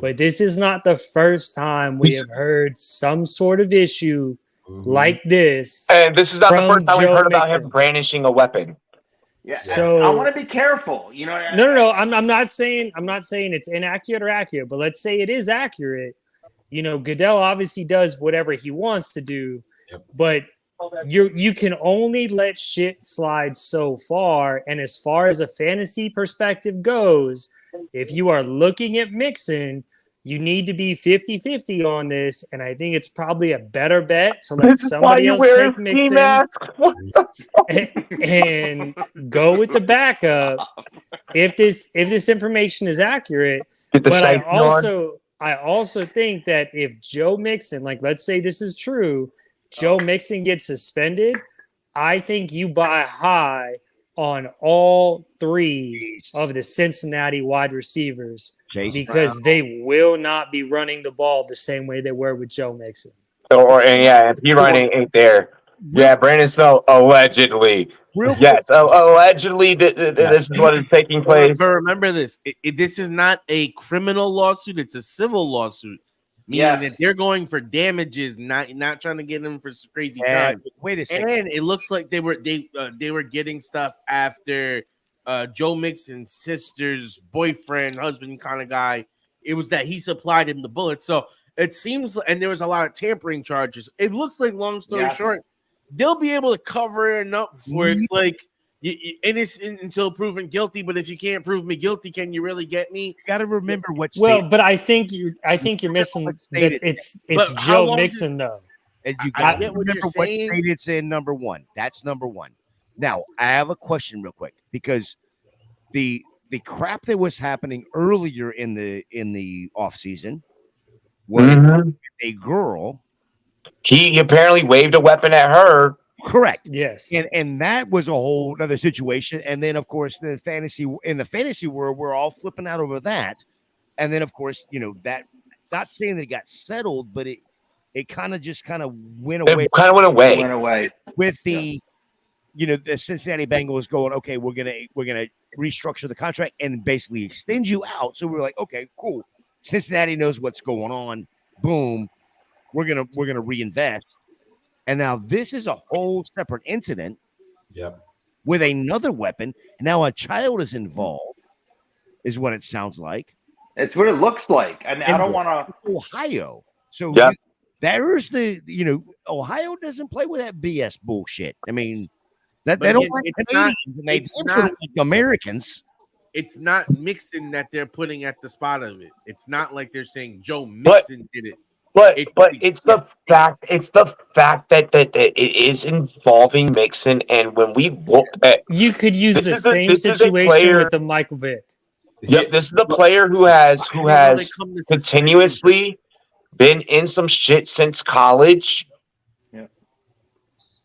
But this is not the first time we have heard some sort of issue like this. And this is not the first time we've heard about Mixon. him brandishing a weapon. Yeah, so I want to be careful. You know. No. I'm not saying it's inaccurate or accurate, but let's say it is accurate. You know, Goodell obviously does whatever he wants to do, but you can only let shit slide so far. And as far as a fantasy perspective goes, if you are looking at Mixon, you need to be 50-50 on this. And I think it's probably a better bet to let somebody else take Mixon and go with the backup if this information is accurate. But I also think that if Joe Mixon, like let's say this is true, Joe Mixon gets suspended, I think you buy high on all three of the Cincinnati wide receivers because they will not be running the ball the same way they were with Joe Mixon. If he running ain't there. Yeah, Brandon Snell allegedly. Yes, allegedly this is what is taking place. But remember this: this is not a criminal lawsuit; it's a civil lawsuit. Meaning that they're going for damages, not trying to get them for crazy time. Wait a second. And it looks like they were getting stuff after Joe Mixon's sister's boyfriend, husband kind of guy. It was that he supplied him the bullets. So it seems, and there was a lot of tampering charges. It looks like, long story short, they'll be able to cover it up where it's like innocent until proven guilty. But if you can't prove me guilty, can you really get me? You got to remember what. But I think you're missing that it's Joe Mixon though. And you got to remember what state it's in. Number one, that's number one. Now I have a question real quick because the crap that was happening earlier in the off season was a girl. He apparently waved a weapon at her. Correct. Yes. And that was a whole other situation. And then, of course, in the fantasy world, we're all flipping out over that. And then, of course, that, not saying that it got settled, but it kind of went away. It kind of went away. With the, the Cincinnati Bengals going, okay, we're gonna restructure the contract and basically extend you out. So we're like, okay, cool. Cincinnati knows what's going on. Boom. We're gonna reinvest. And now this is a whole separate incident. Yep. With another weapon. Now a child is involved, is what it sounds like. It's what it looks like. I mean, I don't want to. Ohio. So there's Ohio doesn't play with that BS bullshit. I mean, they don't like Canadians and they like Americans. It's not Mixon that they're putting at the spot of it. It's not like they're saying Joe Mixon did it. But it's the fact that it is involving Mixon, and when we look at, you could use the same situation with the Michael Vick. Yep, this is the player who has continuously been in some shit since college. Yeah.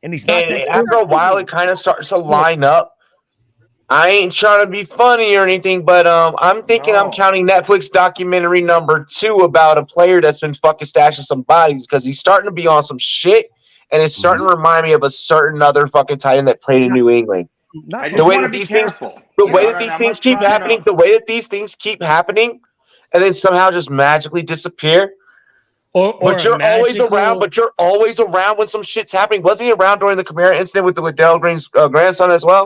and he's not And that after a while, it kind of starts to line up. I ain't trying to be funny or anything, but I'm thinking I'm counting Netflix documentary number 2 about a player that's been fucking stashing some bodies because he's starting to be on some shit, and it's starting to remind me of a certain other fucking tight end that played in New England. I The just way want to that be these things, careful. the You way know, that these I'm things not keep trying happening, to- the way that these things keep happening, and then somehow just magically disappear. Or But a you're always magical, around. But you're always around when some shit's happening. Wasn't he around during the Kamara incident with the Liddell Green's grandson as well?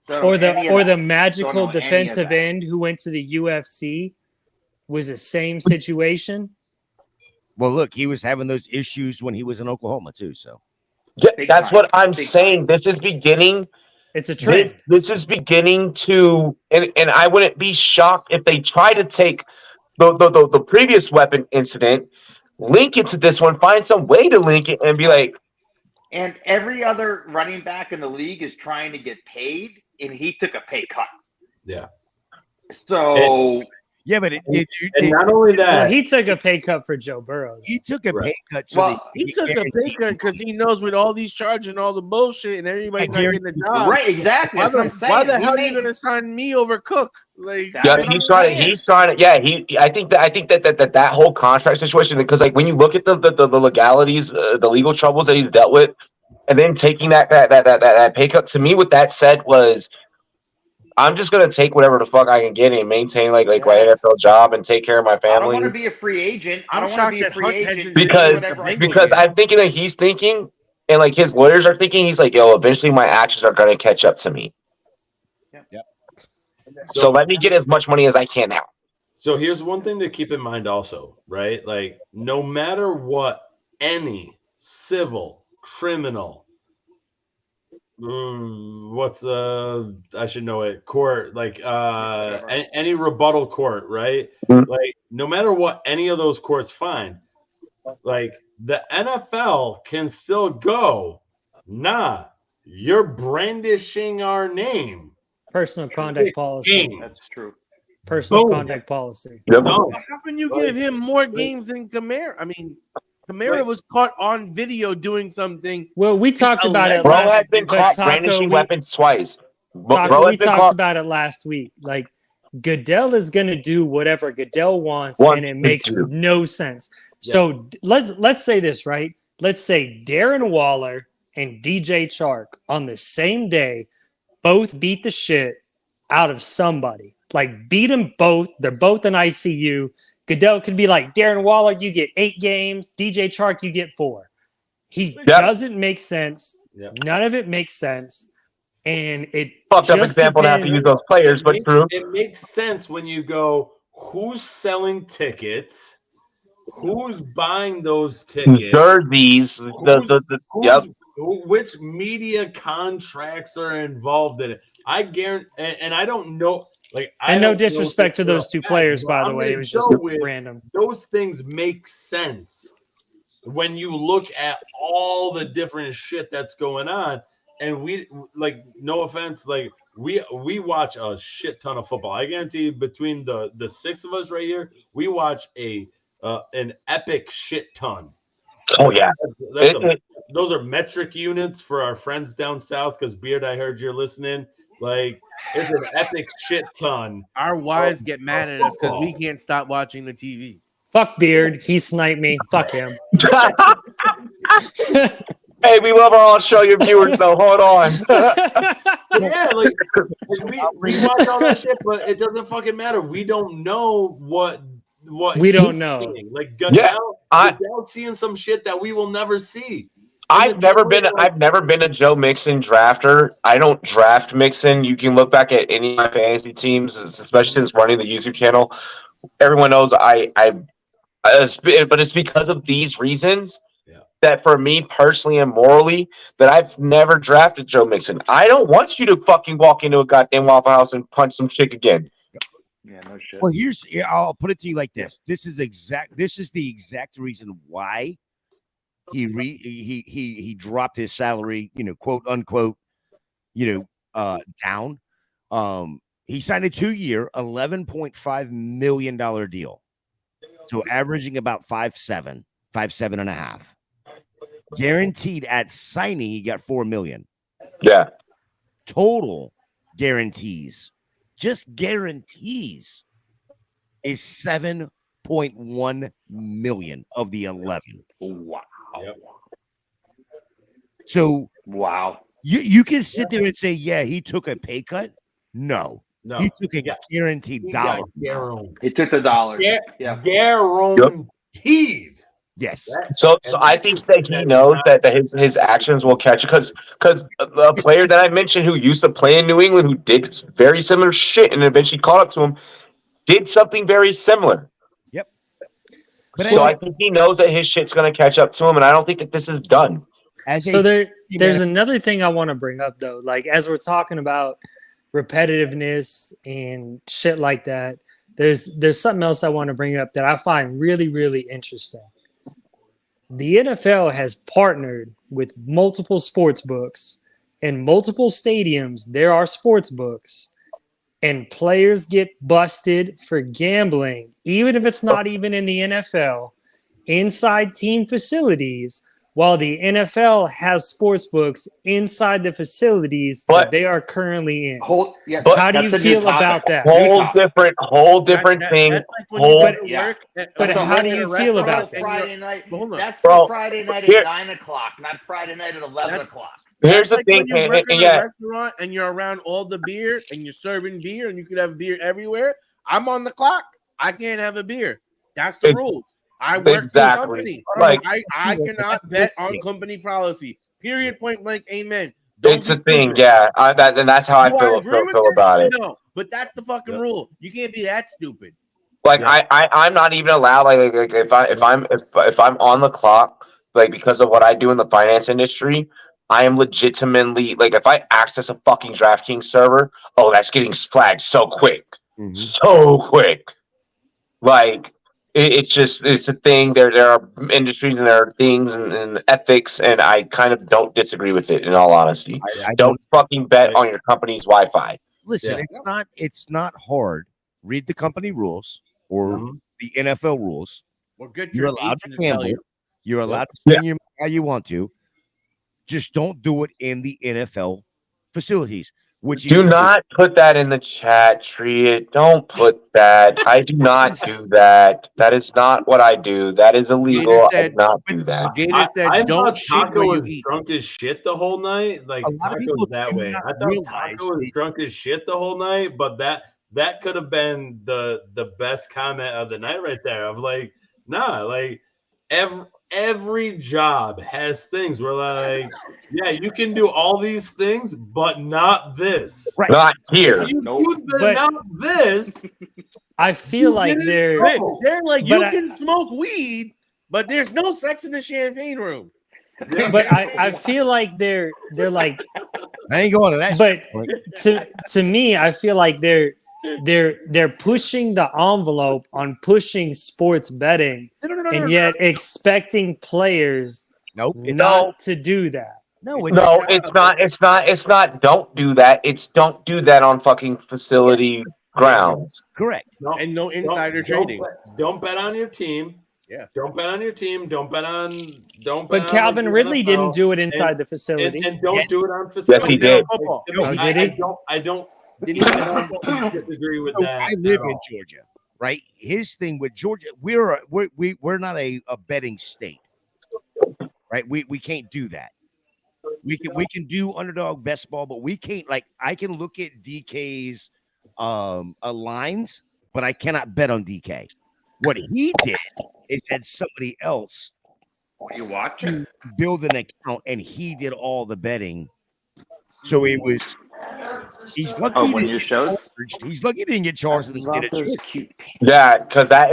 or the Don't magical know any of defensive that. end who went to the UFC was the same situation. Well, look, he was having those issues when he was in Oklahoma too. So Yeah, Big that's time. what I'm Big saying. This is beginning. It's a trend. This is beginning to, and I wouldn't be shocked if they try to take the previous weapon incident, link it to this one, find some way to link it, and be like, And every other running back in the league is trying to get paid, and he took a pay cut. Yeah. So yeah, but And not only Well, that, he took a pay cut for Joe Burrow. he took a Right. pay cut. So Well, He took a pay cut because he knows with all these charges and all the bullshit and everybody's not getting a job. right, exactly. That's what I'm saying. Why the He hell are made- you going to sign me over Cook? Like, That's yeah, what I'm he's trying saying. to. He's trying to. Yeah, I think that whole contract situation, because like when you look at the legalities, the legal troubles that he's dealt with, and then taking that pay cut. To me, what that said was, I'm just gonna take whatever the fuck I can get and maintain like my NFL job and take care of my I don't family. want to be a free agent. I I'm don't want to shocked be a that free Hunt agent. hasn't doing because whatever I because can. I'm thinking that he's thinking, and like his lawyers are thinking, he's like, yo, eventually my actions are gonna catch up to me. So let me get as much money as I can now. so here's one thing to keep in mind also, right? Like, no matter what, any civil, criminal, I should know it, court, like any rebuttal court, right? Mhm. Like, no matter what any of those courts find, like the NFL can still go, nah, you're brandishing our name. Personal conduct policy. Game. That's true. Personal Boom. conduct policy. Yep. Done. how can you give him more games than Kamara? I mean, Kamara was caught on video doing something. Well, we talked about it Bro last has been but caught Taco, brandishing we- weapons twice. Taco, Bro we has been talked caught. about it last week. Like Goodell is going to do whatever Goodell wants, Wants and it to makes do. no sense. So let's say this, right? Let's say Darren Waller and DJ Chark on the same day both beat the shit out of somebody. Like beat them both. They're both in ICU. Goodell could be like, Darren Waller, you get 8 games. DJ Chark, you get 4. He doesn't make sense. Yep. None of it makes sense. And it Fucked up just example to have to depends- use those players, but true. It makes sense when you go, who's selling tickets? Who's buying those tickets? Jerseys. Who's- which media contracts are involved in it? I guarantee, and I don't know. Like, And don't no know disrespect to this for a those two fact, players, but by the I'm way. gonna It was just go with random. those things make sense when you look at all the different shit that's going on. And we, like, no offense, like we watch a shit ton of football. I guarantee you, between the 6 of us right here, we watch an epic shit ton. Oh yeah. Those are metric units for our friends down south. Because Beard, I heard you're listening. Like, it's an epic shit ton. Our wives get mad at us because we can't stop watching the TV. Fuck Beard. He sniped me. Fuck him. Hey, we love our own show. Your viewers, though. Hold on. Yeah, like we watch all that shit, but it doesn't fucking matter. We don't know what We don't he's know. seeing. Like Goodell's Yeah, seeing some shit that we will never see. I've never been a Joe Mixon drafter. I don't draft Mixon. You can look back at any of my fantasy teams, especially since running the YouTube channel. Everyone knows but it's because of these reasons that for me personally and morally that I've never drafted Joe Mixon. I don't want you to fucking walk into a goddamn Waffle House and punch some chick again. Yeah, no shit. Well, I'll put it to you like this. This is the exact reason why he dropped his salary, quote unquote, down. He signed a 2-year, $11.5 million deal. So averaging about 5.7 and a half. Guaranteed at signing, he got $4 million. Yeah. Total guarantees, just guarantees, is 7.1 million of the 11. Wow. Yep. So Wow. you can sit there and say, yeah, he took a pay cut. No, No, he took a Yeah. guaranteed he dollar. got guaranteed. He took the dollars. Yeah. Yeah. Guaranteed. Yes. So I think that he knows that his actions will catch because the player that I mentioned who used to play in New England, who did very similar shit and eventually caught up to him, did something very similar. Yep. But So I think he knows that his shit's gonna catch up to him, and I don't think that this is done. So there's another thing I want to bring up though. Like as we're talking about repetitiveness and shit like that, there's something else I want to bring up that I find really, really interesting. The NFL has partnered with multiple sports books. In multiple stadiums, there are sports books, and players get busted for gambling, even if it's not even in the NFL, inside team facilities, while the NFL has sports books inside the facilities that they are currently in. How do you feel about that? Whole different thing. That's like when you go to work. But how do you feel about that? Friday night. That's Bro, for Friday night at 9 o'clock, not Friday night at 11 o'clock. Here's the like thing, when you work in a yeah. restaurant and you're around all the beer and you're serving beer and you could have beer everywhere. I'm on the clock. I can't have a beer. That's the rules. I work for a company. Like I cannot bet on company policy. Period. Point blank. Amen. It's a thing, yeah. And that's how I feel about it. No, but that's the fucking rule. You can't be that stupid. Like I'm not even allowed. Like if I'm on the clock, like because of what I do in the finance industry, I am legitimately like if I access a fucking DraftKings server, oh, that's getting flagged so quick, so quick. Like it's a thing. There are industries and there are things and ethics, and I kind of don't disagree with it. In all honesty, I don't fucking bet on your company's Wi-Fi. Listen, it's not hard. Read the company rules or the NFL rules. Or good. You're allowed to gamble. You're allowed to spend your money how you want to. Just don't do it in the NFL facilities. Which do not put that in the chat, Tree. Don't put that. I do not do that. That is not what I do. That is illegal. I do not do that. I thought Taco was drunk as shit the whole night. Like Taco's that way. I thought Taco was drunk as shit the whole night, but that could have been the best comment of the night right there. Of like, nah, like every job has things where like, yeah, you can do all these things, but not this. Right. Not here. You do not this. I feel like they're like you can smoke weed, but there's no sex in the champagne room. But I feel like they're like I ain't going to that. But to me, I feel like they're pushing the envelope on pushing sports betting, and yet expecting players not to do that. It's not. Don't do that. It's don't do that on fucking facility grounds. Correct. And no insider trading. Don't bet on your team. Yeah. Don't bet on your team. Don't bet on. But Calvin Ridley didn't do it inside the facility. And don't do it on facility. Yes, he did. Did he? I don't disagree with that. I live in Georgia, right? His thing with Georgia, we're not a betting state, right? We can't do that. We can do underdog best ball, but we can't. Like I can look at DK's lines, but I cannot bet on DK. What he did is had somebody else build an account, and he did all the betting. So it was. He's lucky. He's lucky he didn't get charged in the state of Georgia. Yeah, because that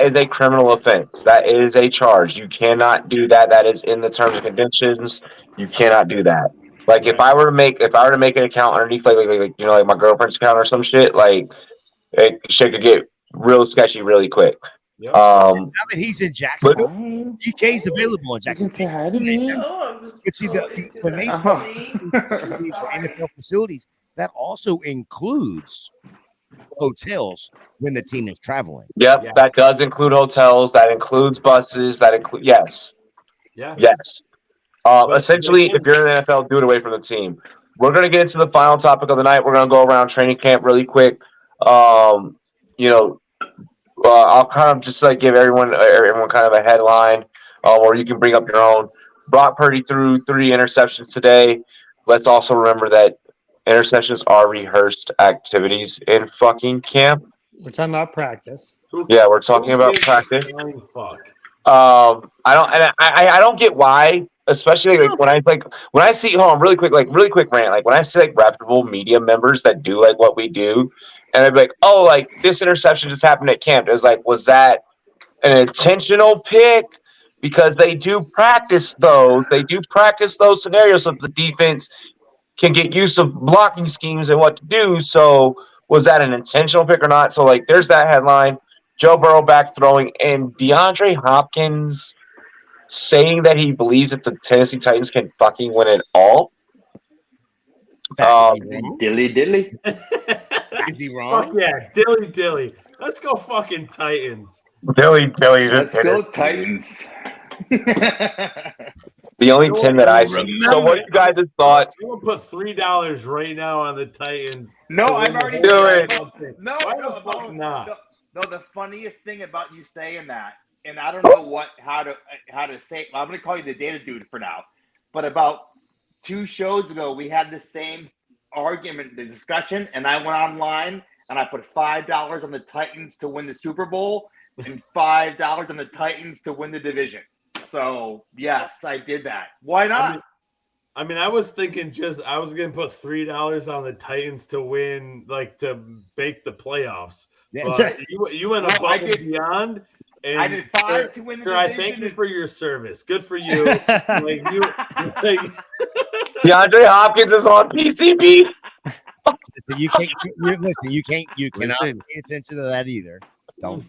is a criminal offense. That is a charge. You cannot do that. That is in the terms and conditions. You cannot do that. Like if I were to make an account underneath like like my girlfriend's account or some shit, like shit could get real sketchy really quick. Yep. Now that he's in Jacksonville, DK's available in Jacksonville. But see, when they these NFL facilities, that also includes hotels when the team is traveling. Yep, that does include hotels. That includes buses. That includes yes. Yeah. Yes. Essentially, if you're in the NFL, do it away from the team. We're going to get into the final topic of the night. We're going to go around training camp really quick. You know, I'll kind of just like give everyone kind of a headline, or you can bring up your own. Brock Purdy threw 3 interceptions today. Let's also remember that interceptions are rehearsed activities in fucking camp. We're talking about practice. Yeah, we're talking about practice. Fuck. I don't get why, especially like when I see hold on really quick rant, like when I see like reputable media members that do like what we do, and they're like, oh, like this interception just happened at camp. It was like, was that an intentional pick? Because they do practice those scenarios so the defense can get used to blocking schemes and what to do. So was that an intentional pick or not? So like there's that headline. Joe Burrow back throwing, and DeAndre Hopkins saying that he believes that the Tennessee Titans can fucking win it all. Dilly. Is he wrong? Fuck yeah, dilly. Let's go fucking Titans. Dilly. Let's go Titans. The only 10 that I see. So what are you guys' thoughts? I'm gonna put $3 right now on the Titans. No, I'm already doing it. No, not? No, the funniest thing about you saying that, and I don't know how to say it. Well, I'm going to call you the data dude for now. But about 2 shows ago, we had the same argument, the discussion, and I went online and I put $5 on the Titans to win the Super Bowl and $5 on the Titans to win the division. So yes, I did that. Why not? I mean, I was thinking I was going to put $3 on the Titans to win, like to make the playoffs. Yeah. But you went above and beyond. And I did 5 to win the division. I thank you for your service. Good for you. DeAndre Hopkins is on PCB. You cannot pay attention to that either. Don't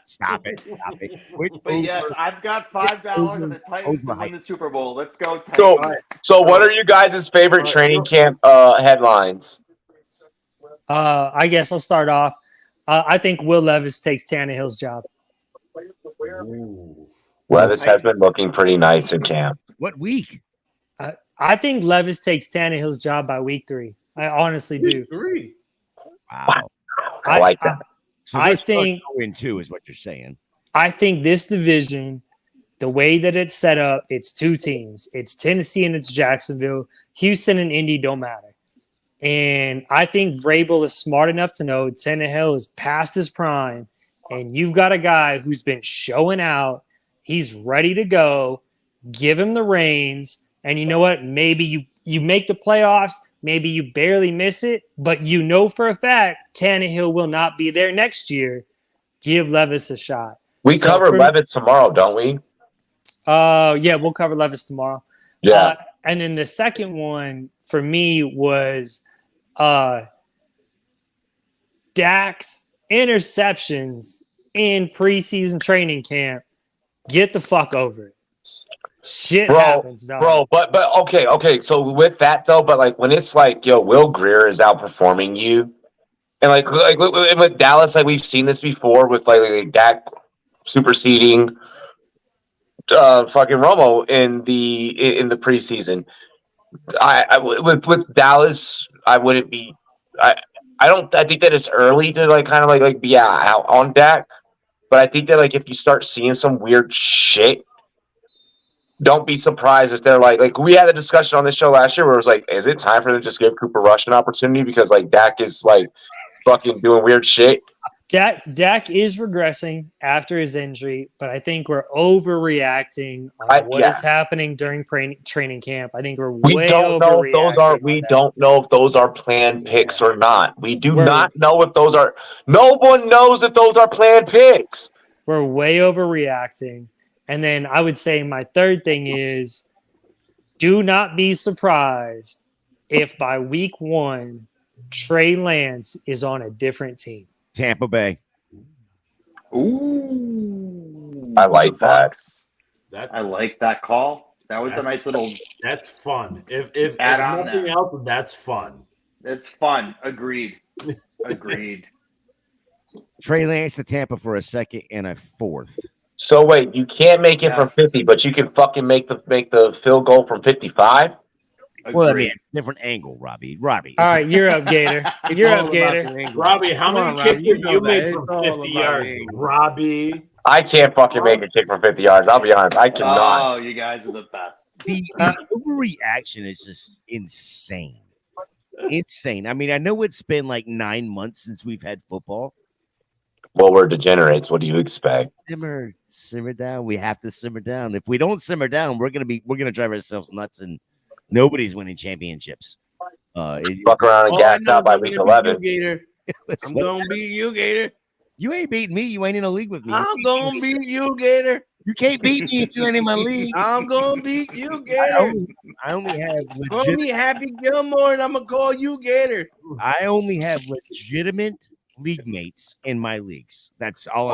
stop it. But yes, I've got $5 on the Titans to win the Super Bowl. Let's go Titans. So what are you guys' favorite training camp headlines? I guess I'll start off. I think Will Levis takes Tannehill's job. Levis has been looking pretty nice in camp. What week? I think Levis takes Tannehill's job by week 3. I honestly do. Wow. I like that. So I think win 2 is what you're saying. I think this division, the way that it's set up, it's 2 teams. It's Tennessee and it's Jacksonville. Houston and Indy don't matter. And I think Vrabel is smart enough to know Tannehill is past his prime, and you've got a guy who's been showing out. He's ready to go. Give him the reins. And you know what? Maybe you make the playoffs. Maybe you barely miss it. But you know for a fact Tannehill will not be there next year. Give Levis a shot. We cover Levis tomorrow, don't we? Yeah, we'll cover Levis tomorrow. Yeah. And then the second one for me was Dak's interceptions in preseason training camp. Get the fuck over it. Shit happens, dog. Bro, but okay. So with that though, but like when it's like, yo, Will Greer is outperforming you, and like with Dallas, like we've seen this before with like Dak superseding fucking Romo in the preseason. With Dallas, I wouldn't be. I think that it's early to like kind of like be out on Dak, but I think that like if you start seeing some weird shit, don't be surprised if they're like we had a discussion on this show last year where it was like, is it time for them to just give Cooper Rush an opportunity because like Dak is like fucking doing weird shit. Dak is regressing after his injury, but I think we're overreacting on what is happening during training camp. I think we don't know if those are planned picks or not. We do not know if those are. No one knows if those are planned picks. We're way overreacting. And then I would say my third thing is, do not be surprised if by week 1 Trey Lance is on a different team. Tampa Bay. Ooh, I like that. I like that call. That was a nice little. That's fun. If nothing else, that's fun. It's fun. Agreed. Trey Lance to Tampa for a 2nd and a 4th. So wait, you can't make it Yes. from 50, but you can fucking make the field goal from 55. Well, I mean, Agreed. it's a different angle, Robbie. All right, you're up, Gator. It's You're all up, about Gator. the angles. Robbie, how Come many on, kicks Robbie, you have know you that. made It's from all 50 about the yards, angles. Robbie? I can't fucking make a kick from 50 yards. I'll be honest. I cannot. Oh, you guys are the best. the overreaction is just insane. Insane. I mean, I know it's been like 9 months since we've had football. Well, we're degenerates. What do you expect? Simmer down. We have to simmer down. If we don't simmer down, we're gonna drive ourselves nuts, and nobody's winning championships. Fuck around and All I gas know out is by I'm week gonna beat 11. you, Gator. I'm gonna beat you, Gator. You ain't beating me. You ain't in a league with me. I'm gonna beat you, Gator. You can't beat me if you ain't in my league. I'm gonna beat you, I Gator. only have Call me Happy Gilmore, and I'm gonna call you Gator. I only have legitimate league mates in my leagues. That's all.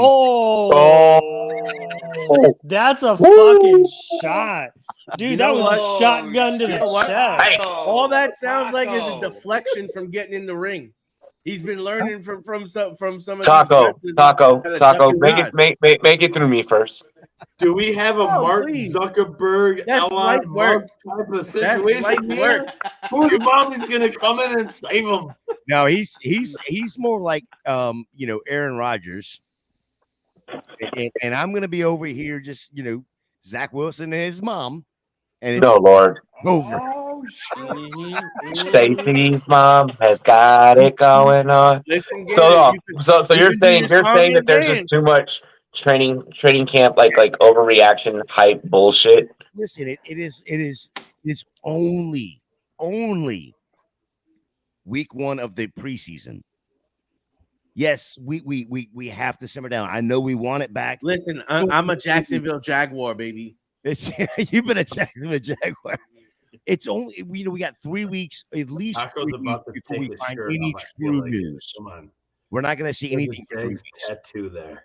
Oh, that's a fucking shot, dude. You that know was what? a shotgun to You the know what? chest. All that sounds like is a deflection from getting in the ring. He's been learning from some of Taco, these taco, Gotta taco. duck and Make dodge. it, make it through me first. Do we have a Oh, Mark please. Zuckerberg, That's Elon light work. Musk type of That's situation light here? work. Whose mommy's gonna come in and save him? No, he's more like Aaron Rodgers, and I'm gonna be over here just Zach Wilson and his mom, and it's No, Lord. over. Stacy's mom has got it going on. Listen, Gator, So, you could- so you you're could do saying your song that and there's dance. just too much training camp like overreaction hype bullshit. Listen, it is only week 1 of the preseason. Yes, we have to simmer down. I know we want it back. Listen, I'm a Jacksonville Jaguar, baby. You've been a Jacksonville Jaguar. It's only we got 3 weeks at least Taco's about to before we take his find shirt any off. I true feel like news. Come on. We're not going to see anything. There's a big tattoo there.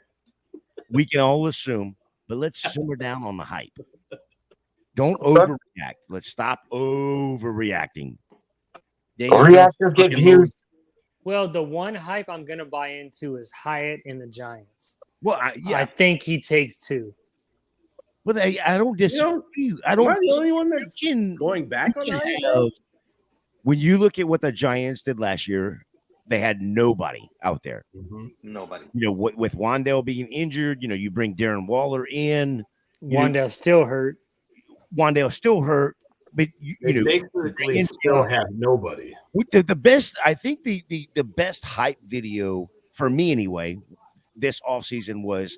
We can all assume, but let's simmer down on the hype. Don't overreact. Let's stop overreacting. Overreactors get views. Well, the one hype I'm gonna buy into is Hyatt in the Giants. Well, I think he takes 2. But I don't disagree. I don't. Am I the only one that's can, going back on can that? have- when you look at what the Giants did last year, they had nobody out there. Nobody. With Wandale being injured, you bring Darren Waller in. Wandale's still hurt. Wandale still hurt, but They basically still have nobody. The best, I think the best hype video for me anyway, this offseason was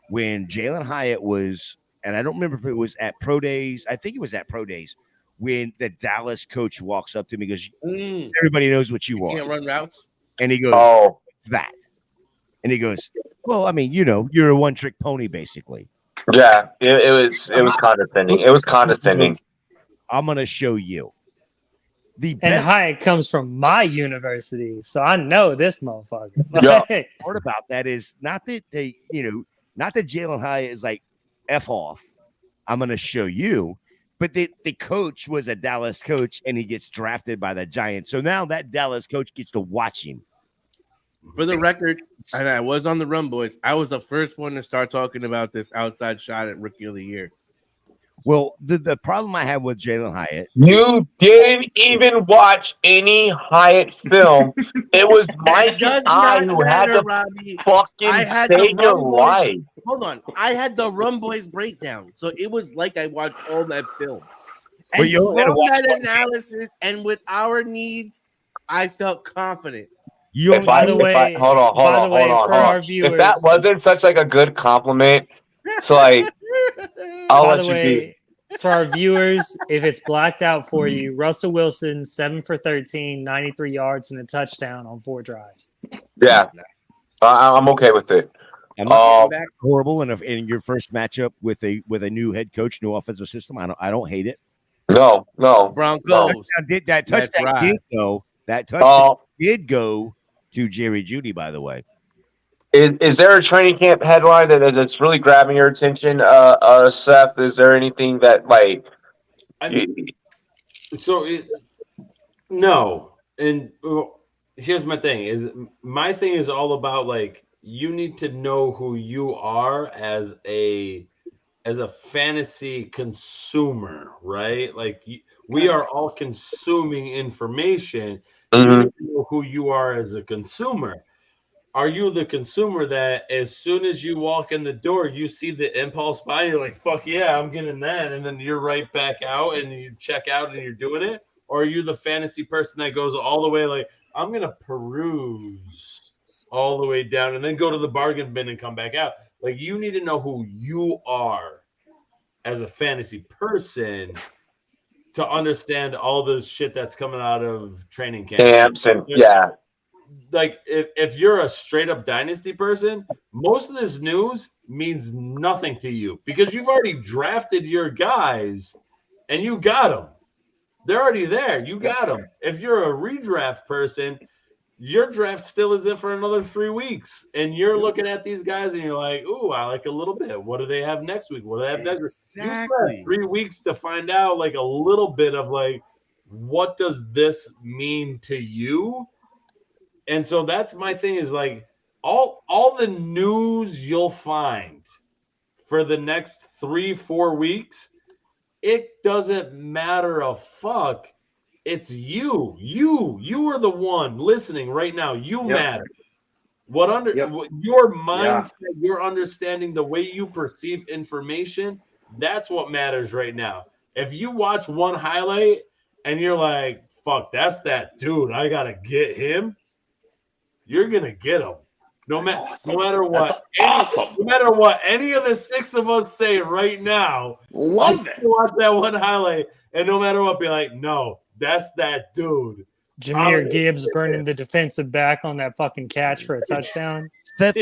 when Jalen Hyatt was, and I don't remember if it was at Pro Days. I think it was at Pro Days when the Dallas coach walks up to me and goes, everybody knows what you are. Can't run routes. And he goes, Oh, it's that. And he goes, well, I mean, you're a one-trick pony, basically. yeah. It was condescending. It was condescending. I'm gonna show you. The And best Hyatt comes from my university, so I know this motherfucker. Yeah. Like, part about that is not that not that Jalen Hyatt is like F off. I'm gonna show you. But the coach was a Dallas coach, and he gets drafted by the Giants. So now that Dallas coach gets to watch him. For the record, and I was on the Rumboyz, I was the first one to start talking about this outside shot at Rookie of the Year. Well, the problem I have with Jalen Hyatt, You didn't even watch any Hyatt film. It was Mike does and I not who had matter, to Robbie. fucking I had save the your Rumboyz. life. Hold on. I had the Rumboyz breakdown. So it was like I watched all that film. Well, And you only had to from watch that one analysis and with our needs, I felt confident. you If only I, By the way- hold on, by the way, for our If that viewers- wasn't such like a good compliment, so like I'll by let the you be. way, for our viewers, if it's blacked out for you, Russell Wilson, 7 for 13, 93 yards and a touchdown on 4 drives. Yeah, I'm okay with it. I'm not Back. horrible in your first matchup with a new head coach, new offensive system. I don't hate it. No. Broncos. That That's touchdown right. did go. That touchdown Oh, did go to Jerry Jeudy, by the way. is there a training camp headline that's really grabbing your attention, Seth? Is there anything that like? No. And here's my thing: my thing is all about like you need to know who you are as a fantasy consumer, right? Like we are all consuming information. You Mhm. need to know who you are as a consumer. Are you the consumer that as soon as you walk in the door, you see the impulse buy, you're like, fuck yeah, I'm getting that, and then you're right back out and you check out and you're doing it? Or are you the fantasy person that goes all the way like, I'm gonna peruse all the way down and then go to the bargain bin and come back out? Like, you need to know who you are as a fantasy person to understand all the shit that's coming out of training camp. Camps and yeah. Like if you're a straight up dynasty person, most of this news means nothing to you because you've already drafted your guys and you got them. They're already there. You got them. If you're a redraft person, your draft still is in for another 3 weeks, and you're looking at these guys and you're like, "Ooh, I like a little bit. What do they have next week? What do they have next week?" You still have 3 weeks to find out like a little bit of like, what does this mean to you? And so that's my thing is like all the news you'll find for the next 3-4 weeks, it doesn't matter a fuck. It's you. You are the one listening right now. You matter. What your mindset, your understanding, the way you perceive information, that's what matters right now. If you watch one highlight and you're like, fuck, that's that dude, I gotta get him, you're gonna get him. No matter what. No matter what any of the 6 of us say right now, love it. Watch that one highlight, and no matter what, be like, no, that's that dude. Jameer Gibbs burning the defensive back on that fucking catch for a touchdown. Seth,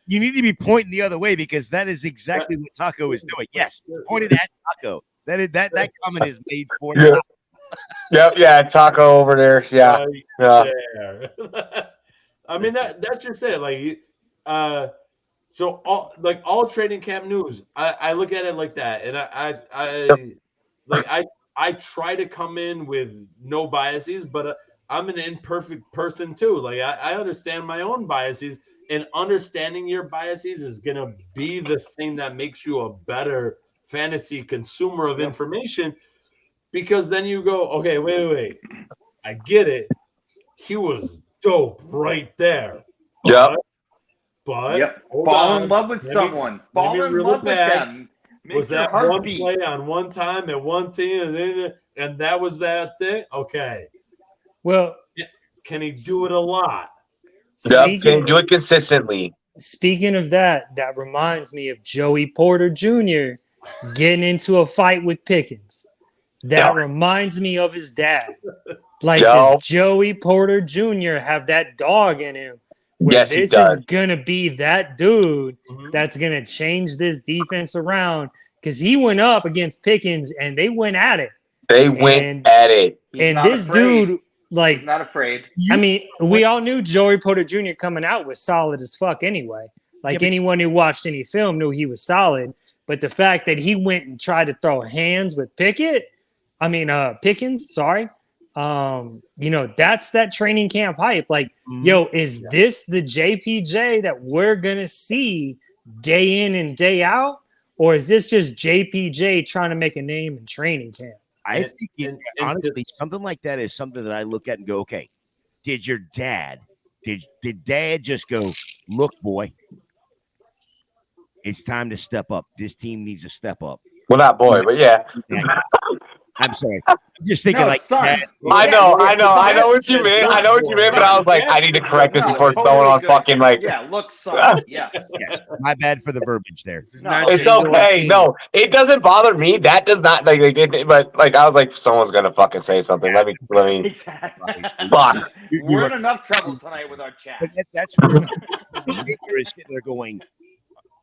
you need to be pointing the other way because that is exactly what Taco is doing. Yes, pointed at Taco. That comment is made for you. Yep, yeah, Taco over there. Yeah. I mean that's just it. Like so all training camp news, I look at it like that, and I try to come in with no biases, but I'm an imperfect person too. Like I understand my own biases, and understanding your biases is gonna be the thing that makes you a better fantasy consumer of information. Because then you go, okay, wait, I get it. He was dope right there. But fall in love with someone. Fall in love with them. Was that one play on one time at one team, and that was that thing? Okay. Well, can he do it a lot? Can he do it consistently? Speaking of that, that reminds me of Joey Porter Jr. getting into a fight with Pickens. That reminds me of his dad. Like, does Joey Porter Jr. have that dog in him? Where this is going to be that dude that's going to change this defense around, because he went up against Pickens and they went at it. And this dude, like, he's not afraid. I mean, we all knew Joey Porter Jr. coming out was solid as fuck anyway. Like, anyone who watched any film knew he was solid. But the fact that he went and tried to throw hands with Pickens, sorry. That's that training camp hype. Like, yo, is this the JPJ that we're gonna see day in and day out, or is this just JPJ trying to make a name in training camp? I think honestly, something like that is something that I look at and go, okay, did your dad, did dad just go, look, boy, it's time to step up. This team needs to step up. Well, not boy, but yeah. I'm sorry. I'm just thinking I know what you meant. I know what you meant, but I was like, I need to correct this before someone on fucking like. Yeah, look, son. Yes. My bad for the verbiage there. It's okay. No, it doesn't bother me. That does not but like I was like, someone's gonna fucking say something. Let me. Exactly. Fuck. We're in enough trouble tonight with our chat. That's where they're going.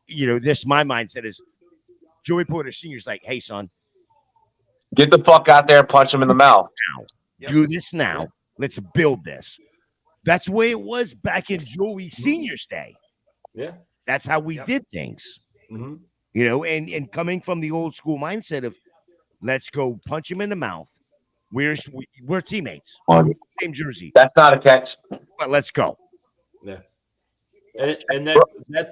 This my mindset is Joey Porter Sr.'s like, hey, son, get the fuck out there and punch him in the mouth. Do this now. Let's build this. That's the way it was back in Joey Sr.'s day. Yeah. That's how we did things. And coming from the old school mindset of let's go punch him in the mouth. We're teammates. Same jersey. That's not a catch. But let's go. Yeah. and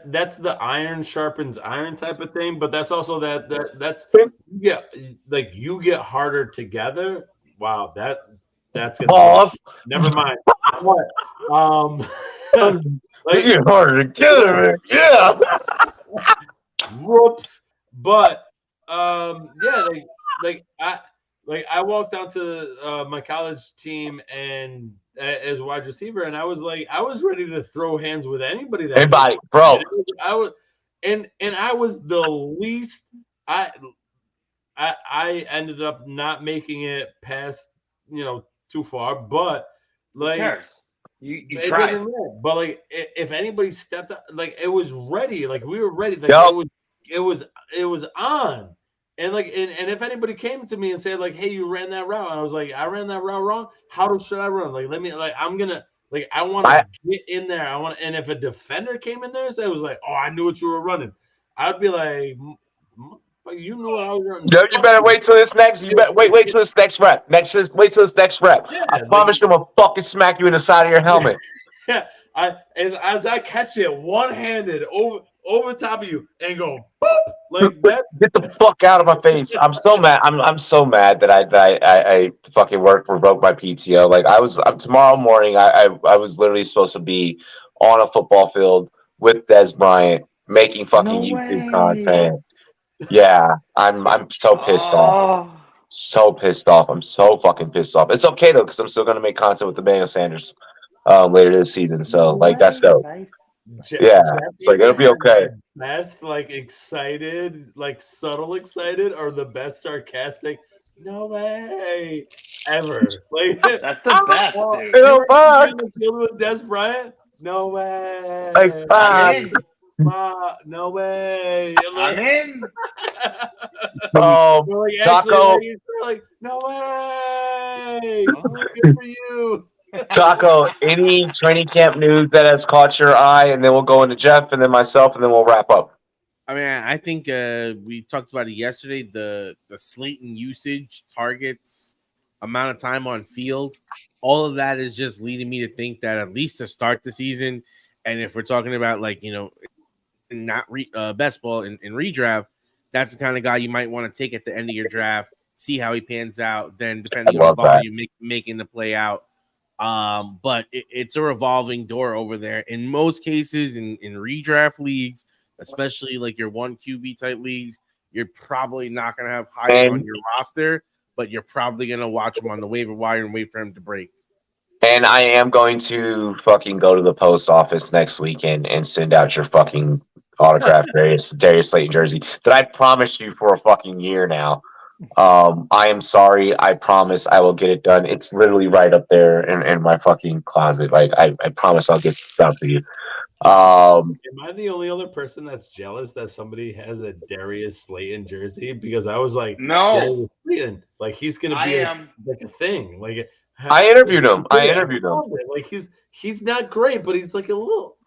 that's the iron sharpens iron type of thing. But that's also that's you get harder together. Wow, that's gonna Boss. never mind. What? You get harder together, man. Yeah. Whoops. But yeah, I walked down to my college team and as a wide receiver, and I was ready to throw hands with anybody that Anybody, bro. I was and I was the least I ended up not making it past too far, but Who like cares? You it tried. doesn't matter. But like if anybody stepped up, like it was ready, like we were ready, like Yup. it was on. And like and if anybody came to me and said like, hey, you ran that route, and I was like, I ran that route wrong. How should I run? Like let me I'm gonna I want to get in there. And if a defender came in there and said it was like, oh, I knew what you were running, I'd be like, you knew what I was running. Yo, you better wait till this next. You better wait till this next rep. Wait till this next rep. Yeah, I promise you, I'm gonna fucking smack you in the side of your helmet. Yeah, as I catch it one-handed over top of you and go boop, like that. Get the fuck out of my face! I'm so mad. I'm so mad that I fucking revoked my PTO. Like tomorrow morning. I was literally supposed to be on a football field with Des Bryant making fucking YouTube content. Yeah, I'm so pissed off. So pissed off. I'm so fucking pissed off. It's okay though, because I'm still gonna make content with Emmanuel Sanders later this season. So like that's dope. Yeah, it's like it'll be okay. Best excited, subtle excited, or the best sarcastic. No way, ever. Like that's the best, dude. You know, Dealing with Des Bryant. No way. Like no way. I'm in. Taco. No way. Good for you. Taco, any training camp news that has caught your eye, and then we'll go into Jeff, and then myself, and then we'll wrap up. I mean, I think we talked about it yesterday. The Slayton usage, targets, amount of time on field, all of that is just leading me to think that at least to start the season, and if we're talking about not best ball in redraft, that's the kind of guy you might want to take at the end of your draft, see how he pans out. Then depending on volume, making the play out. But it's a revolving door over there. In most cases, in redraft leagues, especially like your 1 QB type leagues, you're probably not going to have high on your roster, but you're probably going to watch him on the waiver wire and wait for him to break. And I am going to fucking go to the post office next weekend and send out your fucking autographed Darius Slayton jersey that I promised you for a fucking year now. I am sorry. I promise I will get it done. It's literally right up there in my fucking closet. Like I promise I'll get this out to you. Am I the only other person that's jealous that somebody has a Darius Slayton jersey? Because I was like, no, Slayton, like he's gonna be like a thing. Like I interviewed him. Like he's not great, but he's like a little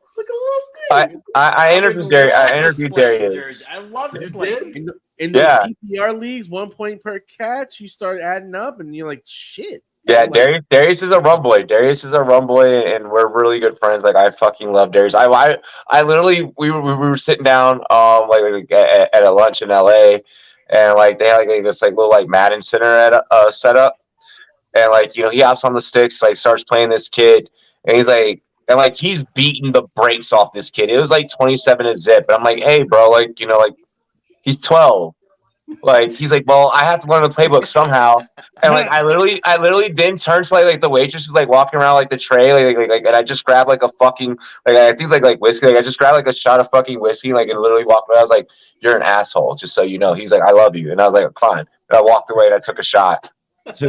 thing. I interviewed Darius. I love Slayton. In those PPR leagues, 1 point per catch, you start adding up, and you're like, shit. Yeah, Darius is a Rumboy. Darius is a Rumboy, and we're really good friends. Like I fucking love Darius. I literally we were sitting down at a lunch in LA, and like they had like this little Madden center at set up, and he hops on the sticks, starts playing this kid, and he's like. And he's beating the brakes off this kid. It was 27 to zip. And I'm like, hey, bro, he's 12. He's like, well, I have to learn the playbook somehow. And I literally then turned to the waitress who's walking around the tray, and I just grabbed a fucking I think it's whiskey. I just grabbed a shot of fucking whiskey, and literally walked away. I was like, you're an asshole, just so you know. He's like, I love you. And I was like, fine. And I walked away and I took a shot. So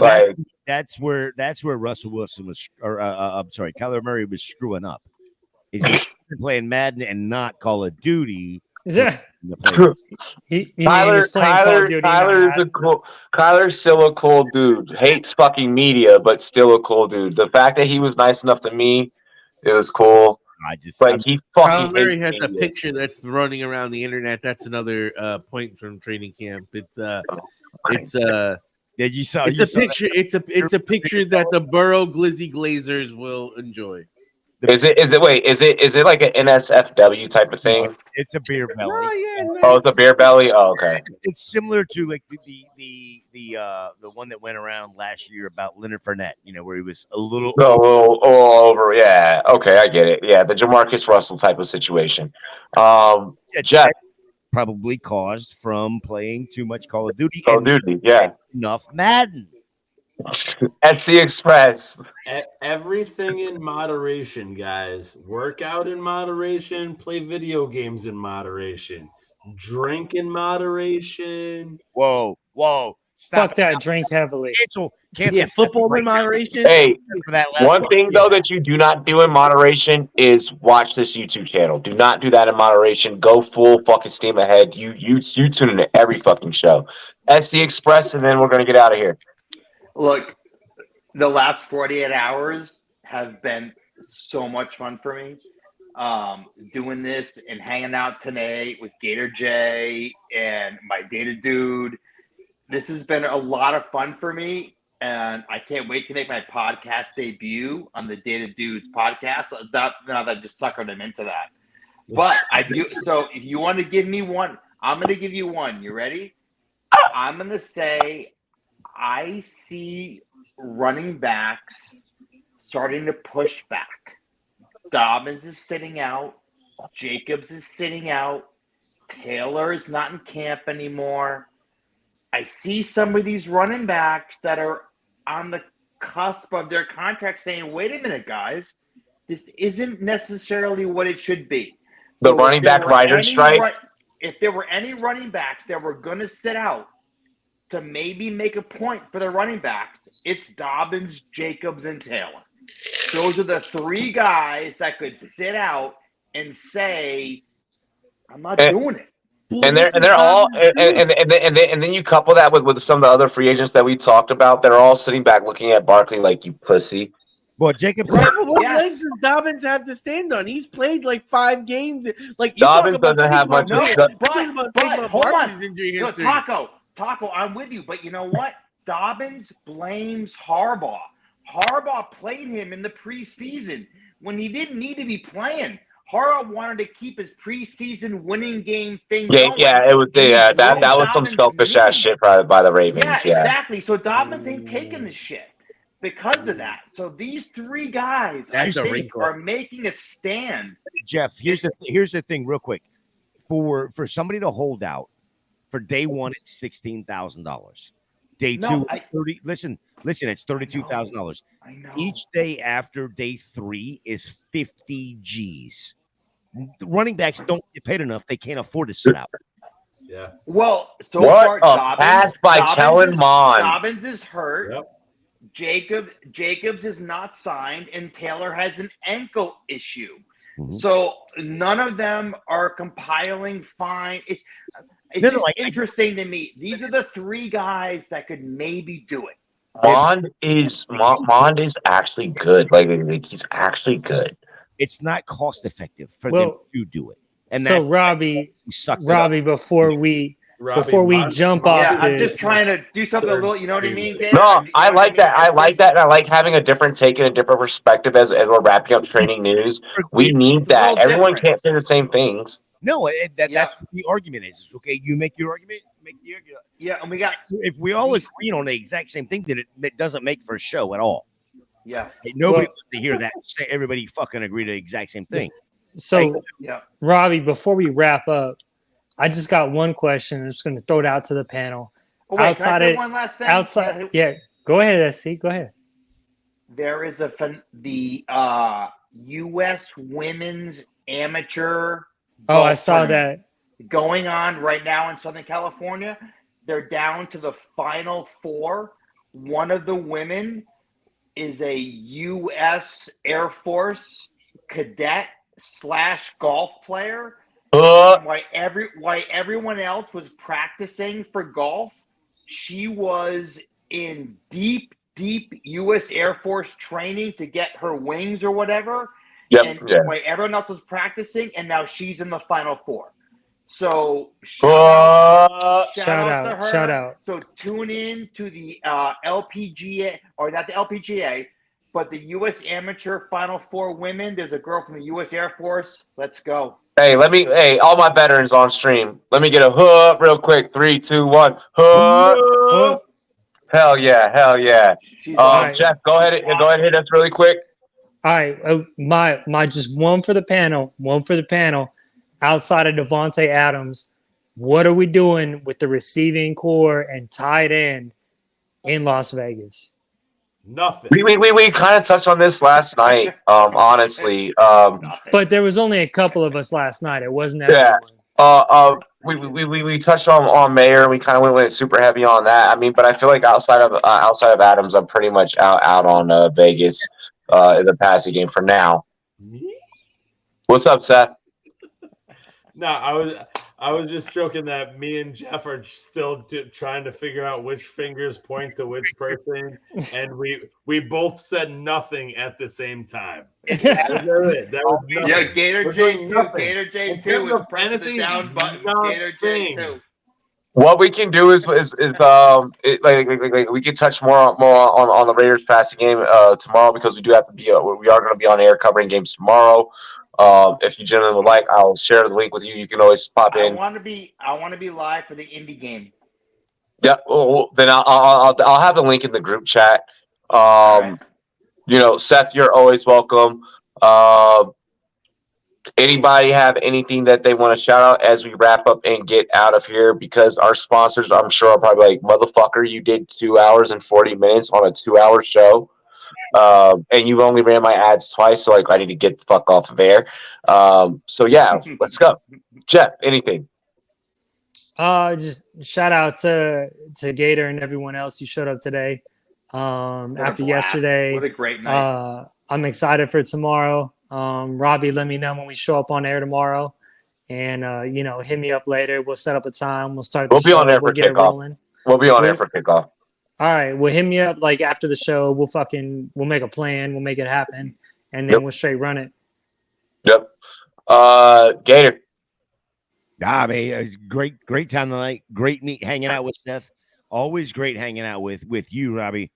that's where Russell Wilson was, Kyler Murray was screwing up. Is he playing Madden and not Call of Duty? Kyler's still a cool dude. Hates fucking media, but still a cool dude. The fact that he was nice enough to me, it was cool. Kyler Murray has a picture that's running around the internet. That's another point from training camp. It's a picture. It's a picture that the Burrow Glizzy Glazers will enjoy. Is it like an NSFW type of thing? It's a beer belly. Oh yeah, Oh, it's a beer belly. Oh, okay. It's similar to like the one that went around last year about Leonard Fournette. You know, where he was a little. All over. Yeah. Okay, I get it. Yeah, the Jamarcus Russell type of situation. Jeff. Probably caused from playing too much Call of Duty. Call of Duty. Yeah. Enough Madden. SC Express. Everything in moderation, guys. Work out in moderation. Play video games in moderation. Drink in moderation. Whoa. Fuck that. Drink heavily. Yeah, football in moderation. Hey, for that one thing though that you do not do in moderation is watch this YouTube channel. Do not do that in moderation. Go full fucking steam ahead. You tune into every fucking show. SC Express, and then we're gonna get out of here. Look, the last 48 hours have been so much fun for me. Doing this and hanging out tonight with Gator J and my data dude. This has been a lot of fun for me, and I can't wait to make my podcast debut on the Data Dudes podcast. Now that I just suckered him into that. But I do. So if you want to give me one, I'm going to give you one. You ready? I'm going to say I see running backs starting to push back. Dobbins is sitting out. Jacobs is sitting out. Taylor is not in camp anymore. I see some of these running backs that are on the cusp of their contract saying, wait a minute, guys, this isn't necessarily what it should be. The running back writer's strike? If there were any running backs that were going to sit out to maybe make a point for the running backs, it's Dobbins, Jacobs, and Taylor. Those are the three guys that could sit out and say, I'm not doing it. And they're all and then you couple that with some of the other free agents that we talked about. They're all sitting back looking at Barkley like, you pussy. Well, Jacobs. What legs does Dobbins have to stand on? He's played like 5 games. Like Dobbins doesn't have much. But hold on, Taco, I'm with you. But you know what? Dobbins blames Harbaugh. Harbaugh played him in the preseason when he didn't need to be playing. Harbaugh wanted to keep his preseason winning game thing going. Yeah, it was that was some selfish ass shit by the Ravens. Yeah, exactly. So Dobbins ain't taking the shit because of that. So these three guys, I think, are making a stand. Jeff, here's the thing, real quick. For somebody to hold out for day one, it's $16,000. Day two, it's 30. Listen, it's $32,000. I know. Each day after day 3 is 50 G's. The running backs don't get paid enough; they can't afford to sit out. Yeah. Well, so what far, a pass by Kellen Mond. Dobbins is hurt. Yep. Jacobs is not signed, and Taylor has an ankle issue. Mm-hmm. So none of them are compiling fine. It's interesting to me. These are the three guys that could maybe do it. Mond is actually good. Like he's actually good. It's not cost effective for them to do it. And so Robbie, before we jump off, I'm just trying to do something a little. You know what I mean? Dave? No, I like that. I like that. And I like having a different take and a different perspective as we're wrapping up training news. We need that. Everyone can't say the same things. No, that's what the argument is. Okay, you make your argument. Yeah, and we got. If we all agree on the exact same thing, then it doesn't make for a show at all. Yeah, nobody wants to hear that. Everybody fucking agree to the exact same thing. So, Robbie, before we wrap up, I just got one question. I'm just going to throw it out to the panel. Oh, wait, can I say one last thing? Yeah, go ahead, SC. Go ahead. There is the U.S. Women's Amateur. Oh, I saw that going on right now in Southern California. They're down to the final 4. One of the women is a U.S. Air Force cadet / golf player. Why everyone else was practicing for golf, she was in deep U.S. Air Force training to get her wings or whatever. Why everyone else was practicing, and now she's in the final 4. So shout out to her. Shout out. So tune in to the LPGA, or not the LPGA, But the U.S. Amateur Final Four women, there's a girl from the U.S. Air Force. Let's go. Hey, all my veterans on stream. Let me get a hook real quick. 3, 2, 1. Hook. Hell yeah. She's awesome. Jeff, go ahead and hit us really quick. All right, my just one for the panel. Outside of Devontae Adams, what are we doing with the receiving core and tight end in Las Vegas? Nothing. We kind of touched on this last night. Honestly, but there was only a couple of us last night. It wasn't everyone. We touched on Mayer. We kind of went super heavy on that. I mean, but I feel like outside of Adams, I'm pretty much out on Vegas in the passing game for now. What's up, Seth? No, I was just joking that me and Jeff are still trying to figure out which fingers point to which person, and we both said nothing at the same time. That was nothing. Yeah, Gator J2 was pressing fantasy, the down button. Gator J2. What we can do is we can touch more on the Raiders passing game tomorrow, because we are going to be on air covering games tomorrow. If you gentlemen would like, I'll share the link with you. You can always pop in. I want to be live for the Indy game. Yeah, well, then I'll have the link in the group chat. Right. Seth, you're always welcome. Anybody have anything that they want to shout out as we wrap up and get out of here? Because our sponsors, I'm sure, are probably like, motherfucker, you did 2 hours and 40 minutes on a 2-hour show. And you only ran my ads twice, so I need to get the fuck off of air. So yeah, let's go. Jeff, anything? Just shout out to Gator and everyone else who showed up today. After yesterday, what a great night. I'm excited for tomorrow. Robbie, let me know when we show up on air tomorrow, and hit me up later. We'll set up a time. We'll start. We'll be on air for kickoff. We'll be on air for kickoff. All right, well, hit me up like after the show. We'll make a plan. We'll make it happen, and then we'll straight run it. Yep. Gator. Man, it's great time tonight. Great hanging out with Seth. Always great hanging out with you, Robbie.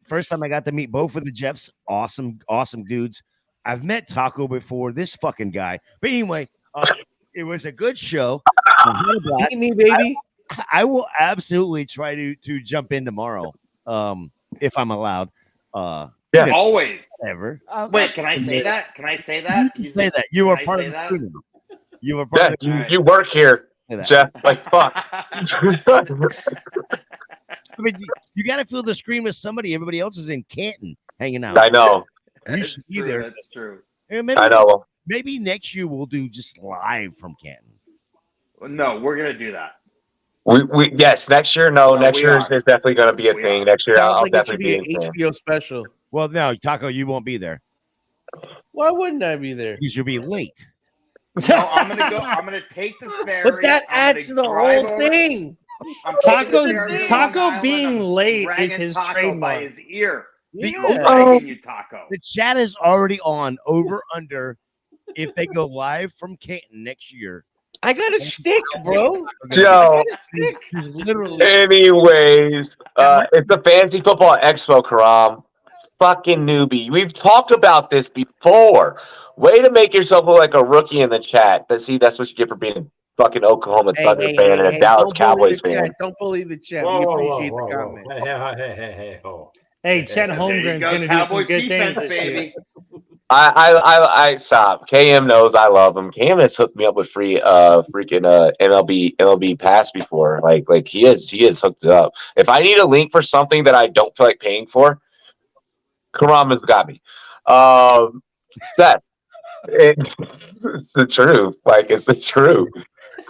First time I got to meet both of the Jeffs. Awesome dudes. I've met Taco before. This fucking guy. But anyway, it was a good show. Meet me, baby. I will absolutely try to jump in tomorrow, if I'm allowed. Yeah, always. Ever. Wait, can I say that? Can I say that? You say that. You are part of the crew. You are part of the crew. You work here, Jeff. Like, fuck. I mean, you got to feel the scream of somebody. Everybody else is in Canton hanging out. I know. You should be there. That's true. I know. Maybe next year we'll do just live from Canton. No, we're gonna do that. Yes, next year. Next year is definitely going to be a thing. Next year, I'll definitely be an HBO special. Well, no, Taco, you won't be there. Why wouldn't I be there? Because you'll be late. No, I'm gonna take the ferry. But that adds to the whole thing. Taco being late is his trademark. By his ear. The chat is already on over under. If they go live from Canton next year, I got a stick, bro. Joe. Literally. Anyways, it's the Fantasy Football Expo, Karam. Fucking newbie. We've talked about this before. Way to make yourself look like a rookie in the chat. But see, that's what you get for being a fucking Oklahoma Thunder fan and a Dallas Cowboys fan. Don't believe the chat. We appreciate the comment. Hey, Chet Holmgren's going to do some good things this year. I stop. KM knows I love him. KM has hooked me up with free freaking MLB pass before. Like he has hooked it up. If I need a link for something that I don't feel like paying for, Karam has got me. Seth, it's the truth. Like, it's the truth.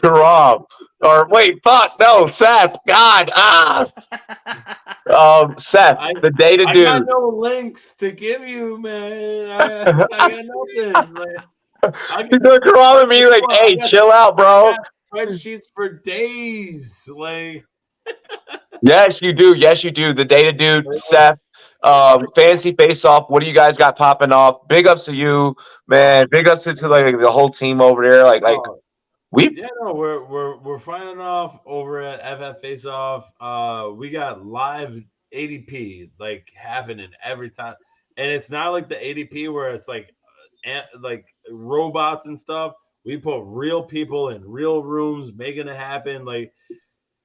Karam. Or wait, fuck, no, Seth. God, Seth, the data dude. I got no links to give you, man. I got nothing. He's gonna Karam and me like, hey, chill out, bro. Spreadsheets for days, like. Yes, you do. The data dude, Seth. Fantasy face off. What do you guys got popping off? Big ups to you, man. Big ups to like the whole team over there. We're firing off over at FF Face Off. We got live ADP like happening every time, and it's not like the ADP where it's like robots and stuff. We put real people in real rooms making it happen. Like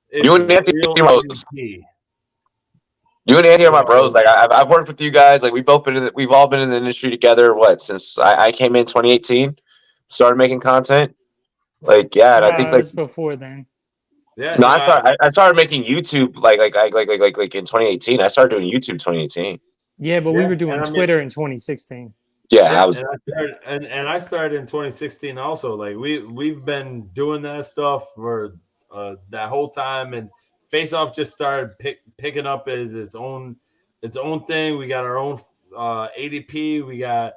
it's You and Anthony real Rose. ADP. You and Anthony are my bros. Like I've worked with you guys. Like we've all been in the industry together. What, since I came in 2018, started making content. Like yeah, and I think it like was before then. Yeah, no, I started making YouTube like in 2018. I started doing YouTube 2018. Yeah, but we were doing and I mean- Twitter in 2016. Yeah, I was. And I started in 2016 also. Like we've been doing that stuff for that whole time, and Face Off just started picking up as its own thing. We got our own ADP. We got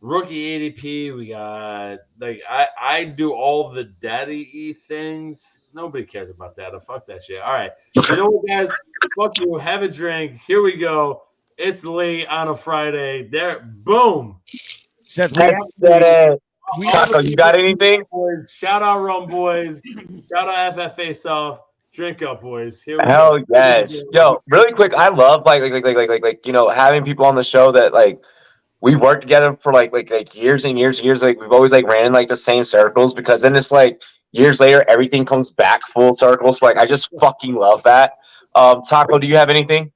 rookie ADP. We got like I do all the daddy things. Nobody cares about that. Fuck that shit. All right, you know what, guys? Fuck you. Have a drink. Here we go. It's late on a Friday. There, boom. Seth, Taco, you got anything? Shout out Rumboyz. Shout out FF Face Off. Drink up, boys. Here we Hell go. yes. Yo, really quick, I love like having people on the show that like we worked together for like years and years and years. Like we've always like ran in like the same circles, because then it's like years later everything comes back full circle. So like I just fucking love that. Taco, do you have anything?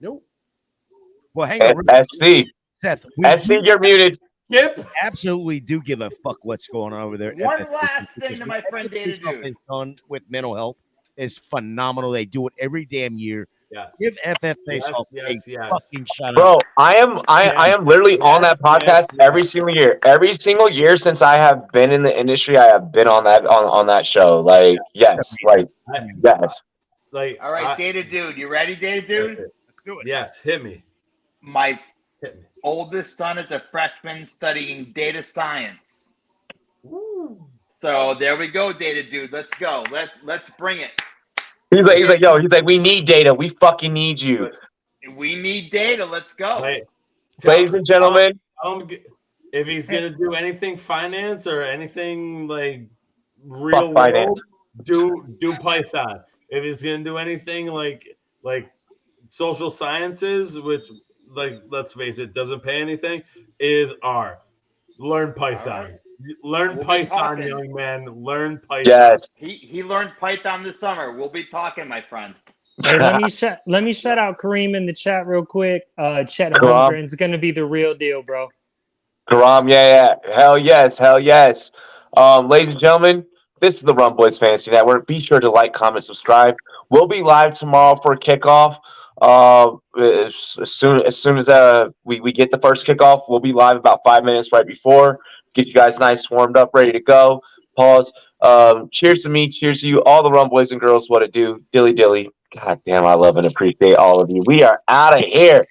Nope. Well, hang on. SC. Seth, SC, you're muted. Yep. Absolutely do give a fuck what's going on over there. One last thing to my friend Data Dude. Is done with mental health is phenomenal. They do it every damn year. Yes. Give FF Face Off a fucking shout out. Bro, I am literally on that podcast every single year. Every single year since I have been in the industry, I have been on that show. Like yes, like yes. Like All right, Data Dude, you ready, Data Dude? Let's do it. Yes, hit me. My Hit me. oldest son is a freshman studying data science. So there we go, Data Dude. Let's go. Let's bring it. He's like, we need data. We fucking need you. We need data. Let's go. Wait, Ladies and gentlemen. If he's gonna do anything finance or anything like real finance. world, do Python. If he's gonna do anything like social sciences, which like let's face it, doesn't pay anything, is R. Learn Python. Right. Learn Python, young man. Learn Python. Yes. He learned Python this summer. We'll be talking, my friend. Hey, let me shout out Kareem in the chat real quick. Chet Holmgren's gonna be the real deal, bro. Karam, yeah. Hell yes. Ladies and gentlemen, this is the Rumboyz Fantasy Network. Be sure to like, comment, subscribe. We'll be live tomorrow for kickoff. As soon as we get the first kickoff, we'll be live about 5 minutes right before. Get you guys nice, warmed up, ready to go. Pause. Cheers to me. Cheers to you, all the Rumboyz and girls. What it do? Dilly dilly. God damn, I love and appreciate all of you. We are out of here.